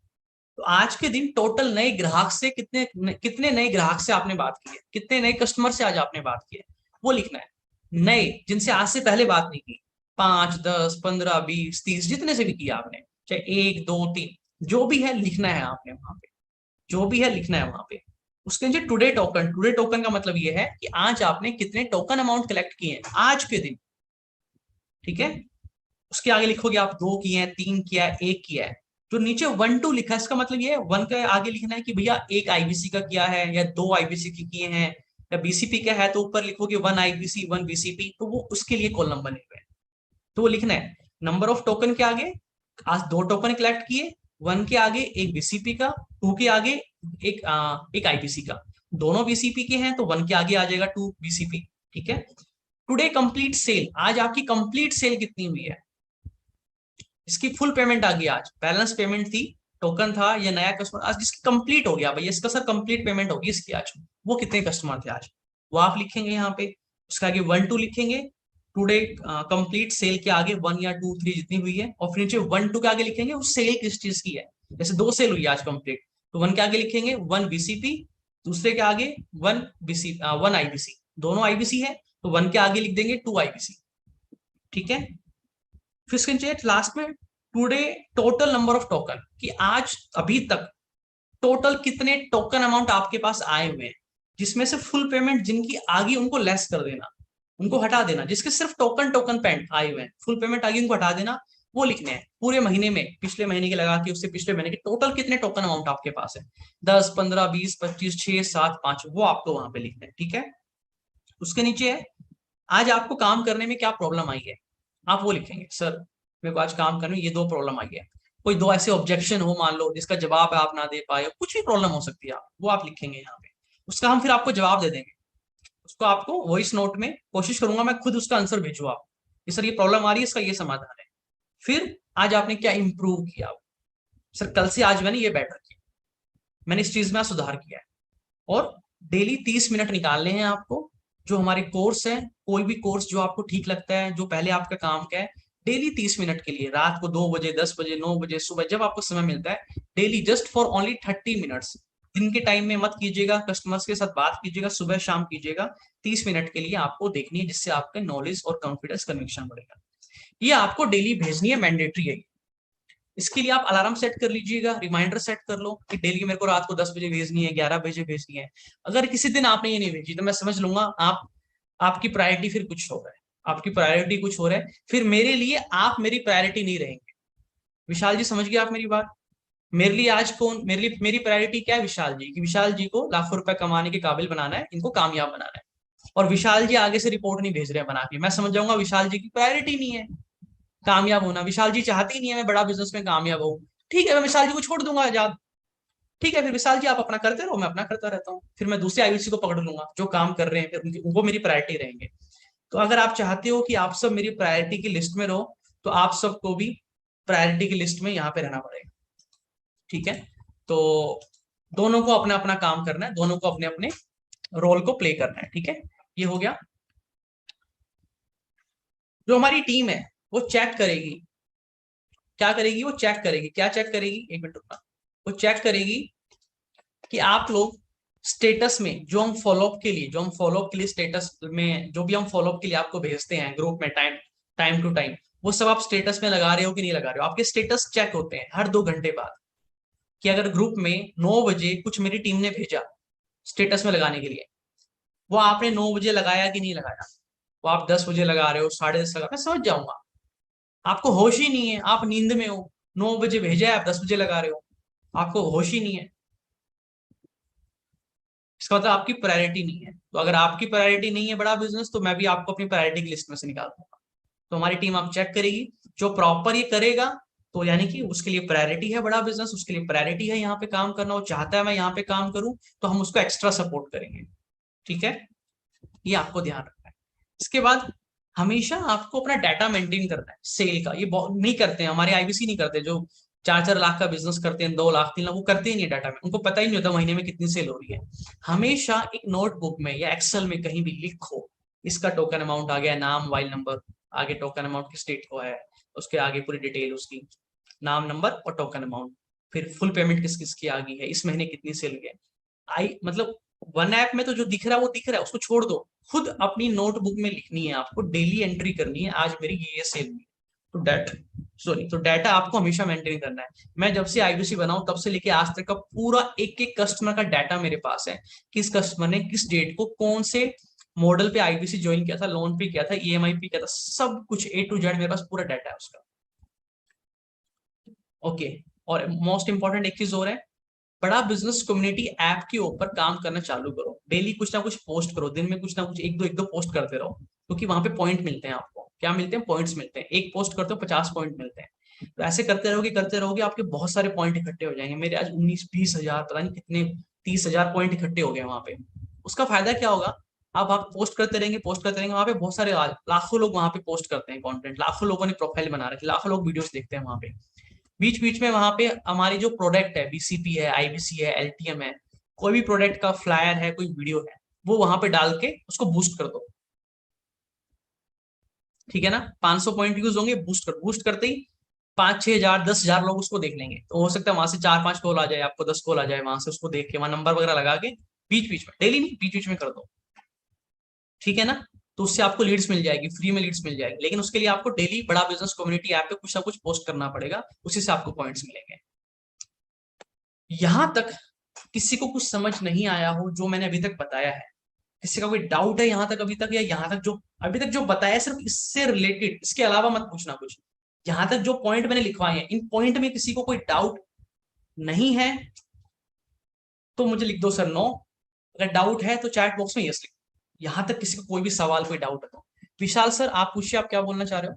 तो आज के दिन टोटल नए ग्राहक से कितने कितने नए ग्राहक से आपने बात की है, कितने नए कस्टमर से आज आपने बात की है, वो लिखना है। नए जिनसे आज से पहले बात नहीं की, 5, 10, 15, 20, 30, जितने से भी किया आपने, चाहे 1, 2, 3, जो भी है लिखना है आपने वहां पे, जो भी है लिखना है वहां पे। उसके नीचे टुडे टोकन, टुडे टोकन का मतलब ये है कि आज आपने कितने टोकन अमाउंट कलेक्ट किए हैं आज के दिन। ठीक है, उसके आगे लिखोगे आप 2 किए हैं, 3 किया है, 1 किया है। जो नीचे 1, 2 लिखा है इसका मतलब ये है 1 के आगे लिखना है कि भैया 1 आईबीसी का किया है या 2 आईबीसी की किए हैं, या बीसीपी का है तो ऊपर लिखोगे 1 आईबीसी 1 बीसीपी, तो वो उसके लिए कॉलम बने हुए हैं, तो वो लिखना है। नंबर ऑफ टोकन के आगे आज 2 टोकन कलेक्ट किए, 1 के आगे 1 बीसीपी का, 2 के आगे एक आईबीसी का, दोनों बीसीपी के हैं तो 1 के आगे आ जाएगा 2 बीसीपी। ठीक है, टुडे कंप्लीट सेल, आज आपकी कंप्लीट सेल कितनी हुई है, इसकी फुल पेमेंट आ गई, आज बैलेंस पेमेंट थी, टोकन था या नया कस्टमर, आज जिसकी कंप्लीट हो गया भैया इसका सर कंप्लीट पेमेंट होगी इसकी आज, वो कितने कस्टमर थे आज, वो आप लिखेंगे यहाँ पे। उसके आगे 1, 2 लिखेंगे, टुडे कंप्लीट सेल के आगे 1 या 2, 3 जितनी हुई है, और फिर नीचे 1, 2 के आगे लिखेंगे उस सेल किस चीज की है। जैसे 2 सेल हुई है आज कंप्लीट, तो 1 के आगे लिखेंगे 1 बीसीपी, दूसरे के आगे 1 बीसी 1 आईबीसी, दोनों आईबीसी है तो 1 के आगे लिख देंगे 2 आईबीसी। ठीक है, फिर इसके नीचे लास्ट में today total number of token, कि आज अभी तक टोटल कितने टोकन अमाउंट आपके पास आए हुए हैं, जिसमें से फुल पेमेंट जिनकी आगे उनको लेस कर देना, उनको हटा देना, जिसके सिर्फ टोकन टोकन पेंट आए हुए हैं, फुल पेमेंट आगे उनको हटा देना, वो लिखने हैं। पूरे महीने में पिछले महीने के लगा के उससे पिछले महीने के टोटल कितने टोकन अमाउंट आपके पास है, 10, 15, 20, 25, 6, 7, 5, वो आपको वहां पे लिखना है। ठीक है, उसके नीचे है आज आपको काम करने में क्या प्रॉब्लम आई है, आप वो लिखेंगे सर मेरे को आज काम करने में ये 2 प्रॉब्लम आई है। कोई 2 ऐसे ऑब्जेक्शन हो मान लो जिसका जवाब आप ना दे पाए, कुछ भी प्रॉब्लम हो सकती है, आप वो आप लिखेंगे यहाँ पे, उसका हम फिर आपको जवाब दे देंगे। उसको आपको वॉइस नोट में कोशिश करूंगा मैं खुद उसका आंसर भेजू आप कि सर ये प्रॉब्लम आ रही है, इसका ये समाधान है। फिर आज आपने क्या इंप्रूव किया, सर कल से आज मैंने ये बेटर किया, मैंने इस चीज में सुधार किया है। और डेली 30 मिनट निकालने हैं आपको, जो हमारे कोर्स है, कोई भी कोर्स जो आपको ठीक लगता है, जो पहले आपका काम का है, डेली 30 मिनट के लिए, रात को 2 बजे, 10 बजे, 9 बजे, सुबह, जब आपको समय मिलता है, daily just for only 30 minutes. दिन के टाइम में मत कीजिएगा, कस्टमर्स के साथ बात कीजिएगा, सुबह शाम कीजिएगा। 30 मिनट के लिए आपको देखनी है, जिससे आपके नॉलेज और कॉन्फिडेंस कन्विक्शन बढ़ेगा। ये आपको डेली भेजनी है, मैंडेटरी है। इसके लिए आप अलार्म सेट कर लीजिएगा, रिमाइंडर सेट कर लो कि डेली मेरे को रात को 10 बजे भेजनी है, 11 बजे भेजनी है। अगर किसी दिन आपने ये नहीं भेजी तो मैं समझ लूंगा आपकी प्रायोरिटी फिर कुछ हो रहा है, आपकी प्रायोरिटी कुछ हो रहा है, फिर मेरे लिए आप मेरी प्रायोरिटी नहीं रहेंगे। विशाल जी, समझ गए आप मेरी बात? मेरे लिए आज कौन, मेरी प्रायोरिटी क्या है? विशाल जी की। विशाल जी को लाखों रुपए कमाने के काबिल बनाना है, इनको कामयाब बनाना है। और विशाल जी आगे से रिपोर्ट नहीं भेज रहे हैं बना के, मैं समझ जाऊंगा विशाल जी की प्रायोरिटी नहीं है कामयाब होना। विशाल जी चाहती नहीं है मैं बड़ा बिजनेस में कामयाब हूँ। ठीक है, मैं विशाल जी को छोड़ दूंगा आजाद। ठीक है, फिर विशाल जी आप अपना करते रहो, मैं अपना करता रहता हूँ। फिर मैं दूसरे आईवीसी को पकड़ लूंगा जो काम कर रहे हैं, फिर वो मेरी प्रायोरिटी रहेंगे। तो अगर आप चाहते हो कि आप सब मेरी प्रायोरिटी की लिस्ट में रहो, तो आप सबको भी प्रायोरिटी की लिस्ट में यहाँ पे रहना पड़ेगा। ठीक है, तो दोनों को अपना अपना काम करना है, दोनों को अपने अपने रोल को प्ले करना है। ठीक है, ये हो गया। जो हमारी टीम है वो चेक करेगी, क्या करेगी? वो चेक करेगी, क्या चेक करेगी, एक मिनट रुकना। वो चेक करेगी कि आप लोग स्टेटस में जो हम फॉलोअप के लिए, स्टेटस में जो भी हम फॉलोअप के लिए आपको भेजते हैं ग्रुप में, टाइम टू टाइम, वो सब आप स्टेटस में लगा रहे हो कि नहीं लगा रहे हो। आपके स्टेटस चेक होते हैं हर 2 घंटे बाद, कि अगर ग्रुप में 9 बजे कुछ मेरी टीम ने भेजा स्टेटस में लगाने के लिए, वो आपने 9 बजे लगाया कि नहीं लगाया। वो आप 10 बजे लगा रहे हो, 10:30 लगा, मैं समझ जाऊंगा। आपको होश ही नहीं है, आप नींद में हो। 9 बजे भेजा है, आप 10 बजे लगा रहे हो, आपको होश ही नहीं है। इसका मतलब आपकी प्रायोरिटी नहीं है। तो अगर आपकी प्रायोरिटी नहीं है बड़ा बिजनेस, तो मैं भी आपको अपनी प्रायोरिटी की लिस्ट में से निकाल दूंगा। तो हमारी टीम आप चेक करेगी, जो प्रॉपर ये करेगा, तो यानी कि उसके लिए प्रायोरिटी है बड़ा बिजनेस, उसके लिए प्रायोरिटी है यहाँ पे काम करना, वो चाहता है मैं यहाँ पे काम करूं, तो हम उसको एक्स्ट्रा सपोर्ट करेंगे। ठीक है, ये आपको ध्यान रखना है। इसके बाद हमेशा आपको अपना डाटा मेंटेन करना है सेल का। ये बहुत नहीं करते हैं हमारे आईबीसी, नहीं करते। जो 4-4 लाख का बिजनेस करते हैं, 2 लाख 3 लाख, वो करते ही नहीं डाटा में, उनको पता ही नहीं होता महीने में कितनी सेल हो रही है। हमेशा एक नोटबुक में या एक्सेल में कहीं भी लिखो, इसका टोकन अमाउंट आ गया, नाम, मोबाइल नंबर, आगे टोकन अमाउंट की स्टेट को है, उसके आगे पूरी डिटेल उसकी, नाम, नंबर और टोकन अमाउंट, फिर फुल पेमेंट किस किस की आ गई है, इस महीने कितनी सेल गई। आई मतलब वन ऐप में तो जो दिख रहा है वो दिख रहा है, उसको छोड़ दो। खुद अपनी नोटबुक में लिखनी है, आपको डेली एंट्री करनी है, आज मेरी ये सेल हुई। तो तो डाटा आपको हमेशा मेंटेन करना है। मैं जब से आईबीसी बनाऊं तब से लेके आज तक का पूरा एक एक कस्टमर का डाटा मेरे पास है। किस कस्टमर ने किस डेट को कौन से मॉडल पे आईबीसी ज्वाइन किया था, लोन पे किया था, ईएमआई पे किया था, सब कुछ A to Z मेरे पास पूरा डाटा है उसका। ओके, और मोस्ट इंपॉर्टेंट एक चीज और है, बड़ा बिजनेस कम्युनिटी ऐप के ऊपर काम करना चालू करो। डेली कुछ ना कुछ पोस्ट करो, दिन में कुछ ना कुछ एक दो पोस्ट करते रहो, क्योंकि वहां पे पॉइंट मिलते हैं आपको। क्या मिलते हैं? पॉइंट्स मिलते हैं। एक पोस्ट करते हो 50 पॉइंट मिलते हैं। तो ऐसे करते रहोगे आपके बहुत सारे पॉइंट इकट्ठे हो जाएंगे। मेरे आज 19-20 हजार, पता नहीं कितने, 30 हजार पॉइंट इकट्ठे हो गए वहां पे। उसका फायदा क्या होगा? अब आप पोस्ट करते रहेंगे, वहां पे बहुत सारे लाखों लोग वहां पे पोस्ट करते हैं कंटेंट, लाखों लोगों ने प्रोफाइल बना रखी, लाखों लोग वीडियोस देखते हैं वहां पे। बीच बीच में वहां पे हमारी जो प्रोडक्ट है, बीसीपी है, आईबीसी है, एलटीएम है, कोई भी प्रोडक्ट का फ्लायर है, कोई वीडियो है, वो वहां पे डाल के उसको बूस्ट कर दो। ठीक है ना? 500 पॉइंट यूज होंगे, बूस्ट करते ही 5-6 हजार 10 हजार लोग उसको देख लेंगे। तो हो सकता है वहां से 4-5 कॉल आ जाए, आपको 10 कॉल आ जाए वहां से, उसको देख के वहां नंबर वगैरह लगा के बीच बीच में, डेली नहीं, बीच बीच में कर दो। ठीक है ना? तो उससे आपको लीड्स मिल जाएगी, फ्री में लीड्स मिल जाएगी। लेकिन उसके लिए आपको डेली बड़ा बिजनेस कम्युनिटी ऐप पे कुछ ना कुछ पोस्ट करना पड़ेगा, उसी से आपको पॉइंट्स मिलेंगे। यहां तक किसी को कुछ समझ नहीं आया हो जो मैंने अभी तक बताया है? किसी का कोई डाउट है यहाँ तक अभी तक, या यहाँ तक जो अभी तक जो बताया सिर्फ इससे रिलेटेड, इसके अलावा मत पूछना कुछ। यहाँ तक जो पॉइंट मैंने लिखवाए हैं, इन पॉइंट में किसी को कोई डाउट नहीं है तो मुझे लिख दो सर नो। अगर डाउट है तो चैट बॉक्स में यस लिख। यहाँ तक किसी को कोई भी सवाल, कोई डाउट है तो विशाल सर आप पूछिए, आप क्या बोलना चाह रहे हो?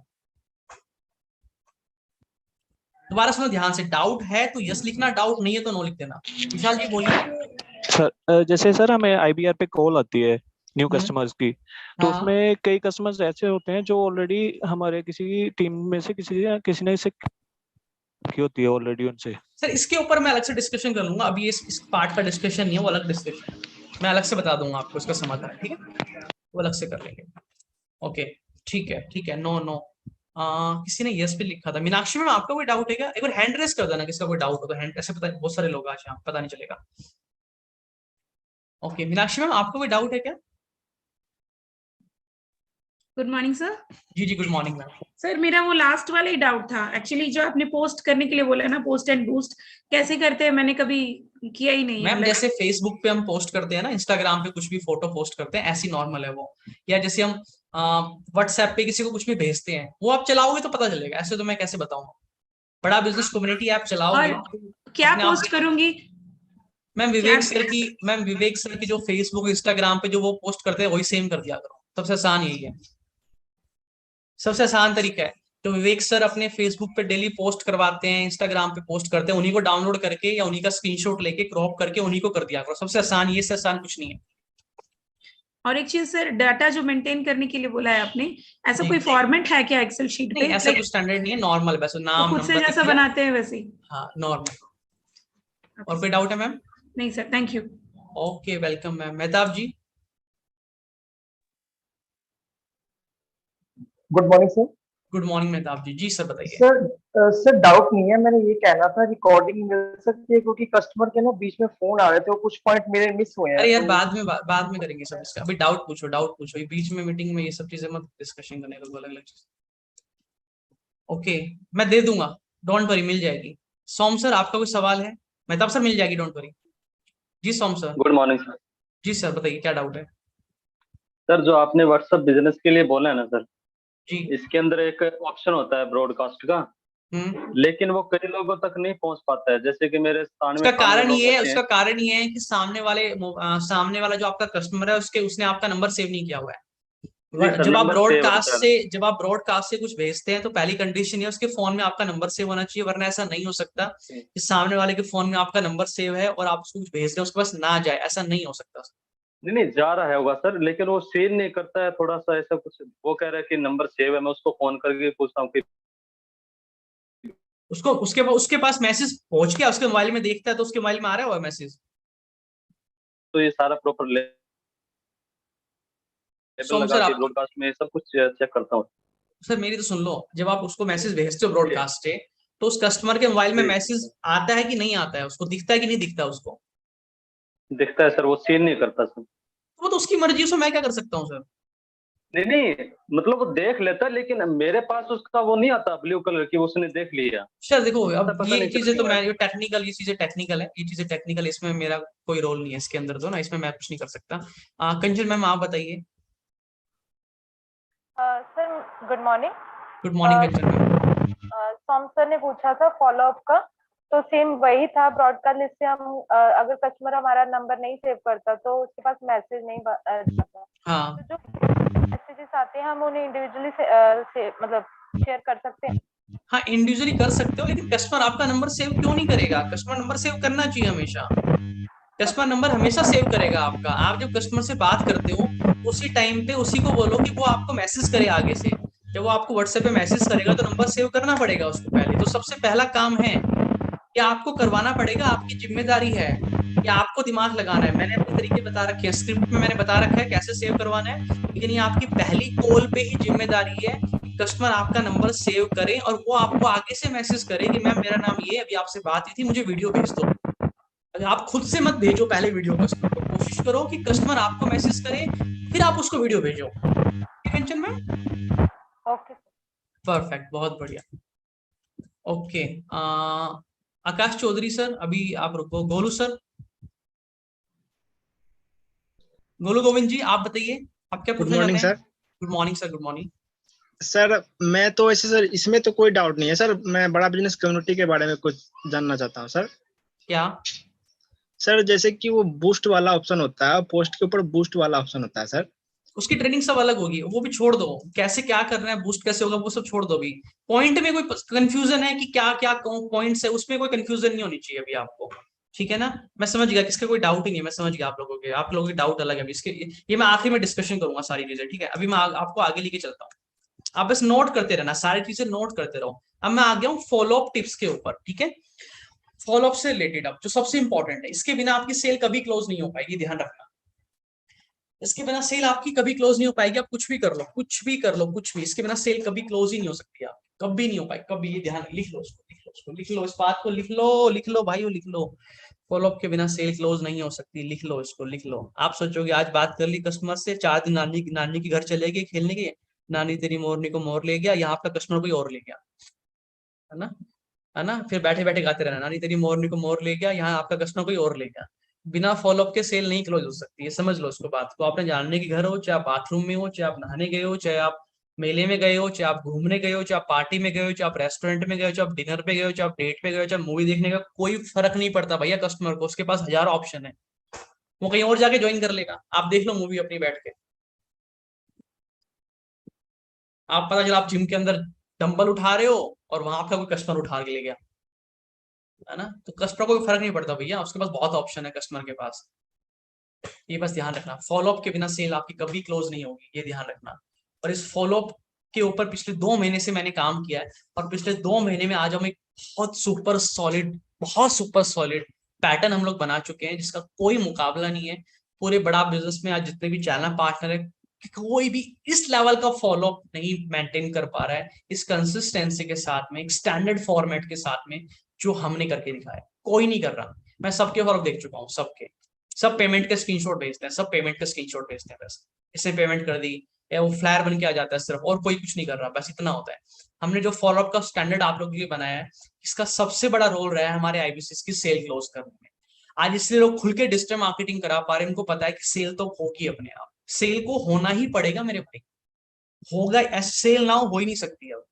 दोबारा सुनो ध्यान से, डाउट है तो यस लिखना, डाउट नहीं है तो नो लिख देना। विशाल जी बोलिए। सर जैसे सर हमें आईबीआर पे कॉल आती है न्यू हम्म। कस्टमर्स की, तो हाँ, उसमें कई कस्टमर्स ऐसे होते हैं जो ऑलरेडी हमारे किसी टीम में से किसी ने इसे की होती है ऑलरेडी उनसे। सर इसके ऊपर मैं अलग से डिस्कशन कर लूंगा, अभी इस पार्ट का डिस्कशन नहीं है, वो अलग डिस्कशन है। मैं अलग से बता दूंगा आपको इसका समाधान, ठीक है? वो अलग से कर लेंगे। ओके, ठीक है, ठीक है, नो नो। किसी ने यस पे लिखा था। मीनाक्षी मैम आपका कोई डाउट है क्या? एक बार हैंड रेस कर देना किसका कोई डाउट हो तो। हैंड ऐसे पता बहुत सारे लोग आज यहाँ पता नहीं चलेगा। ओके मीनाक्षी मैम आपका कोई डाउट है क्या? Good morning sir. जी जी गुड मॉर्निंग मैम। सर मेरा वो लास्ट वाला ही डाउट था एक्चुअली, जो आपने पोस्ट करने के लिए बोला ना, पोस्ट एंड बूस्ट कैसे करते हैं, मैंने कभी किया ही नहीं है। मैम जैसे फेसबुक पे हम पोस्ट करते हैं ना, इंस्टाग्राम पे कुछ भी फोटो पोस्ट करते हैं, ऐसी नॉर्मल है वो। या जैसे हम व्हाट्सएप पे किसी को कुछ भी भेजते हैं, वो आप चलाओगे तो पता चलेगा, ऐसे तो मैं कैसे बताऊंगा। बड़ा बिजनेस कम्युनिटी ऐप चलाओगे और क्या पोस्ट करूंगी? मैम विवेक सर की जो फेसबुक इंस्टाग्राम पे जो वो पोस्ट करते हैं वही सेम कर दिया करो। सबसे आसान यही है, सबसे आसान तरीका है। तो विवेक सर अपने फेसबुक पे डेली पोस्ट करवाते हैं, इंस्टाग्राम पे पोस्ट करते हैं, उन्हीं को डाउनलोड करके या उन्हीं का स्क्रीनशॉट लेके क्रॉप करके उन्हीं को कर दिया करो। सबसे आसान, ये से आसान कुछ नहीं है। और एक चीज सर, डाटा जो मेंटेन करने के लिए बोला है आपने, ऐसा कोई फॉर्मेट है क्या एक्सेल शीट पे? नहीं ऐसा कुछ स्टैंडर्ड नहीं है, नॉर्मल बस नाम खुद से नंबर जैसा बनाते हैं वैसे ही? हाँ नॉर्मल। और कोई डाउट है मैम? नहीं sir, thank you. Okay welcome ma'am. Mehtab ji. Good morning sir. Good morning Mehtab ji. जी सर बताइए। सर डाउट नहीं है, मैंने ये कहना था रिकॉर्डिंग मिल सकती है क्योंकि कस्टमर के ना बीच में फोन आ रहे थे और कुछ पॉइंट मेरे मिस हुए हैं। अरे यार बाद में करेंगे सब इसका। अभी डाउट पूछो। ये बीच में मीटिंग में ये सब चीजें मत डिस्कशन करने का, अलग अलग चीज। ओके मैं दे दूंगा, डोंट वरी, मिल जाएगी। सोम सर आपका कोई सवाल है? मेहताब सर मिल जाएगी, डोंट वरी। जी Som sir. Good morning sir. जी सर बताइए क्या डाउट है? सर जो आपने व्हाट्सएप बिजनेस के लिए बोला है ना सर, जी। इसके अंदर एक ऑप्शन होता है ब्रॉडकास्ट का, लेकिन वो कई लोगों तक नहीं पहुंच पाता है। जैसे कि मेरे स्थान में उसका कारण ये है कि सामने वाला जो आपका कस्टमर है उसने आपका नंबर सेव नहीं किया हुआ है। जब आप ब्रॉडकास्ट से कुछ भेजते हैं तो पहली कंडीशन है उसके फोन में आपका नंबर सेव होना चाहिए, वरना ऐसा नहीं हो सकता कि सामने वाले के फोन में आपका नंबर सेव है और आप उसको कुछ भेज रहे हैं उसके पास ना जाए, ऐसा नहीं हो सकता। नहीं जा रहा है होगा सर, लेकिन वो सेव नहीं करता है, थोड़ा सा ऐसा कुछ। वो कह रहा है कि नंबर सेव है, मैं उसको फोन करके पूछता हूँ कि उसके पास मैसेज पहुंच गया, उसके मोबाइल में देखता है तो उसके मोबाइल में आ रहा है मैसेज। तो ये सारा प्रॉपर ब्रॉडकास्ट में सब कुछ चेक करता हूँ। सर मेरी तो सुन लो, जब आप उसको मैसेज भेजते हो ब्रॉडकास्ट से, तो उस कस्टमर के मोबाइल में मैसेज आता है कि नहीं आता है, उसको दिखता है कि नहीं दिखता? उसको दिखता है सर, वो सीन नहीं करता सर। वो तो उसकी मर्जी, उसमें मैं क्या कर सकता हूँ सर? नहीं मतलब वो देख लेता है, लेकिन मेरे पास उसका वो नहीं आता ब्लू कलर की, उसने देख लिया। सर देखो अब ये चीजें तो मैं टेक्निकल, ये चीजें टेक्निकल है, ये चीजें टेक्निकल है, इसमें मेरा कोई रोल नहीं है इसके अंदर तो ना, इसमें मैं कुछ नहीं कर सकता। कंचन मैम आप बताइए। Sir good morning. Good morning Kanchan ma'am. Som sir ने पूछा था फॉलोअप का, तो सेम वही था ब्रॉडकास्ट लिस्ट से। हम अगर कस्टमर हमारा नंबर नहीं सेव करता तो उसके पास मैसेज नहीं जाता। हाँ। तो जो मैसेजेस आते हैं हम उन्हें इंडिविजुअली से मतलब शेयर कर सकते हैं? हाँ इंडिविजुअली कर सकते हो, लेकिन कस्टमर आपका नंबर सेव क्यों नहीं करेगा? कस्टमर नंबर सेव करना चाहिए हमेशा। कस्टमर नंबर हमेशा सेव करेगा आपका। आप जब कस्टमर से बात करते हो उसी टाइम पे उसी को बोलो कि वो आपको मैसेज करे आगे से। जब वो आपको व्हाट्सएप पे मैसेज करेगा तो नंबर सेव करना पड़ेगा उसको पहले। तो सबसे पहला काम है कि आपको करवाना पड़ेगा, आपकी जिम्मेदारी है कि आपको दिमाग लगाना है। मैंने अपने तरीके बता रखे हैं, स्क्रिप्ट में मैंने बता रखा है कैसे सेव करवाना है, लेकिन ये आपकी पहली कॉल पे ही जिम्मेदारी है कि कस्टमर आपका नंबर सेव करे और वो आपको आगे से मैसेज करे कि मैम मेरा नाम ये, अभी आपसे बात हुई थी, मुझे वीडियो भेज दो। अगर आप खुद से मत भेजो पहले वीडियो कस्टमर को, कोशिश करो कि कस्टमर आपको मैसेज करे फिर आप उसको वीडियो भेजो। टेंशन में ओके परफेक्ट, बहुत बढ़िया। ओके आकाश चौधरी सर अभी आप रुको। गोलू सर, गोलू गोविंद जी आप बताइए, आप क्या पूछना चाहते हैं? Good morning sir. Good morning sir. मैं तो ऐसे सर इसमें तो कोई डाउट नहीं है सर, मैं बड़ा बिजनेस कम्युनिटी के बारे में कुछ जानना चाहता हूँ सर। क्या सर? जैसे कि वो बूस्ट वाला ऑप्शन होता है, पोस्ट के ऊपर बूस्ट वाला ऑप्शन होता है सर, उसकी ट्रेनिंग सब अलग होगी, वो भी छोड़ दो। कैसे क्या करना है, बूस्ट कैसे होगा, वो सब छोड़ दो। अभी पॉइंट में कोई कंफ्यूजन है कि क्या क्या पॉइंट्स है, उसमें कोई कंफ्यूजन नहीं होनी चाहिए अभी आपको, ठीक है ना? मैं समझ गया, किसका कोई डाउट ही नहीं है, मैं समझ गया आप लोगों के डाउट अलग है अभी इसके, ये मैं आखिरी में डिस्कशन करूंगा सारी चीजें, ठीक है? अभी मैं आपको आगे लेके चलता हूँ, आप बस नोट करते रहना, सारी चीजें नोट करते रहो। अब मैं आ गया हूँ फॉलोअप टिप्स के ऊपर, ठीक है? फॉलोअप से रिलेटेड अब जो सबसे इंपॉर्टेंट है, इसके बिना आपकी सेल कभी क्लोज नहीं हो पाएगी, ध्यान रखना। इसके बिना सेल आपकी कभी क्लोज नहीं हो पाएगी। आप कुछ भी कर लो, कुछ भी कर लो, कुछ भी, इसके बिना सेल कभी क्लोज ही नहीं हो सकती आप, कभी नहीं हो पाएगी कभी। ये ध्यान लिख लो, उसको लिख लो, उसको लिख लो, इस बात को लिख लो, लिख लो भाइयों, लिख लो। फॉलोअप के बिना सेल क्लोज नहीं हो सकती, लिख लो इसको, लिख लो। आप सोचोगे आज बात कर ली कस्टमर से, 4 दिन नानी के घर चले गए खेलने के, नानी तेरी मोरनी को मोर ले गया, यहाँ आपका कस्टमर कोई और ले गया, है ना, है ना। फिर बैठे बैठे गाते रहना, नानी तेरी मोरनी को मोर ले गया, यहाँ आपका कस्टमर कोई और ले गया। बिना फॉलोअप के सेल नहीं क्लोज हो सकती है, समझ लो इसको बात को। आपने जानने की घर हो, चाहे आप बाथरूम में हो, चाहे आप नहाने गए हो, चाहे आप मेले में गए हो, चाहे आप घूमने गए हो, चाहे आप पार्टी में गए हो, चाहे आप रेस्टोरेंट में गए हो, चाहे आप डिनर पे गए हो, चाहे आप डेट पे गए हो, चाहे मूवी देखने का, कोई फर्क नहीं पड़ता भैया कस्टमर को। उसके पास हजारों ऑप्शन है, वो कहीं और जाके ज्वाइन कर लेगा। आप देख लो मूवी अपनी बैठ के, आप पता चला आप जिम के अंदर डंबल उठा रहे हो और वहां आपका कोई कस्टमर उठा के ले गया, है ना। तो कस्टमर को कोई फर्क नहीं पड़ता भैया, उसके पास बहुत ऑप्शन है कस्टमर के पास। ये बस ध्यान रखना, फॉलोअप के बिना सेल आपकी कभी क्लोज नहीं होगी, ये ध्यान रखना। और इस फॉलोअप के ऊपर पिछले 2 महीने से मैंने काम किया है, और पिछले 2 महीने में आज हम एक बहुत सुपर सॉलिड पैटर्न हम लोग बना चुके हैं, जिसका कोई मुकाबला नहीं है पूरे बड़ा बिजनेस में। आज जितने भी चैनल पार्टनर है, कि कोई भी इस लेवल का फॉलोअप नहीं मेंटेन कर पा रहा है, इस कंसिस्टेंसी के साथ में, एक स्टैंडर्ड फॉर्मेट के साथ में जो हमने करके दिखाया, कोई नहीं कर रहा। मैं सबके फॉलोअप देख चुका हूँ, सबके, सब पेमेंट के स्क्रीनशॉट भेजते हैं, सब पेमेंट के स्क्रीनशॉट भेजते हैं, बस इसने पेमेंट कर दी, या वो फ्लायर बन के आ जाता है सिर्फ, और कोई कुछ नहीं कर रहा, बस इतना होता है। हमने जो फॉलोअप का स्टैंडर्ड आप लोगों के लिए बनाया है, इसका सबसे बड़ा रोल रहा है हमारे आईबीसीएस की सेल क्लोज करने में। आज इसलिए लोग खुल के डिजिटल मार्केटिंग करा पा रहे हैं, उनको पता है कि सेल तो होगी अपने आप, सेल को होना ही पड़ेगा मेरे भाई, होगा, ऐसे सेल ना हो ही नहीं सकती अब।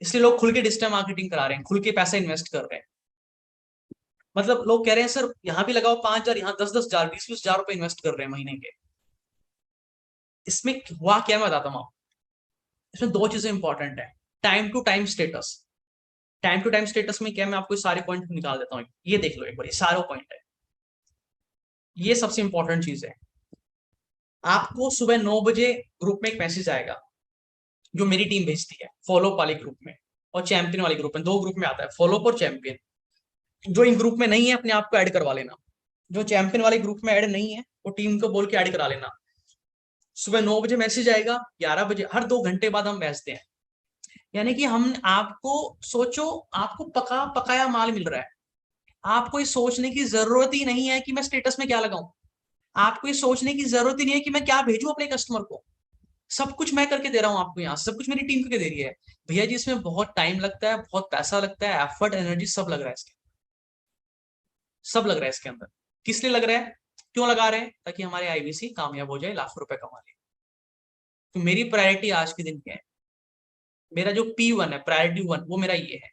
इसलिए लोग खुल के डिजिटल मार्केटिंग करा रहे हैं, खुल के पैसा इन्वेस्ट कर रहे हैं। मतलब लोग कह रहे हैं सर यहाँ भी लगाओ 5,000, यहाँ 10,000, 20,000 रुपए इन्वेस्ट कर रहे हैं महीने के। इसमें हुआ क्या, मैं बताता हूँ आपको। इसमें 2 चीजें इंपॉर्टेंट है, time to time status. Time to time status में क्या, मैं आपको सारे पॉइंट निकाल देता हूँ, ये देख लो एक बार, सारे पॉइंट है, ये सबसे इंपॉर्टेंट चीज है। आपको सुबह 9 बजे ग्रुप में एक मैसेज आएगा, जो मेरी टीम भेजती है, फॉलोअप वाले ग्रुप में और चैंपियन वाले ग्रुप में, 2 ग्रुप में आता है, फॉलोअप और चैंपियन। जो इन ग्रुप में नहीं है अपने आप को ऐड करवा लेना, जो चैंपियन वाले ग्रुप में ऐड नहीं है वो टीम को बोल के ऐड करा लेना। सुबह 9 बजे मैसेज आएगा, 11 बजे, हर 2 घंटे बाद हम भेजते हैं। यानी कि हम आपको, सोचो आपको पका पकाया माल मिल रहा है, आपको ये सोचने की जरूरत ही नहीं है कि मैं स्टेटस में क्या लगाऊं, आपको ये सोचने की जरूरत ही नहीं है कि मैं क्या भेजूं अपने कस्टमर को। सब कुछ मैं करके दे रहा हूं आपको, यहाँ सब कुछ मेरी टीम करके दे रही है भैया जी। इसमें बहुत टाइम लगता है, बहुत पैसा लगता है, एफर्ट, एनर्जी सब लग रहा है इसके, सब लग रहा है इसके अंदर। किस लिए लग रहा है, क्यों लगा रहे हैं, ताकि हमारे आईबीसी कामयाब हो जाए, लाखों रुपए कमा ले। तो मेरी प्रायोरिटी आज के दिन क्या है, मेरा जो P1 है, प्रायोरिटी 1, वो मेरा ये है।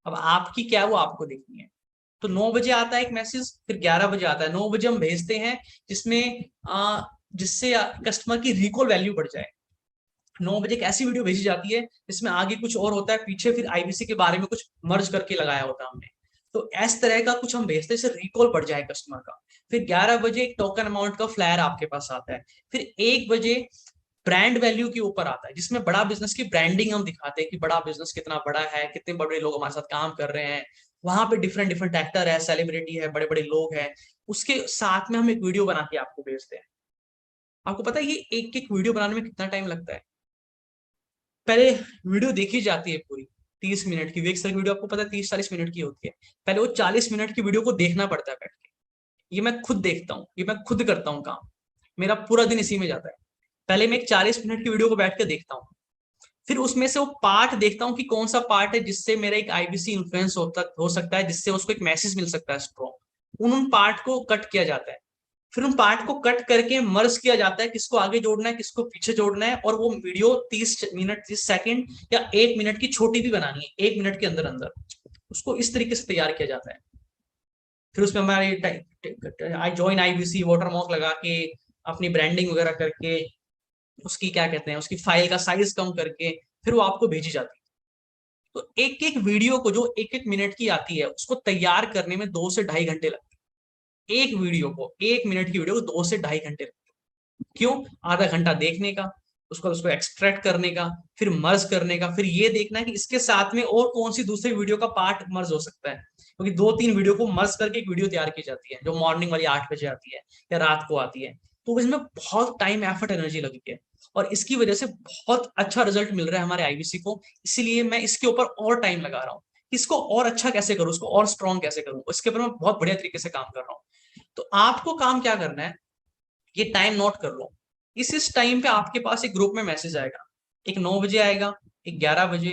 अब आपकी क्या है वो आपको देखनी है। तो 9 बजे आता है एक मैसेज, फिर 11 बजे आता है, 9 बजे हम भेजते हैं, जिसमें जिससे कस्टमर की रिकॉल वैल्यू बढ़ जाए। 9 बजे एक ऐसी वीडियो भेजी जाती है जिसमें आगे कुछ और होता है, पीछे फिर आईबीसी के बारे में कुछ मर्ज करके लगाया होता है हमने। तो इस तरह का कुछ हम भेजते हैं, इससे रिकॉल बढ़ जाए कस्टमर का। फिर 11 बजे एक टोकन अमाउंट का फ्लायर आपके पास आता है। फिर 1 बजे ब्रांड वैल्यू के ऊपर आता है, जिसमें बड़ा बिजनेस की ब्रांडिंग हम दिखाते हैं कि बड़ा बिजनेस कितना बड़ा है, कितने बड़े लोग हमारे साथ काम कर रहे हैं। वहां पे डिफरेंट डिफरेंट एक्टर है, सेलिब्रिटी है, बड़े बड़े लोग हैं। उसके साथ में हम एक वीडियो बना के आपको भेजते हैं। आपको पता है ये एक एक वीडियो बनाने में कितना टाइम लगता है। पहले वीडियो देखी जाती है पूरी 30 मिनट की, एक वीडियो आपको पता है 30-40 मिनट की होती है। पहले वो 40 मिनट की वीडियो को देखना पड़ता है बैठ के। ये मैं खुद देखता हूँ, ये मैं खुद करता हूँ काम, मेरा पूरा दिन इसी में जाता है। पहले मैं एक 40 मिनट की वीडियो को बैठ के देखता हूँ, फिर उसमें से वो पार्ट देखता हूँ कि कौन सा पार्ट है जिससे मेरा एक आईबीसी इन्फ्लुएंस हो सकता है, जिससे उसको एक मैसेज मिल सकता है स्ट्रॉन्ग। उन पार्ट को कट किया जाता है, फिर उन पार्ट को कट करके मर्ज किया जाता है, किसको आगे जोड़ना है, किसको पीछे जोड़ना है। और वो वीडियो 30 मिनट 30 सेकंड या 1 मिनट की छोटी भी बनानी है, 1 मिनट के अंदर अंदर उसको इस तरीके से तैयार किया जाता है। फिर उसमें हमारे आई ज्वाइन आईबीसी वाटरमार्क लगा के, अपनी ब्रांडिंग वगैरह करके, उसकी क्या कहते हैं, उसकी फाइल का साइज कम करके फिर वो आपको भेजी जाती है। तो एक एक वीडियो को जो 1-1 मिनट की आती है, उसको तैयार करने में 2 से 2.5 घंटे लगते हैं। एक वीडियो को, 1 मिनट की वीडियो को 2 से 2.5 घंटे लगते हैं। क्यों? आधा घंटा देखने का, उसको एक्सट्रैक्ट करने का, फिर मर्ज करने का, फिर ये देखना है कि इसके साथ में और कौन सी दूसरी वीडियो का पार्ट मर्ज हो सकता है, क्योंकि 2-3 वीडियो को मर्ज करके एक वीडियो तैयार की जाती है, जो मॉर्निंग वाली 8 बजे आती है या रात को आती है। तो इसमें बहुत टाइम, एफर्ट, एनर्जी लगी है और इसकी वजह से बहुत अच्छा रिजल्ट मिल रहा है हमारे आईबीसी को। इसीलिए मैं इसके ऊपर और टाइम लगा रहा हूँ, इसको और अच्छा कैसे करूँ, उसको और स्ट्रॉन्ग कैसे करूँ, इसके ऊपर मैं बहुत बढ़िया तरीके से काम कर रहा हूँ। तो आपको काम क्या करना है, ये टाइम नोट कर लो। इस टाइम पे आपके पास एक ग्रुप में मैसेज आएगा, एक 9 बजे आएगा, एक 11 बजे,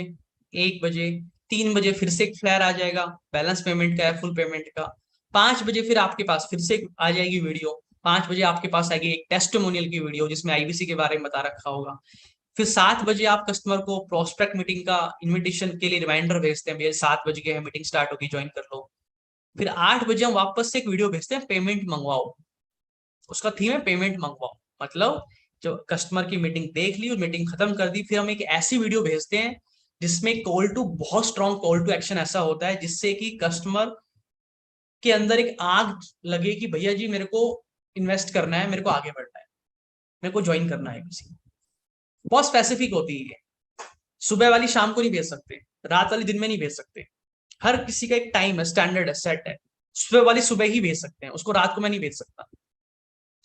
1 बजे, 3 बजे फिर से एक फ्लैर आ जाएगा बैलेंस पेमेंट का है, फुल पेमेंट का। 5 बजे फिर आपके पास फिर से आ जाएगी वीडियो। 5 बजे आपके पास आएगी एक टेस्टिमोनियल की वीडियो जिसमें आईबीसी के बारे में बता रखा होगा। फिर 7 बजे आप कस्टमर को प्रोस्पेक्ट मीटिंग का इन्विटेशन के लिए रिमाइंडर भेजते हैं, भैया 7 बजे के मीटिंग स्टार्ट होगी, ज्वाइन कर लो। फिर 8 बजे हम वापस से एक वीडियो भेजते हैं, पेमेंट मंगवाओ। उसका थीम है पेमेंट मंगवाओ, मतलब जो कस्टमर की मीटिंग देख ली और मीटिंग खत्म कर दी, फिर हम एक ऐसी वीडियो भेजते हैं जिसमें कॉल टू, बहुत स्ट्रॉन्ग कॉल टू एक्शन ऐसा होता है जिससे कि कस्टमर के अंदर एक आग लगे कि भैया जी मेरे को इन्वेस्ट करना है, मेरे को आगे बढ़ना है, मेरे को ज्वाइन करना है किसी। बहुत स्पेसिफिक होती है, सुबह वाली शाम को नहीं भेज सकते, रात वाली दिन में नहीं भेज सकते। हर किसी का एक टाइम है, स्टैंडर्ड है, सेट है। सुबह वाली सुबह ही भेज सकते हैं, उसको रात को मैं नहीं भेज सकता,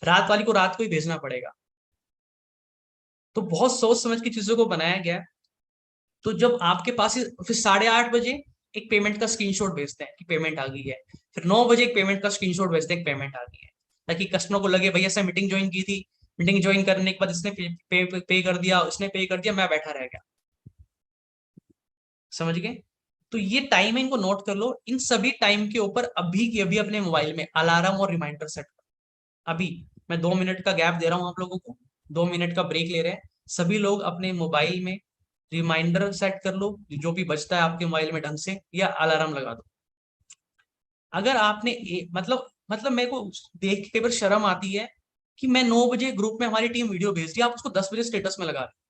रात वाली को रात को ही भेजना पड़ेगा। तो बहुत सोच समझ की चीजों को बनाया गया। तो जब आपके पास फिर 8:30 बजे एक पेमेंट का स्क्रीनशॉट भेजते हैं कि पेमेंट आ गई है। फिर 9 बजे एक पेमेंट का स्क्रीनशॉट भेजते हैं कि पेमेंट आ गई है, ताकि कस्टमर को लगे भैया से मीटिंग ज्वाइन की थी, मीटिंग ज्वाइन करने के बाद इसने पे कर दिया, उसने पे कर दिया, मैं बैठा रह गया। समझ गए? तो ये टाइम है, इनको नोट कर लो। इन सभी टाइम के ऊपर अभी की अभी अपने मोबाइल में अलार्म और रिमाइंडर सेट करो। अभी मैं 2 मिनट का गैप दे रहा हूं आप लोगों को, 2 मिनट का ब्रेक ले रहे हैं। सभी लोग अपने मोबाइल में रिमाइंडर सेट कर लो, जो भी बचता है आपके मोबाइल में ढंग से, या अलार्म लगा दो। अगर आपने मतलब मेरे को देख के कई बार शर्म आती है कि मैं 9 बजे ग्रुप में हमारी टीम वीडियो भेज दी, आप उसको 10 बजे स्टेटस में लगा रहे।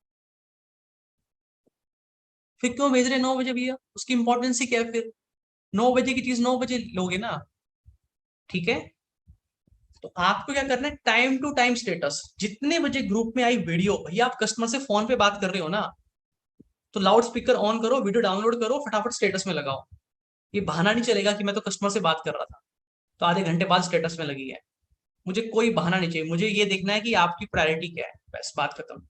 फिर क्यों भेज रहे 9 बजे भैया? उसकी इंपॉर्टेंस ही क्या है? फिर 9 बजे की चीज 9 बजे लोगे ना, ठीक है? तो आपको क्या करना है, टाइम टू टाइम स्टेटस। जितने बजे ग्रुप में आई वीडियो, भैया आप कस्टमर से फोन पे बात कर रहे हो ना, तो लाउड स्पीकर ऑन करो, वीडियो डाउनलोड करो, फटाफट स्टेटस में लगाओ। ये बहाना नहीं चलेगा कि मैं तो कस्टमर से बात कर रहा था तो आधे घंटे बाद स्टेटस में लगी है। मुझे कोई बहाना नहीं चाहिए, मुझे ये देखना है कि आपकी प्रायोरिटी क्या है, बस बात खत्म।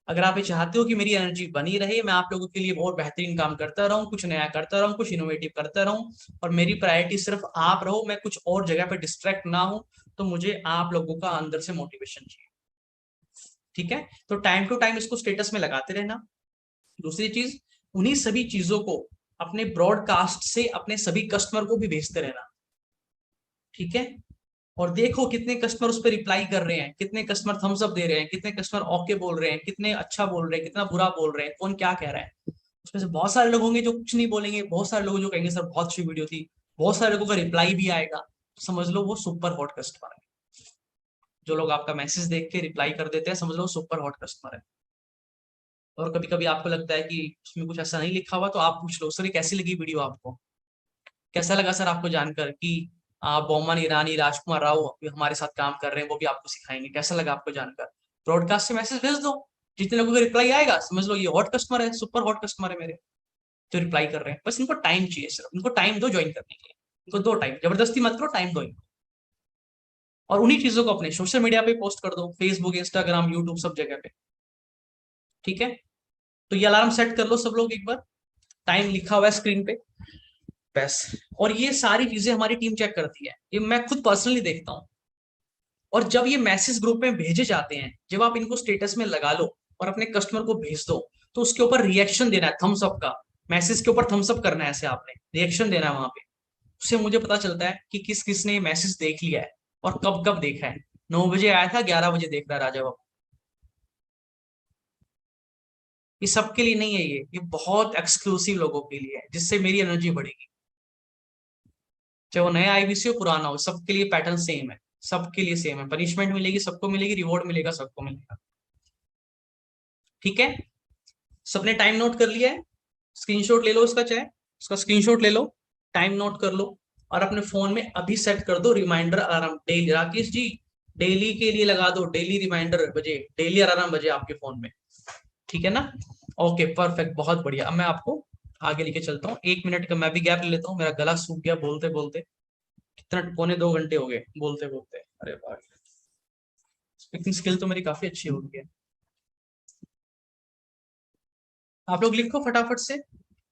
अगर आप ये चाहते हो कि मेरी एनर्जी बनी रहे, मैं आप लोगों के लिए बहुत बेहतरीन काम करता रहूं, कुछ नया करता रहूं, कुछ इनोवेटिव करता रहूं, और मेरी प्रायोरिटी सिर्फ आप रहो, मैं कुछ और जगह पे डिस्ट्रैक्ट ना हो, तो मुझे आप लोगों का अंदर से मोटिवेशन चाहिए। ठीक है? तो टाइम टू टाइम इसको स्टेटस में लगाते रहना। दूसरी चीज, उन्हीं सभी चीजों को अपने ब्रॉडकास्ट से अपने सभी कस्टमर को भी भेजते रहना। ठीक है? और देखो कितने कस्टमर उस पर रिप्लाई कर रहे हैं, कितने कस्टमर थम्स अप दे रहे हैं, कितने कस्टमर ओके बोल रहे हैं, कितने अच्छा बोल रहे हैं, कितना बुरा बोल रहे हैं, कौन क्या कह रहा है। उसमें से बहुत सारे लोग होंगे जो कुछ नहीं बोलेंगे, बहुत सारे लोग जो कहेंगे सर बहुत अच्छी वीडियो थी, बहुत सारे लोगों का रिप्लाई भी आएगा। तो समझ लो वो सुपर हॉट कस्टमर है। जो लोग आपका मैसेज देख के रिप्लाई कर देते हैं, समझ लो सुपर हॉट कस्टमर है। और कभी कभी आपको लगता है कि उसमें कुछ ऐसा नहीं लिखा हुआ, तो आप पूछ लो सर ये कैसी लगी वीडियो आपको, कैसा लगा सर आपको जानकर कि बोमन ईरानी, राजकुमार राव भी हमारे साथ काम कर रहे हैं, वो भी आपको सिखाएंगे, कैसा लगा आपको जानकर। ब्रॉडकास्ट से मैसेज भेज दो, जितने लोगों का रिप्लाई आएगा समझ लो ये हॉट कस्टमर है, सुपर हॉट कस्टमर है मेरे, जो रिप्लाई कर रहे हैं। बस इनको टाइम चाहिए, सिर्फ इनको टाइम दो ज्वाइन करने के लिए, इनको दो टाइम, जबरदस्ती मत करो, टाइम दो इनको। और उन्हीं चीजों को अपने सोशल मीडिया पे पोस्ट कर दो, फेसबुक, इंस्टाग्राम, यूट्यूब, सब जगह पे। ठीक है? तो ये अलार्म सेट कर लो सब लोग एक बार, टाइम लिखा हुआ है स्क्रीन पे, बस। और ये सारी चीजें हमारी टीम चेक करती है, ये मैं खुद पर्सनली देखता हूँ। और जब ये मैसेज ग्रुप में भेजे जाते हैं, जब आप इनको स्टेटस में लगा लो और अपने कस्टमर को भेज दो, तो उसके ऊपर रिएक्शन देना है, थम्स अप का। मैसेज के ऊपर थम्स अप करना है, ऐसे आपने रिएक्शन देना है वहां पे। उससे मुझे पता चलता है कि किस किस ने मैसेज देख लिया है और कब कब देखा है। 9 बजे आया था, 11 बजे देख रहा है राजा बाबू। ये सबके लिए नहीं है, ये बहुत एक्सक्लूसिव लोगों के लिए है, जिससे मेरी एनर्जी बढ़ेगी। चाहे वो नया आईबीसी हो, पुराना हो, सबके लिए पैटर्न सेम है, सबके लिए सेम है। पनिशमेंट मिलेगी सबको, मिलेगी रिवॉर्ड मिलेगा सबको मिलेगा। ठीक है? सबने टाइम नोट कर लिया है? स्क्रीनशॉट ले लो उसका, चाहे उसका स्क्रीनशॉट ले लो, टाइम नोट कर लो, और अपने फोन में अभी सेट कर दो reminder alarm daily. Rakesh ji daily के लिए लगा दो, डेली रिमाइंडर बजे, डेली अलार्म बजे आपके फोन में। ठीक है ना? ओके परफेक्ट, बहुत बढ़िया। अब मैं आपको आगे लेके चलता हूँ। 1 मिनट का मैं भी गैप ले लेता हूँ, मेरा गला सूख गया बोलते बोलते। कितना, 1.25 घंटे हो गए बोलते बोलते। अरे बाप, स्पीकिंग स्किल तो मेरी काफी अच्छी हो गई है। आप लोग लिखो फटाफट से,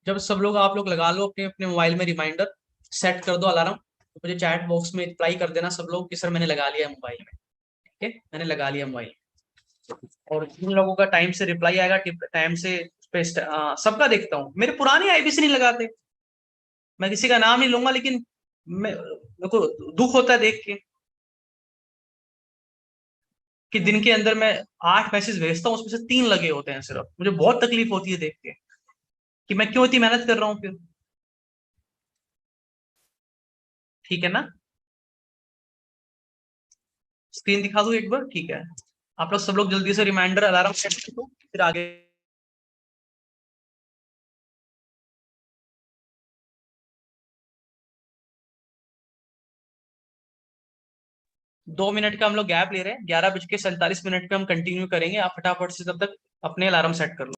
जब सब लोग आप लोग लगा लो अपने अपने मोबाइल में रिमाइंडर, सेट कर दो अलार्म, तो मुझे चैट बॉक्स में रिप्लाई कर देना सब लोग कि सर मैंने लगा लिया मोबाइल में। ठीक है, मैंने लगा लिया मोबाइल। और जिन लोगों का टाइम से रिप्लाई आएगा, टाइम से सबका देखता हूँ। मेरे पुराने आईबीसी नहीं लगाते, मैं किसी का नाम नहीं लूंगा, लेकिन मेरे को दुख होता है देख के कि दिन के अंदर मैं 8 मैसेज भेजता हूँ, उसमें से 3 लगे होते हैं सिर्फ। मुझे बहुत तकलीफ होती है देख के कि मैं क्यों इतनी मेहनत कर रहा हूँ फिर। ठीक है ना, स्क्रीन दिखा दूं एक बार? ठीक है, आप लोग सब लोग जल्दी से रिमाइंडर अलार्म सेट कर दो, फिर आगे। दो मिनट का हम लोग गैप ले रहे हैं, 11:47 पे हम कंटिन्यू करेंगे। आप फटाफट से तब तक अपने अलार्म सेट कर लो।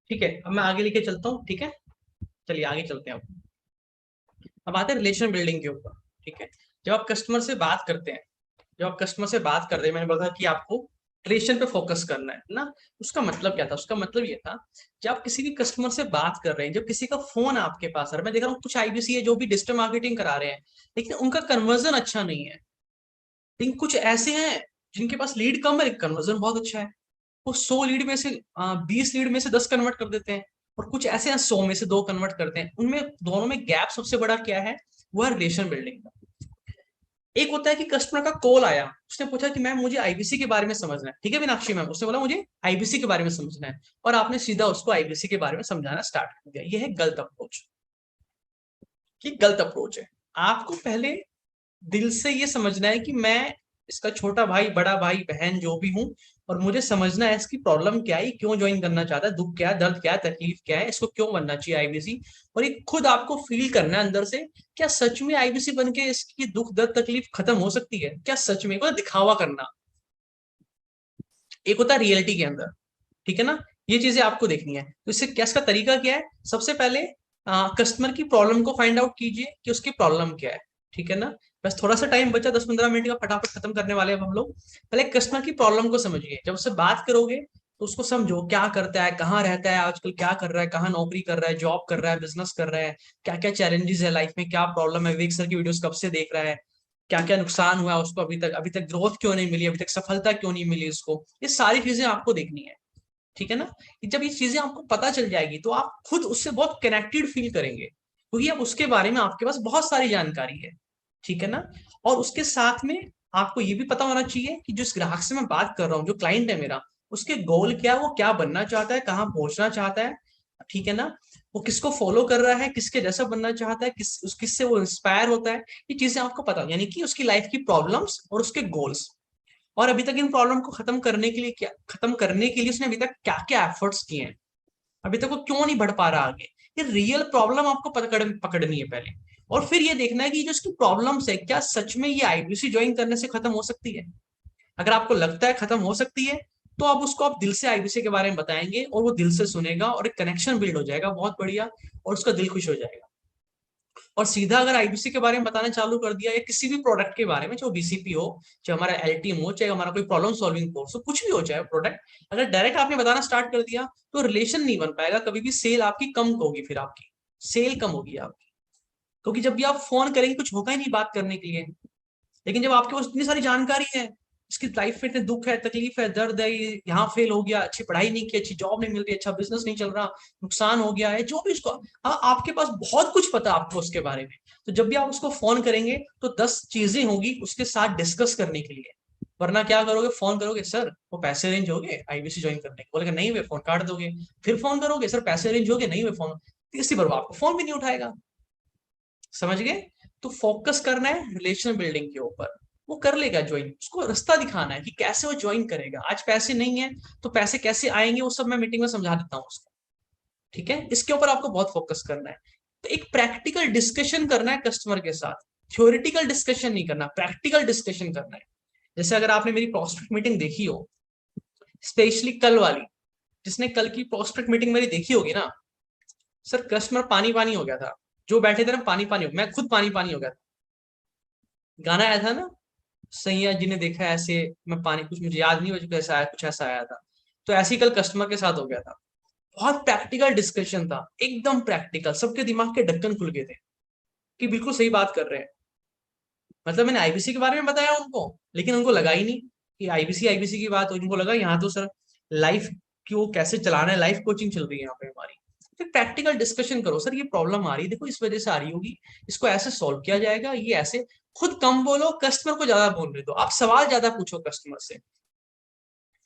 ठीक है, अब मैं आगे लेके चलता हूँ। ठीक है, चलिए आगे चलते हैं। अब आते हैं रिलेशन बिल्डिंग के ऊपर। ठीक है, जब आप कस्टमर से बात करते हैं, जब आप कस्टमर से बात कर रहे हैं, मैंने बोला कि आपको रिलेशन पे फोकस करना है ना। उसका मतलब क्या था? उसका मतलब ये था, जब आप किसी भी कस्टमर से बात कर रहे हैं, जब किसी का फोन आपके पास आ रहा है, मैं देख रहा हूँ कुछ आईबीसी है जो भी डिजिटल मार्केटिंग करा रहे हैं, लेकिन उनका कन्वर्जन अच्छा नहीं है। लेकिन कुछ ऐसे हैं जिनके पास लीड कम है, कन्वर्जन बहुत अच्छा है। वो 100 लीड में से 20 लीड में से 10 कन्वर्ट कर देते हैं, और कुछ ऐसे हैं 100 में से 2 कन्वर्ट करते हैं। उनमें दोनों में गैप सबसे बड़ा क्या है? वो है रिलेशन बिल्डिंग का। एक होता है कि कस्टमर का कॉल आया, उसने पूछा कि मैम मुझे आईबीसी के बारे में समझना है। ठीक है मीनाक्षी मैम, उसने बोला मुझे आईबीसी के बारे में समझना है, और आपने सीधा उसको आईबीसी के बारे में समझाना स्टार्ट कर दिया। यह है गलत अप्रोच। ये गलत अप्रोच है। आपको पहले दिल से ये समझना है कि मैं इसका छोटा भाई, बड़ा भाई, बहन जो भी हूँ, और मुझे समझना है इसकी प्रॉब्लम क्या है, क्यों ज्वाइन करना चाहता है, दुख क्या है, दर्द क्या है, तकलीफ क्या है, इसको क्यों बनना चाहिए आईबीसी। और ये खुद आपको फील करना है अंदर से, क्या सच में आईबीसी बन के इसकी दुख दर्द तकलीफ खत्म हो सकती है क्या? सच में, को दिखावा करना। एक होता है रियलिटी के अंदर। ठीक है ना, ये चीजें आपको देखनी है। तो इससे क्या, इसका तरीका क्या है? सबसे पहले कस्टमर की प्रॉब्लम को फाइंड आउट कीजिए कि उसकी प्रॉब्लम क्या है। ठीक है ना, बस थोड़ा सा टाइम बचा, 10-15 मिनट का, फटाफट खत्म करने वाले हैं हम लोग। पहले कस्टमर की प्रॉब्लम को समझिए। जब उससे बात करोगे तो उसको समझो, क्या करता है, कहाँ रहता है आजकल, क्या कर रहा है, कहाँ नौकरी कर रहा है, जॉब कर रहा है, बिजनेस कर रहा है, क्या क्या चैलेंजेस है लाइफ में, क्या प्रॉब्लम है, विवेक सर की वीडियोस कब से देख रहा है, क्या क्या नुकसान हुआ उसको अभी तक ग्रोथ क्यों नहीं मिली, अभी तक सफलता क्यों नहीं मिली उसको। ये सारी चीजें आपको देखनी है। ठीक है ना, जब ये चीजें आपको पता चल जाएगी तो आप खुद उससे बहुत कनेक्टेड फील करेंगे, क्योंकि अब उसके बारे में आपके पास बहुत सारी जानकारी है। ठीक है ना, और उसके साथ में आपको ये भी पता होना चाहिए कि जिस ग्राहक से मैं बात कर रहा हूँ, जो क्लाइंट है मेरा, उसके गोल क्या है, वो क्या बनना चाहता है, कहाँ पहुंचना चाहता है, ठीक है ना, वो किसको फॉलो कर रहा है, किसके जैसा बनना चाहता है, किससे वो इंस्पायर होता है, ये चीजें आपको पता, यानी कि उसकी लाइफ की प्रॉब्लम्स और उसके गोल्स, और अभी तक इन प्रॉब्लम को खत्म करने के लिए उसने अभी तक क्या क्या एफर्ट्स किए हैं, अभी तक वो क्यों नहीं बढ़ पा रहा आगे, ये रियल प्रॉब्लम आपको पकड़नी है पहले, और फिर ये देखना है कि जो इसकी प्रॉब्लम्स है क्या सच में ये आईबीसी ज्वाइन करने से खत्म हो सकती है। अगर आपको लगता है खत्म हो सकती है, तो आप दिल से आईबीसी के बारे में बताएंगे और वो दिल से सुनेगा और एक कनेक्शन बिल्ड हो जाएगा बहुत बढ़िया, और उसका दिल खुश हो जाएगा। और सीधा अगर आईबीसी के बारे में बताना चालू कर दिया, या किसी भी प्रोडक्ट के बारे में, चाहे बीसीपी हो, चाहे हमारा एलटीएम हो, चाहे हमारा कोई प्रॉब्लम सॉल्विंग कोर्स हो, कुछ भी हो, चाहे प्रोडक्ट, अगर डायरेक्ट आपने बताना स्टार्ट कर दिया, तो रिलेशन नहीं बन पाएगा कभी भी, सेल आपकी कम होगी, फिर आपकी सेल कम होगी आपकी, क्योंकि जब भी आप फोन करेंगे कुछ होगा ही नहीं बात करने के लिए। लेकिन जब आपके पास इतनी सारी जानकारी है, इसकी लाइफ में इतने दुख है, तकलीफ है, दर्द है, ये यहाँ फेल हो गया, अच्छी पढ़ाई नहीं की, अच्छी जॉब नहीं मिल रही, अच्छा बिजनेस नहीं चल रहा, नुकसान हो गया है, जो भी उसको, हाँ आपके पास बहुत कुछ पता है आपको उसके बारे में, तो जब भी आप उसको फोन करेंगे तो 10 चीजें होंगी उसके साथ डिस्कस करने के लिए। वरना क्या करोगे, फोन करोगे, सर वो पैसे अरेंज हो गए आईबीसी ज्वाइन करने के, बोलेगा नहीं, वे फोन काट दोगे, फिर फोन करोगे, सर पैसे अरेंज हो गए, नहीं वे फोन, तीसरी बार आपको फोन भी नहीं उठाएगा। समझ गए? तो फोकस करना है रिलेशन बिल्डिंग के ऊपर, वो कर लेगा ज्वाइन, उसको रास्ता दिखाना है कि कैसे वो ज्वाइन करेगा। आज पैसे नहीं है तो पैसे कैसे आएंगे, वो सब मैं मीटिंग में समझा देता हूँ उसको, ठीक है, इसके ऊपर आपको बहुत फोकस करना है। तो एक प्रैक्टिकल डिस्कशन करना है कस्टमर के साथ, थ्योरेटिकल डिस्कशन नहीं करना, प्रैक्टिकल डिस्कशन करना है। जैसे अगर आपने मेरी प्रोस्पेक्ट मीटिंग देखी हो, स्पेशली कल वाली, जिसने कल की प्रोस्पेक्ट मीटिंग मेरी देखी होगी ना, सर कस्टमर पानी पानी हो गया था, जो बैठे थे ना पानी पानी हो, मैं खुद पानी पानी हो गया था। गाना आया था ना, सैया जी ने देखा ऐसे, मैं पानी, कुछ मुझे याद नहीं मुझे कैसा आया, कुछ ऐसा आया था। तो ऐसे ही कल कस्टमर के साथ हो गया था, बहुत प्रैक्टिकल डिस्कशन था, एकदम प्रैक्टिकल, सबके दिमाग के ढक्कन खुल गए थे कि बिल्कुल सही बात कर रहे हैं। मतलब मैंने आईबीसी के बारे में बताया उनको, लेकिन उनको लगा ही नहीं कि आईबीसी आईबीसी की बात हो, उनको लगा यहाँ तो सर लाइफ क्यों कैसे चलाना है, लाइफ कोचिंग चल रही है यहाँ पे हमारी। फिर प्रैक्टिकल डिस्कशन करो, सर ये प्रॉब्लम आ रही है, देखो इस वजह से आ रही होगी, इसको ऐसे सॉल्व किया जाएगा, ये ऐसे। खुद कम बोलो, कस्टमर को ज्यादा बोलने दो, आप सवाल ज्यादा पूछो कस्टमर से,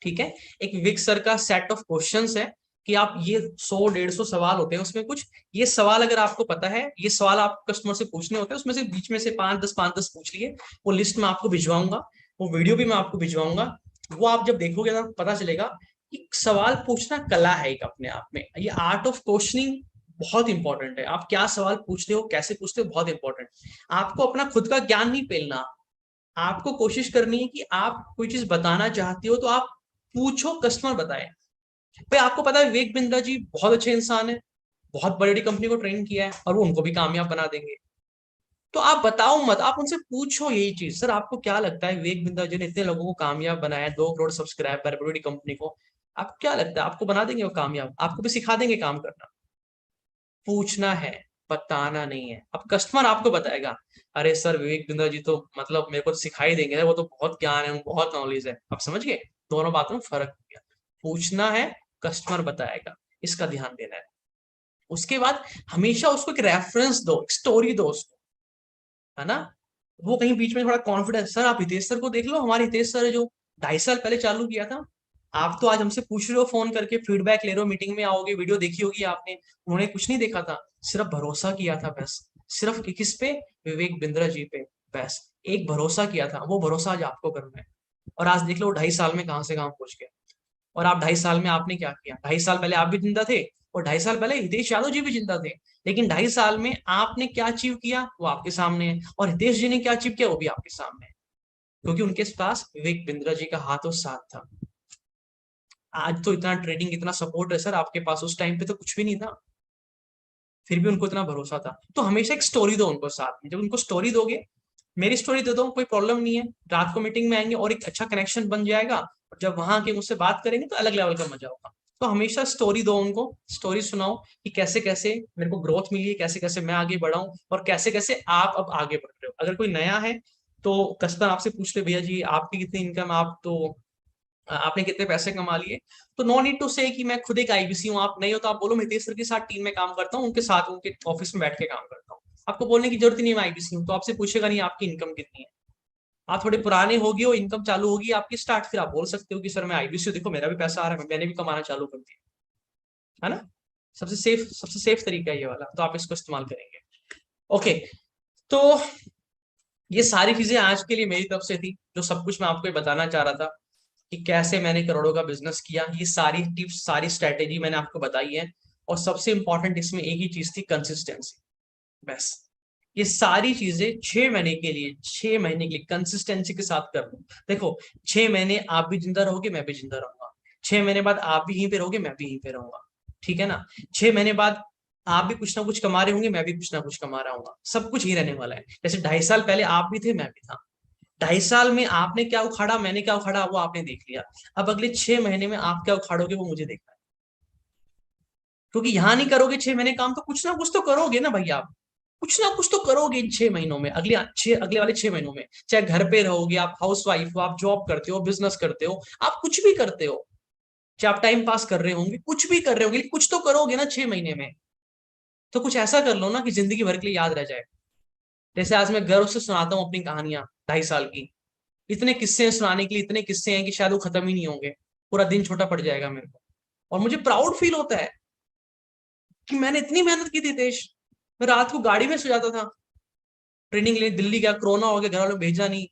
ठीक है। एक विक सर का सेट ऑफ क्वेश्चंस है कि आप ये 100-150 सवाल होते हैं उसमें, कुछ ये सवाल अगर आपको पता है, ये सवाल आप कस्टमर से पूछने होते हैं, उसमें से बीच में से 5-10 पूछ लिए, वो लिस्ट में आपको भिजवाऊंगा, वो वीडियो भी मैं आपको भिजवाऊंगा, वो आप जब देखोगे ना पता चलेगा कि सवाल पूछना कला है एक अपने आप में। ये आर्ट ऑफ क्वेश्चनिंग बहुत इंपॉर्टेंट है, आप क्या सवाल पूछते हो, कैसे पूछते हो, बहुत इंपॉर्टेंट। आपको अपना खुद का ज्ञान नहीं पेलना, आपको कोशिश करनी है कि आप कोई चीज बताना चाहते हो तो आप पूछो, कस्टमर बताए। भाई आपको पता है विवेक बिंद्रा जी बहुत अच्छे इंसान है, बहुत बड़ी बड़ी कंपनी को ट्रेन किया है, और वो उनको भी कामयाब बना देंगे। तो आप बताओ मत, आप उनसे पूछो यही चीज, सर आपको क्या लगता है विवेक बिंद्रा जी ने इतने लोगों को कामयाब बनाया, 2 करोड़ सब्सक्राइबर, बड़ी बड़ी कंपनी को, आपको क्या लगता है आपको बना देंगे वो कामयाब, आपको भी सिखा देंगे काम करना? पूछना है, बताना नहीं है। अब कस्टमर आपको बताएगा, अरे सर विवेक बिंद्रा जी तो मतलब मेरे को सिखाई देंगे, वो तो बहुत ज्ञान है, उनको बहुत नॉलेज है। आप समझ गए, दोनों बातों में फर्क हो गया। पूछना है, कस्टमर बताएगा, इसका ध्यान देना है। उसके बाद हमेशा उसको एक रेफरेंस दो, एक स्टोरी दो उसको, है ना। वो कहीं बीच में थोड़ा कॉन्फिडेंस, सर आप हितेश सर को देख लो, हमारे हितेश सर है जो 2.5 साल पहले चालू किया था, आप तो आज हमसे पूछ रहे हो, फोन करके फीडबैक ले रहे हो, मीटिंग में आओगे, वीडियो देखी होगी आपने, उन्होंने कुछ नहीं देखा था, सिर्फ भरोसा किया था बस, सिर्फ किस पे, विवेक बिंद्रा जी पे, बस एक भरोसा किया था, वो भरोसा आज आपको करना है। और आज देख लो 2.5 साल में कहां से कहां पहुंच गए। और आप 2.5 साल में आपने क्या किया, 2.5 साल पहले आप भी जिंदा थे, और 2.5 साल पहले हितेश यादव जी भी जिंदा थे, लेकिन 2.5 साल में आपने क्या अचीव किया वो आपके सामने है, और हितेश जी ने क्या अचीव किया वो भी आपके सामने है, क्योंकि उनके पास विवेक बिंद्रा जी का हाथ और साथ था। आज तो इतना ट्रेडिंग, इतना सपोर्ट है सर आपके पास, उस टाइम पे तो कुछ भी नहीं था, फिर भी उनको इतना भरोसा था। तो हमेशा एक स्टोरी दो उनको साथ में, जब उनको स्टोरी दोगे, मेरी स्टोरी दे दो, कोई प्रॉब्लम नहीं है, रात को मीटिंग में आएंगे और एक अच्छा कनेक्शन बन जाएगा, और जब वहां के मुझसे बात करेंगे तो अलग लेवल का मजा होगा। तो हमेशा स्टोरी दो उनको, स्टोरी सुनाओ कि कैसे कैसे मेरे को ग्रोथ मिली है, कैसे कैसे मैं आगे बढ़ा हूं, और कैसे कैसे आप अब आगे बढ़ रहे हो। अगर कोई नया है तो कस्टमर आपसे पूछ ले, भैया जी आपकी कितनी इनकम, आप तो आपने कितने पैसे कमा लिए, तो नो नीड टू से कि मैं खुद एक आईबीसी हूँ, आप नहीं हो तो आप बोलो मैं हितेश सर के साथ टीम में काम करता हूँ, उनके साथ उनके ऑफिस में बैठ के काम करता हूँ। आपको बोलने की जरूरत ही नहीं, मैं आईबीसी हूँ, तो आपसे पूछेगा नहीं आपकी इनकम कितनी है, आप थोड़े पुराने होगी हो, इनकम चालू होगी आपकी स्टार्ट, फिर आप बोल सकते हो कि सर मैं आईबीसी, देखो मेरा भी पैसा आ रहा है, मैंने भी कमाना चालू कर दिया, है ना। सबसे सेफ तरीका है ये वाला, तो आप इसको इस्तेमाल करेंगे। ओके, तो ये सारी चीजें आज के लिए मेरी तरफ से थी, जो सब कुछ मैं आपको बताना चाह रहा था कि कैसे मैंने करोड़ों का बिजनेस किया। ये सारी टिप्स, सारी स्ट्रेटेजी मैंने आपको बताई है, और सबसे इंपॉर्टेंट इसमें एक ही चीज थी, कंसिस्टेंसी। बस ये सारी चीजें 6 महीने के लिए, 6 महीने के लिए कंसिस्टेंसी के साथ कर लो। देखो 6 महीने आप भी जिंदा रहोगे, मैं भी जिंदा रहूंगा, 6 महीने बाद आप भी यहीं पे रहोगे, मैं भी यहीं पे रहूंगा, ठीक है ना। 6 महीने बाद आप भी कुछ ना कुछ कमा रहे होंगे, मैं भी कुछ ना कुछ कमा रहा हूँ, सब कुछ ही रहने वाला है। जैसे 2.5 साल पहले आप भी थे, मैं भी था, 2.5 साल में आपने क्या उखाड़ा, मैंने क्या उखाड़ा, वो आपने देख लिया। अब अगले 6 महीने में आप क्या उखाड़ोगे, वो मुझे देखना है, क्योंकि यहां नहीं करोगे 6 महीने काम, तो कुछ ना कुछ तो करोगे ना भाई, आप कुछ ना कुछ तो करोगे इन 6 महीनों में, अगले वाले 6 महीनों में। चाहे घर पे रहोगे, आप हाउस वाइफ हो, आप जॉब करते हो, बिजनेस करते हो, आप कुछ भी करते हो, चाहे आप टाइम पास कर रहे होंगे, कुछ भी कर रहे होंगे, कुछ तो करोगे ना 6 महीने में। तो कुछ ऐसा कर लो ना कि जिंदगी भर के लिए याद रह जाए। जैसे आज मैं गर्व से सुनाता हूँ अपनी कहानियां 2.5 साल की, इतने किस्से हैं सुनाने के लिए, इतने किस्से हैं कि शायद वो खत्म ही नहीं होंगे, पूरा दिन छोटा पड़ जाएगा मेरे को। और मुझे प्राउड फील होता है कि मैंने इतनी मेहनत की थी देश। मैं रात को गाड़ी में सो जाता था, ट्रेनिंग ले दिल्ली गया, कोरोना हो गया, घर वालों ने भेजा नहीं,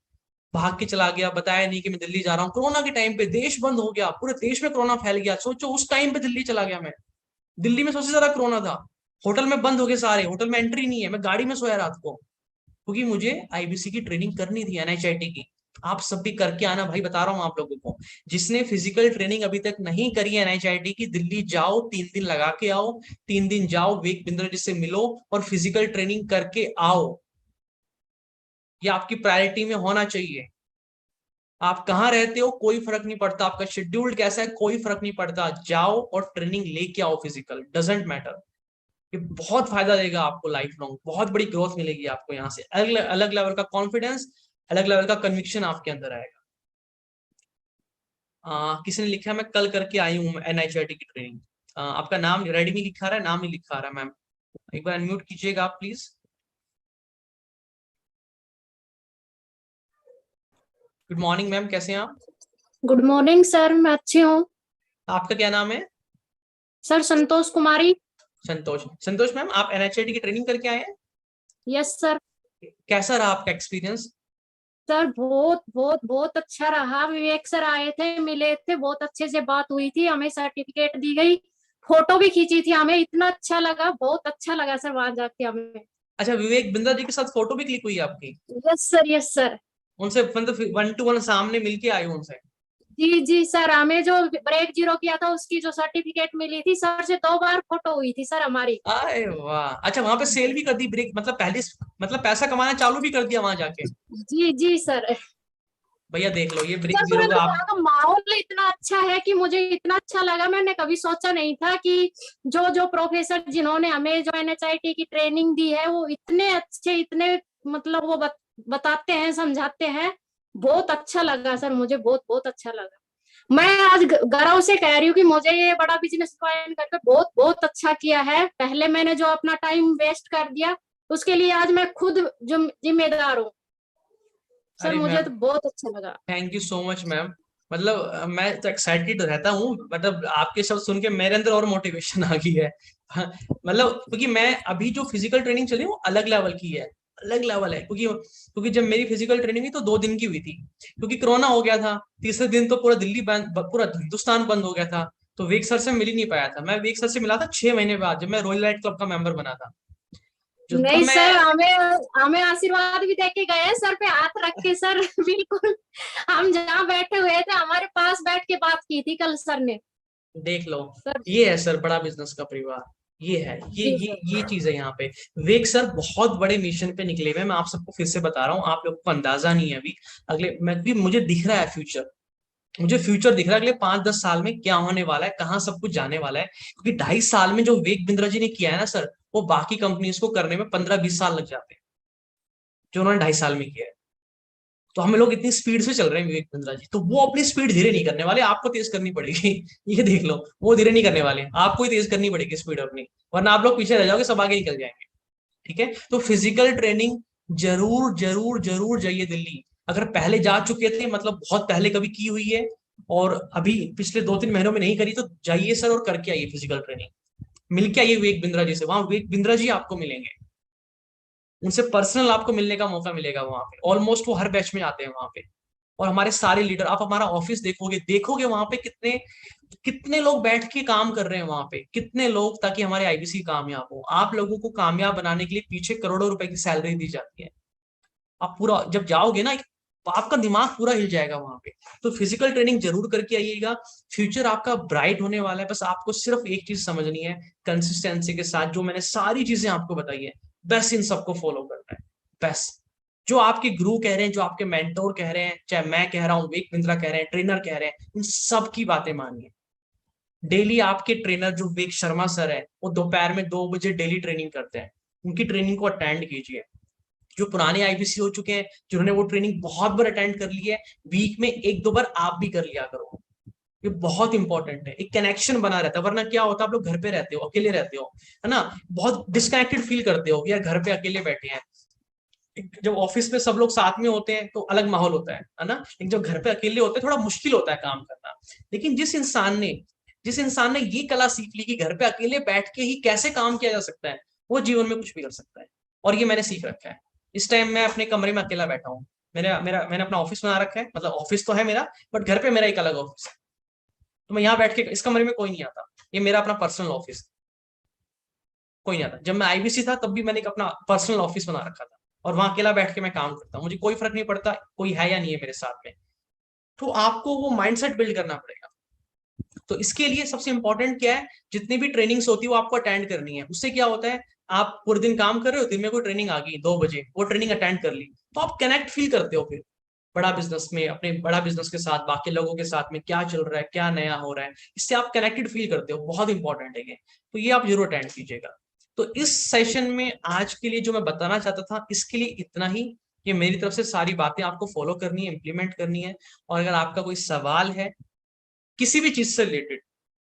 भाग के चला गया, बताया नहीं कि मैं दिल्ली जा रहा हूँ। कोरोना के टाइम पे देश बंद हो गया, पूरे देश में कोरोना फैल गया, सोचो उस टाइम पे दिल्ली चला गया मैं। दिल्ली में सबसे ज्यादा कोरोना था, होटल में बंद हो गए सारे, होटल में एंट्री नहीं है, मैं गाड़ी में सोया रात को, क्योंकि मुझे आईबीसी की ट्रेनिंग करनी थी, एनएचआईटी की। आप सब भी करके आना भाई, बता रहा हूँ आप लोगों को, जिसने फिजिकल ट्रेनिंग अभी तक नहीं करी है एनएचआईटी की, दिल्ली जाओ, 3 दिन लगा के आओ, 3 दिन जाओ, विवेक बिंद्रा जी से मिलो और फिजिकल ट्रेनिंग करके आओ। ये आपकी प्रायोरिटी में होना चाहिए। आप कहाँ रहते हो कोई फर्क नहीं पड़ता, आपका शेड्यूल कैसा है कोई फर्क नहीं पड़ता, जाओ और ट्रेनिंग लेके आओ, फिजिकल डजेंट मैटर। ये बहुत फायदा देगा आपको लाइफ लॉन्ग, बहुत बड़ी ग्रोथ मिलेगी आपको यहाँ से, अलग अलग लेवल का कॉन्फिडेंस, अलग लेवल का कन्विक्शन आपके अंदर आएगा। किसी ने लिखा है मैं कल करके आई हूँ एनएचआईटी की ट्रेनिंग। आपका नाम रेडी नहीं लिखा रहा है, नाम नहीं लिखा रहा है मैम, एक बार अनम्यूट कीजिएगा आप प्लीज। गुड मॉर्निंग मैम, कैसे हैं आप? गुड मॉर्निंग सर, मैं अच्छी हूँ। आपका क्या नाम है? सर संतोष कुमारी। संतोष मैम, आप एनएचआईटी की ट्रेनिंग करके आए हैं? Yes sir. कैसा रहा आपका एक्सपीरियंस? सर बहुत बहुत बहुत अच्छा रहा। विवेक सर आए थे, मिले थे, बहुत अच्छे से बात हुई थी, हमें सर्टिफिकेट दी गई, फोटो भी खींची थी, हमें इतना अच्छा लगा, बहुत अच्छा लगा सर वहां जाके हमें। अच्छा, विवेक बिंद्रा जी के साथ फोटो भी क्लिक हुई आपकी? Yes sir, yes sir. उनसे मतलब 1-to-1 सामने मिलके आए उनसे? जी जी सर, हमें जो ब्रेक जीरो किया था उसकी जो सर्टिफिकेट मिली थी, सर से 2 बार फोटो हुई थी सर हमारी। अरे वाह, अच्छा वहां पे सेल भी कर दी ब्रेक, मतलब पहले मतलब पैसा कमाना चालू भी कर दिया वहां जाके? जी जी सर। भैया देख लो, ये ब्रेक सर जीरो पूरे का वहाँ का माहौल इतना अच्छा है कि मुझे इतना अच्छा लगा, मैंने कभी सोचा नहीं था कि जो जो प्रोफेसर जिन्होंने हमें जो एनएचआईटी की ट्रेनिंग दी है वो इतने अच्छे, इतने मतलब वो बताते हैं, समझाते हैं। बहुत अच्छा लगा सर, मुझे बहुत बहुत अच्छा लगा। मैं आज गर्व से कह रही हूँ कि मुझे ये बड़ा बिजनेस ज्वाइन करके बहुत बहुत अच्छा किया है। पहले मैंने जो अपना टाइम वेस्ट कर दिया उसके लिए आज मैं खुद जिम्मेदार हूँ सर। मुझे तो बहुत अच्छा लगा। Thank you so much ma'am. मतलब मैं तो एक्साइटेड रहता हूँ, मतलब आपके शब्द सुन के मेरे अंदर और मोटिवेशन आ गई है। मतलब क्योंकि मैं अभी जो फिजिकल ट्रेनिंग चली वो अलग लेवल की है, अलग लेवल है, क्योंकि क्योंकि जब मेरी फिजिकल ट्रेनिंग हुई तो 2 दिन की हुई थी, क्योंकि कोरोना हो गया था। तीसरे दिन तो पूरा दिल्ली बंद, पूरा हिंदुस्तान बंद हो गया था, तो वेक सर से मिल ही नहीं पाया था। मैं वेक सर से मिला था 6 महीने बाद, जब मैं रॉयल लाइट क्लब का मेंबर बना था। नहीं सर, हमें आशीर्वाद भी देके गए सर पे हाथ रख के सर। बिल्कुल, हम जहाँ बैठे हुए थे हमारे पास बैठ के बात की थी कल सर ने। देख लो सर, ये है सर बड़ा बिजनेस का परिवार, ये है, ये चीज है यहाँ पे। वेक सर बहुत बड़े मिशन पे निकले हुए, मैं आप सबको फिर से बता रहा हूँ, आप लोगों को अंदाजा नहीं है अभी। अगले मैं भी, मुझे दिख रहा है फ्यूचर, मुझे फ्यूचर दिख रहा है अगले 5-10 साल में क्या होने वाला है, कहाँ सब कुछ जाने वाला है। क्योंकि 2.5 साल में जो वेक बिंद्रा जी ने किया है ना सर, वो बाकी कंपनीज को करने में 15-20 साल लग जाते हैं, जो उन्होंने 2.5 साल में किया है। तो हम लोग इतनी स्पीड से चल रहे हैं विवेक बिंद्रा जी, तो वो अपनी स्पीड धीरे नहीं करने वाले, आपको तेज करनी पड़ेगी। ये देख लो, वो धीरे नहीं करने वाले, आपको ही तेज करनी पड़ेगी स्पीड अपनी, वरना आप लोग पीछे रह जाओगे, सब आगे निकल जाएंगे। ठीक है, तो फिजिकल ट्रेनिंग जरूर जरूर जरूर जाइए दिल्ली। अगर पहले जा चुके थे मतलब बहुत पहले कभी की हुई है और अभी पिछले 2-3 महीनों में नहीं करी, तो जाइए सर और करके आइए फिजिकल ट्रेनिंग, मिल के आइए विवेक बिंद्रा जी से, वहां विवेक बिंद्रा जी आपको मिलेंगे, उनसे पर्सनल आपको मिलने का मौका मिलेगा वहां पे। ऑलमोस्ट वो हर बैच में आते हैं वहां पे, और हमारे सारे लीडर, आप हमारा ऑफिस देखोगे वहां पे कितने कितने लोग बैठ के काम कर रहे हैं वहां पे, कितने लोग, ताकि हमारे आईबीसी कामयाब हो। आप लोगों को कामयाब बनाने के लिए पीछे करोड़ों रुपए की सैलरी दी जाती है। आप पूरा जब जाओगे ना, आपका दिमाग पूरा हिल जाएगा वहां पे। तो फिजिकल ट्रेनिंग जरूर करके आइएगा, फ्यूचर आपका ब्राइट होने वाला है। बस आपको सिर्फ एक चीज समझनी है, कंसिस्टेंसी के साथ जो मैंने सारी चीजें आपको बताई है, बस इन सबको फॉलो करना है। बस जो आपके गुरु कह रहे हैं, जो आपके मेंटोर कह रहे हैं, चाहे मैं कह रहा हूँ, विवेक बिंद्रा कह रहे हैं, ट्रेनर कह रहे हैं, इन सब की बातें मानिए। डेली आपके ट्रेनर जो विवेक शर्मा सर है, वो दोपहर में 2 बजे डेली ट्रेनिंग करते हैं, उनकी ट्रेनिंग को अटेंड कीजिए। जो पुराने आईबीसी हो चुके हैं, जिन्होंने वो ट्रेनिंग बहुत बार अटेंड कर ली है, वीक में 1-2 बार आप भी कर लिया करो। ये बहुत इंपॉर्टेंट है, एक कनेक्शन बना रहता है। वरना क्या होता है, आप लोग घर पे रहते हो, अकेले रहते हो, है ना, बहुत डिस्कनेक्टेड फील करते हो, यार घर पे अकेले बैठे हैं। जब ऑफिस में सब लोग साथ में होते हैं तो अलग माहौल होता है ना, लेकिन जब घर पे अकेले होते हैं थोड़ा मुश्किल होता है काम करना। लेकिन जिस इंसान ने ये कला सीख ली कि घर पे अकेले बैठ के ही कैसे काम किया जा सकता है, वो जीवन में कुछ भी कर सकता है। और ये मैंने सीख रखा है। इस टाइम मैं अपने कमरे में अकेला बैठा हूँ, मैंने अपना ऑफिस बना रखा है, मतलब ऑफिस तो है मेरा, बट घर पे मेरा एक अलग ऑफिस है। तो मैं यहाँ बैठ के, इस कमरे में कोई नहीं आता, ये मेरा अपना पर्सनल ऑफिस, कोई नहीं आता। जब मैं आईबीसी था तब भी मैंने एक अपना पर्सनल ऑफिस बना रखा था, और वहां अकेला बैठ के मैं काम करता हूँ, मुझे कोई फर्क नहीं पड़ता कोई है या नहीं है मेरे साथ में। तो आपको वो माइंडसेट बिल्ड करना पड़ेगा। तो इसके लिए सबसे इंपॉर्टेंट क्या है, जितनी भी ट्रेनिंग्स होती है वो आपको अटेंड करनी है। उससे क्या होता है, आप पूरे दिन काम कर रहे हो, दिन में कोई ट्रेनिंग आ गई 2 बजे, वो ट्रेनिंग अटेंड कर ली, तो आप कनेक्ट फील करते हो फिर बड़ा बिजनेस में, अपने बड़ा बिजनेस के साथ, बाकी लोगों के साथ में क्या चल रहा है, क्या नया हो रहा है, इससे आप कनेक्टेड फील करते हो। बहुत इंपॉर्टेंट है ये, तो ये आप जरूर अटेंड कीजिएगा। तो इस सेशन में आज के लिए जो मैं बताना चाहता था, इसके लिए इतना ही। ये मेरी तरफ से सारी बातें आपको फॉलो करनी है, इंप्लीमेंट करनी है। और अगर आपका कोई सवाल है किसी भी चीज से रिलेटेड,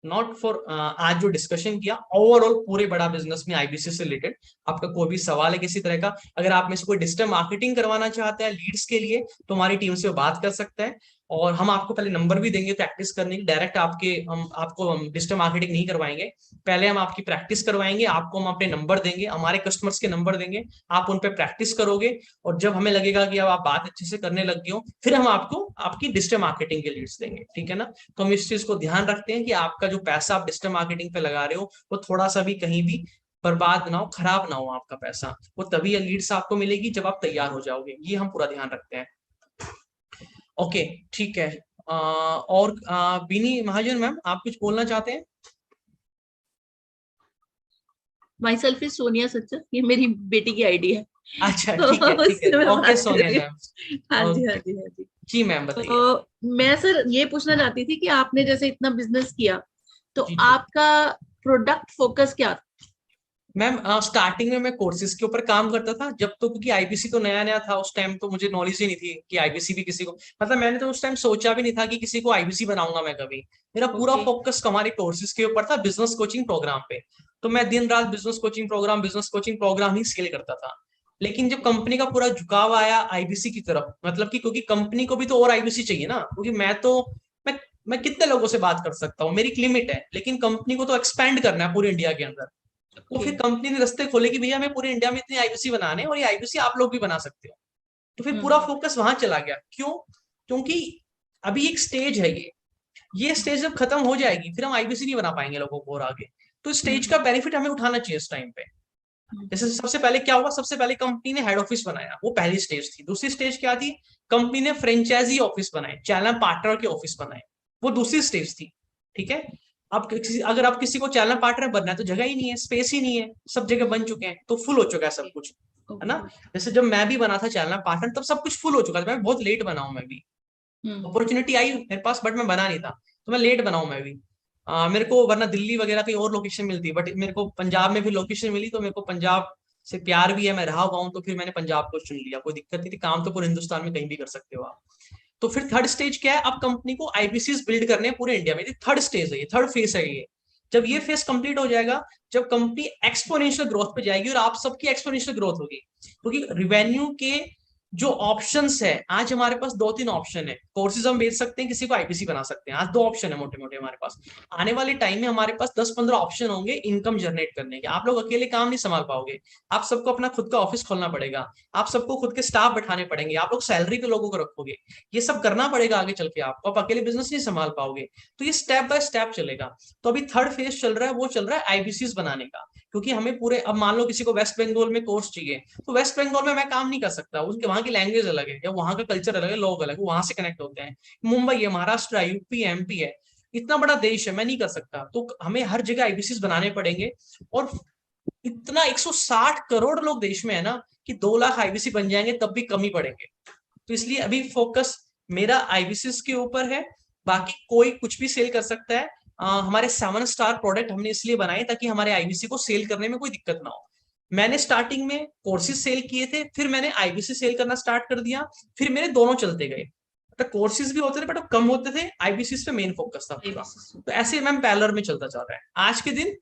नॉट फॉर आज जो डिस्कशन किया, ओवरऑल पूरे बड़ा बिजनेस में आईबीसी से रिलेटेड आपका कोई भी सवाल है किसी तरह का, अगर आप में से कोई डिजिटल मार्केटिंग करवाना चाहते हैं लीड्स के लिए, तो हमारी टीम से बात कर सकते हैं। और हम आपको पहले नंबर भी देंगे प्रैक्टिस करने की। डायरेक्ट आपको डिजिटल मार्केटिंग नहीं करवाएंगे, पहले हम आपकी प्रैक्टिस करवाएंगे, आपको हम अपने नंबर देंगे, हमारे कस्टमर्स के नंबर देंगे, आप उन पर प्रैक्टिस करोगे, और जब हमें लगेगा कि अब आप बात अच्छे से करने लग गए हो, फिर हम आपको आपकी डिजिटल मार्केटिंग के लीड्स देंगे। ठीक है ना। तो हम इस चीज को ध्यान रखते हैं कि आपका जो पैसा आप डिजिटल मार्केटिंग पे लगा रहे हो, वो थोड़ा सा भी कहीं भी बर्बाद ना हो, खराब ना हो आपका पैसा। वो तभी लीड्स आपको मिलेगी जब आप तैयार हो जाओगे, ये हम पूरा ध्यान रखते हैं। ओके, ठीक है। और बीनी महाजन मैम, आप कुछ बोलना चाहते हैं? माई सेल्फ इज सोनिया सच्चा, ये मेरी बेटी की आईडी है। अच्छा, ठीक है, ठीक है। Okay Sonia ma'am. हाँ जी, हाँ जी, हाँ जी। जी मैम बताइए। तो मैं सर ये पूछना चाहती थी कि आपने जैसे इतना बिजनेस किया, तो जी। आपका प्रोडक्ट फोकस क्या था? मैम स्टार्टिंग में मैं कोर्सेज के ऊपर काम करता था जब तो, क्योंकि आईबीसी तो नया नया था उस टाइम, तो मुझे नॉलेज ही नहीं थी कि आईबीसी भी किसी को, मतलब मैंने तो उस टाइम सोचा भी नहीं था कि किसी को आईबीसी बनाऊंगा मैं कभी। मेरा पूरा फोकस हमारे कोर्सेज के ऊपर था, बिजनेस कोचिंग प्रोग्राम पे। तो मैं दिन रात बिजनेस कोचिंग प्रोग्राम ही स्केल करता था। लेकिन जब कंपनी का पूरा झुकाव आया आईबीसी की तरफ, मतलब कि क्योंकि कंपनी को भी तो और आईबीसी चाहिए ना, क्योंकि मैं कितने लोगों से बात कर सकता हूँ, मेरी एक लिमिट है, लेकिन कंपनी को तो एक्सपेंड करना है पूरे इंडिया के अंदर। तो फिर कंपनी ने रास्ते खोले कि भैया हमें पूरे इंडिया में इतने आईबीसी बनाने, और ये आईबीसी आप लोग भी बना सकते हो। तो फिर पूरा फोकस वहां चला गया। क्यों? क्योंकि अभी एक स्टेज है, ये स्टेज जब खत्म हो जाएगी फिर हम आईबीसी नहीं बना पाएंगे लोगों को और आगे। तो स्टेज का बेनिफिट हमें उठाना चाहिए इस टाइम पे। जैसे सबसे पहले क्या हुआ, सबसे पहले कंपनी ने हेड ऑफिस बनाया, वो पहली स्टेज थी। दूसरी स्टेज क्या थी, कंपनी ने फ्रेंचाइजी ऑफिस बनाए, चैनल पार्टनर के ऑफिस बनाए, वो दूसरी स्टेज थी। ठीक है। अब अगर आप किसी को चैनल पार्टनर बनना है तो जगह ही नहीं है, स्पेस ही नहीं है, सब जगह बन चुके हैं, तो फुल हो चुका है सब कुछ, है ना। जैसे जब मैं भी बना था चैनल पार्टनर, तब सब कुछ फुल हो चुका था, मैं बहुत लेट बना हूं मैं भी। अपॉर्चुनिटी आई मेरे पास बट मैं बना नहीं था, तो मैं लेट बनाऊं मैं भी। मेरे को वरना दिल्ली वगैरह कहीं और लोकेशन मिलती, बट मेरे को पंजाब में भी लोकेशन मिली, तो मेरे को पंजाब से प्यार भी है, मैं रहा हुआ हूं, तो फिर मैंने पंजाब को चुन लिया। कोई दिक्कत नहीं थी, काम तो पूरे हिंदुस्तान में कहीं भी कर सकते हो आप। तो फिर थर्ड स्टेज क्या है, अब कंपनी को आईबीसी बिल्ड करने पूरे इंडिया में, थर्ड स्टेज है ये, थर्ड फेज है ये। जब ये फेज कंप्लीट हो जाएगा, जब कंपनी एक्सपोनेंशियल ग्रोथ पे जाएगी, और आप सबकी एक्सपोनेंशियल ग्रोथ होगी, क्योंकि रिवेन्यू के जो ऑप्शंस है, आज हमारे पास 2-3 ऑप्शन है। कोर्सेज हम बेच सकते हैं, किसी को आईपीसी बना सकते हैं। आज 2 ऑप्शन है मोटे मोटे हमारे पास। आने वाले टाइम में हमारे पास 10-15 ऑप्शन होंगे इनकम जनरेट करने के। आप लोग अकेले काम नहीं संभाल पाओगे, आप सबको अपना खुद का ऑफिस खोलना पड़ेगा, आप सबको खुद के स्टाफ बैठाने पड़ेंगे, आप लोग सैलरी पे लोगों को रखोगे, ये सब करना पड़ेगा आगे चल के आपको। आप अकेले बिजनेस नहीं संभाल पाओगे। तो ये स्टेप बाय स्टेप चलेगा। तो अभी 3rd फेज चल रहा है, वो चल रहा है आईबीसीज बनाने का। क्योंकि हमें पूरे, अब मान लो किसी को वेस्ट बंगाल में कोर्स चाहिए, तो वेस्ट बंगाल में मैं काम नहीं कर सकता, उसके वहां की लैंग्वेज अलग है या वहां का कल्चर अलग है, लोग अलग है, वहां से कनेक्ट होते हैं। मुंबई है, महाराष्ट्र है, यूपी है, एमपी है, इतना बड़ा देश है, मैं नहीं कर सकता। तो हमें हर जगह आईबीसीज बनाने पड़ेंगे। और इतना 160 करोड़ लोग देश में है ना कि 2 लाख आईबीसी बन जाएंगे तब भी कमी पड़ेंगे। तो इसलिए अभी फोकस मेरा आईबीसीज के ऊपर है। बाकी कोई कुछ भी सेल कर सकता है। हमारे 7 स्टार प्रोडक्ट हमने इसलिए बनाए ताकि हमारे आईबीसी को सेल करने में कोई दिक्कत ना हो। मैंने स्टार्टिंग में कोर्सेज सेल किए थे, फिर मैंने आईबीसी सेल करना स्टार्ट कर दिया, फिर मेरे दोनों चलते गए। तो कोर्सेज भी होते थे बट कम होते थे, आईबीसी पे मेन फोकस था पूरा। तो ऐसे मैम पैरेलल में चलता जा रहा है। आज के दिन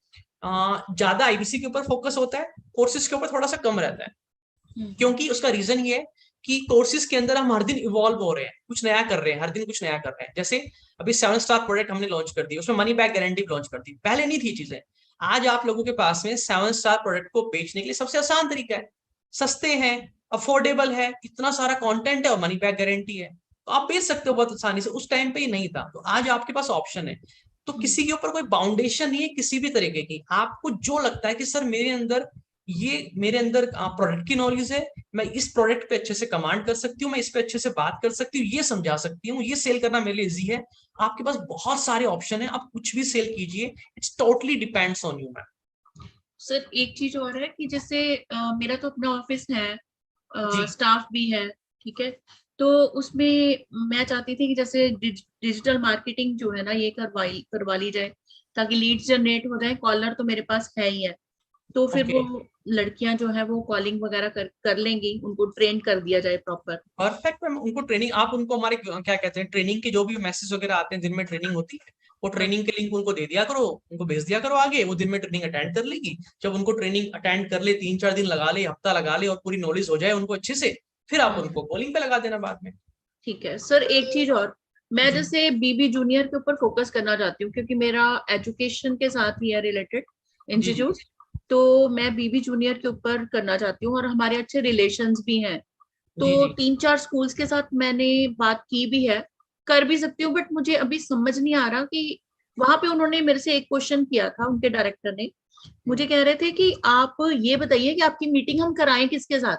ज्यादा आईबीसी के ऊपर फोकस होता है, कोर्सेज के ऊपर थोड़ा सा कम रहता है। क्योंकि उसका रीजन ये है कि कोर्सेज के अंदर हम हर दिन इवॉल्व हो रहे हैं, कुछ नया कर रहे हैं, हर दिन कुछ नया कर रहे हैं। जैसे अभी 7 स्टार प्रोडक्ट हमने लॉन्च कर दी, उसमें मनी बैक गारंटी लॉन्च कर दी, पहले नहीं थी चीजें। आज आप लोगों के पास में 7 स्टार प्रोडक्ट को बेचने के लिए सबसे आसान तरीका है, सस्ते हैं, अफोर्डेबल है, इतना सारा कंटेंट है और मनी बैक गारंटी है, तो आप बेच सकते हो बहुत आसानी से। उस टाइम पे ये नहीं था, तो आज आपके पास ऑप्शन है। तो किसी के ऊपर कोई बाउंडेशन नहीं है किसी भी तरीके की। आपको जो लगता है कि सर मेरे अंदर प्रोडक्ट की नॉलेज है, मैं इस प्रोडक्ट पे अच्छे से कमांड कर सकती हूँ, मैं इस पे अच्छे से बात कर सकती हूँ, ये समझा सकती हूँ, ये सेल करना मेरे लिए इजी है, आपके पास बहुत सारे ऑप्शन है, आप कुछ भी सेल कीजिए। It's totally depends on you ma'am. Sir एक चीज और है कि जैसे मेरा तो अपना ऑफिस है, जी। स्टाफ भी है, ठीक है। तो उसमें मैं चाहती थी कि जैसे डिजिटल मार्केटिंग जो है ना ये करवा ली जाए, ताकि लीड्स जनरेट हो जाए। कॉलर तो मेरे पास है ही है, तो फिर Okay. वो लड़कियां जो है वो कॉलिंग वगैरह कर लेंगी, उनको ट्रेन कर दिया जाए प्रॉपर। Perfect ma'am. उनको ट्रेनिंग, आप उनको हमारे क्या कहते हैं, ट्रेनिंग के जो भी मैसेज वगैरह आते हैं जिनमें ट्रेनिंग होती है, वो ट्रेनिंग के लिंक उनको दे दिया करो, उनको भेज दिया करो आगे, वो दिन में ट्रेनिंग अटेंड कर लेगी। जब उनको ट्रेनिंग अटेंड कर ले, 3-4 दिन लगा ले, हफ्ता लगा ले और पूरी नॉलेज हो जाए उनको अच्छे से, फिर आप उनको कॉलिंग पे लगा देना बाद में। ठीक है सर। एक चीज और, मैं जी। जैसे बीबी जूनियर के ऊपर फोकस करना चाहती हूँ, क्योंकि मेरा एजुकेशन के साथ ही है रिलेटेड इंस्टीट्यूट। तो मैं बीबी जूनियर के ऊपर करना चाहती हूँ और हमारे अच्छे रिलेशंस भी हैं। तो जी, जी। 3-4 स्कूल्स के साथ मैंने बात की भी है, कर भी सकती हूँ, बट मुझे अभी समझ नहीं आ रहा कि वहां पे उन्होंने मेरे से एक क्वेश्चन किया था, उनके डायरेक्टर ने मुझे कह रहे थे कि आप ये बताइए कि आपकी मीटिंग हम कराएं किसके साथ।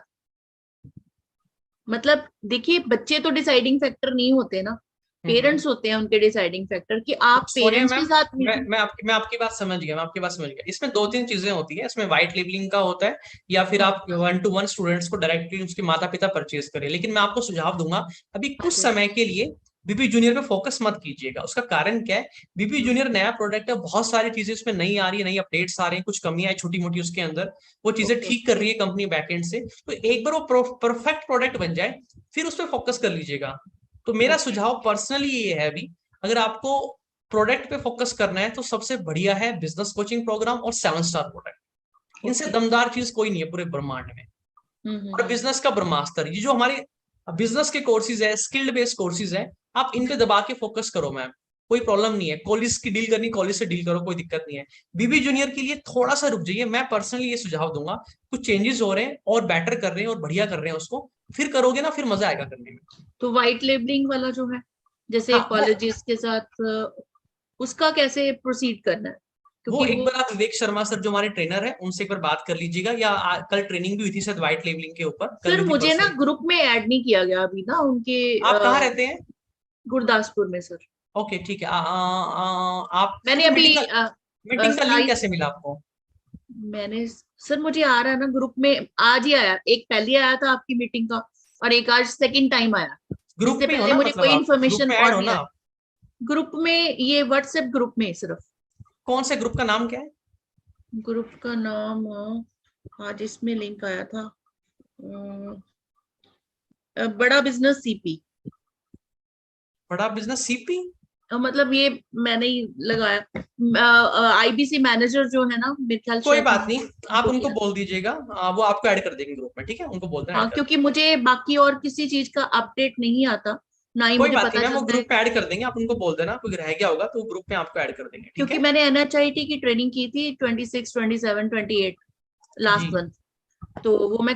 मतलब देखिए, बच्चे तो डिसाइडिंग फैक्टर नहीं होते ना, पेरेंट्स होते हैं उनके डिसाइडिंग फैक्टर, कि आप सुनिए पेरेंट्स के मैम, साथ मैं मीटिंग। मैं आपकी बात समझ गया, मैं आपकी बात समझ गया। इसमें 2-3 चीजें होती है। इसमें व्हाइट लेबलिंग का होता है, या फिर आप 1-to-1 स्टूडेंट्स को डायरेक्टली उसके माता पिता परचेज करें। लेकिन मैं आपको सुझाव दूंगा, अभी कुछ समय के लिए बीबी जूनियर पे फोकस मत कीजिएगा। उसका कारण क्या है, बीबी जूनियर नया प्रोडक्ट है, बहुत सारी चीजें उसमें नई आ रही है, नई अपडेट्स आ रही है, कुछ कमियां है छोटी मोटी उसके अंदर, वो चीजें ठीक कर रही है कंपनी बैकएंड से। तो एक बार वो परफेक्ट प्रोडक्ट बन जाए, फिर उस पर फोकस कर लीजिएगा। तो मेरा सुझाव पर्सनली ये है, अभी अगर आपको प्रोडक्ट पे फोकस करना है तो सबसे बढ़िया है बिजनेस कोचिंग प्रोग्राम और 7 स्टार प्रोडक्ट। इनसे दमदार चीज कोई नहीं है पूरे ब्रह्मांड में। और बिजनेस का ब्रह्मास्त्र, ये जो हमारे बिजनेस के कोर्सेज है, स्किल्ड बेस्ड कोर्सेज है, आप इन पे दबा के फोकस करो मैम, कोई प्रॉब्लम नहीं है। कॉलेज की डील करनी, कॉलेज से डील करो, कोई दिक्कत नहीं है। बीबी जूनियर के लिए थोड़ा सा रुक जाइए, मैं पर्सनली ये सुझाव दूंगा। कुछ चेंजेस हो रहे हैं और बेटर कर रहे हैं और बढ़िया कर रहे हैं, उसको फिर करोगे ना, फिर मजा आएगा करने में। तो व्हाइट लेबलिंग वाला जो है, जैसे हाँ, कॉलेजेस के साथ, उसका कैसे प्रोसीड करना है? वो क्योंकि एक बार आप विवेक शर्मा सर जो हमारे ट्रेनर है उनसे एक बार बात कर लीजिएगा, या कल ट्रेनिंग भी हुई थी शायद व्हाइट लेबलिंग के ऊपर, कल सर हुई थी मुझे ना परसों। ग्रुप में ऐड नहीं किया गया अभी ना उनके। आप कहाँ रहते हैं? गुरदासपुर में सर। ओके ठीक है। आप मैंने अभी मीटिंग का लिंक स्लाइड कैसे मिला आपको? मैंने सर, मुझे आ रहा है ना ग्रुप में, आज ही आया, एक पहले आया था आपकी मीटिंग का, और एक आज सेकंड टाइम आया। ग्रुप इससे में हो पहले ना, मुझे मतलब कोई आप ग्रुप इन्फॉर्मेशन में ऐड और हो नहीं ना आया। आप? ग्रुप में, ये व्हाट्सएप ग्रुप में सिर्फ। कौन से ग्रुप का नाम क्या है? ग्रुप का नाम आज इसमें लिंक आया था, बड़ा बिजनेस सीपी। बड़ा बिजनेस सीपी? मतलब ये मैंने ही लगाया। आईबीसी मैनेजर जो है ना, मेरे ख्याल कोई शायद बात नहीं, आप उनको उनको किया। बोल दीजिएगा, वो आपको ऐड कर देंगे ग्रुप में, ठीक है, उनको बोल देना हाँ, add कर क्योंकि मुझे बाकी और किसी चीज का अपडेट नहीं आता, ना ही कोई मुझे बात पता नहीं मैम, वो चलता है। ग्रुप में ऐड कर देंगे, आप उनको बोल देना, कोई रह गया होगा तो ग्रुप में आपको ऐड कर देंगे, ठीक क्योंकि है। मैंने एनएचआईटी की ट्रेनिंग की थी 26, 27, 28 जी लास्ट मंथ, तो वो मैं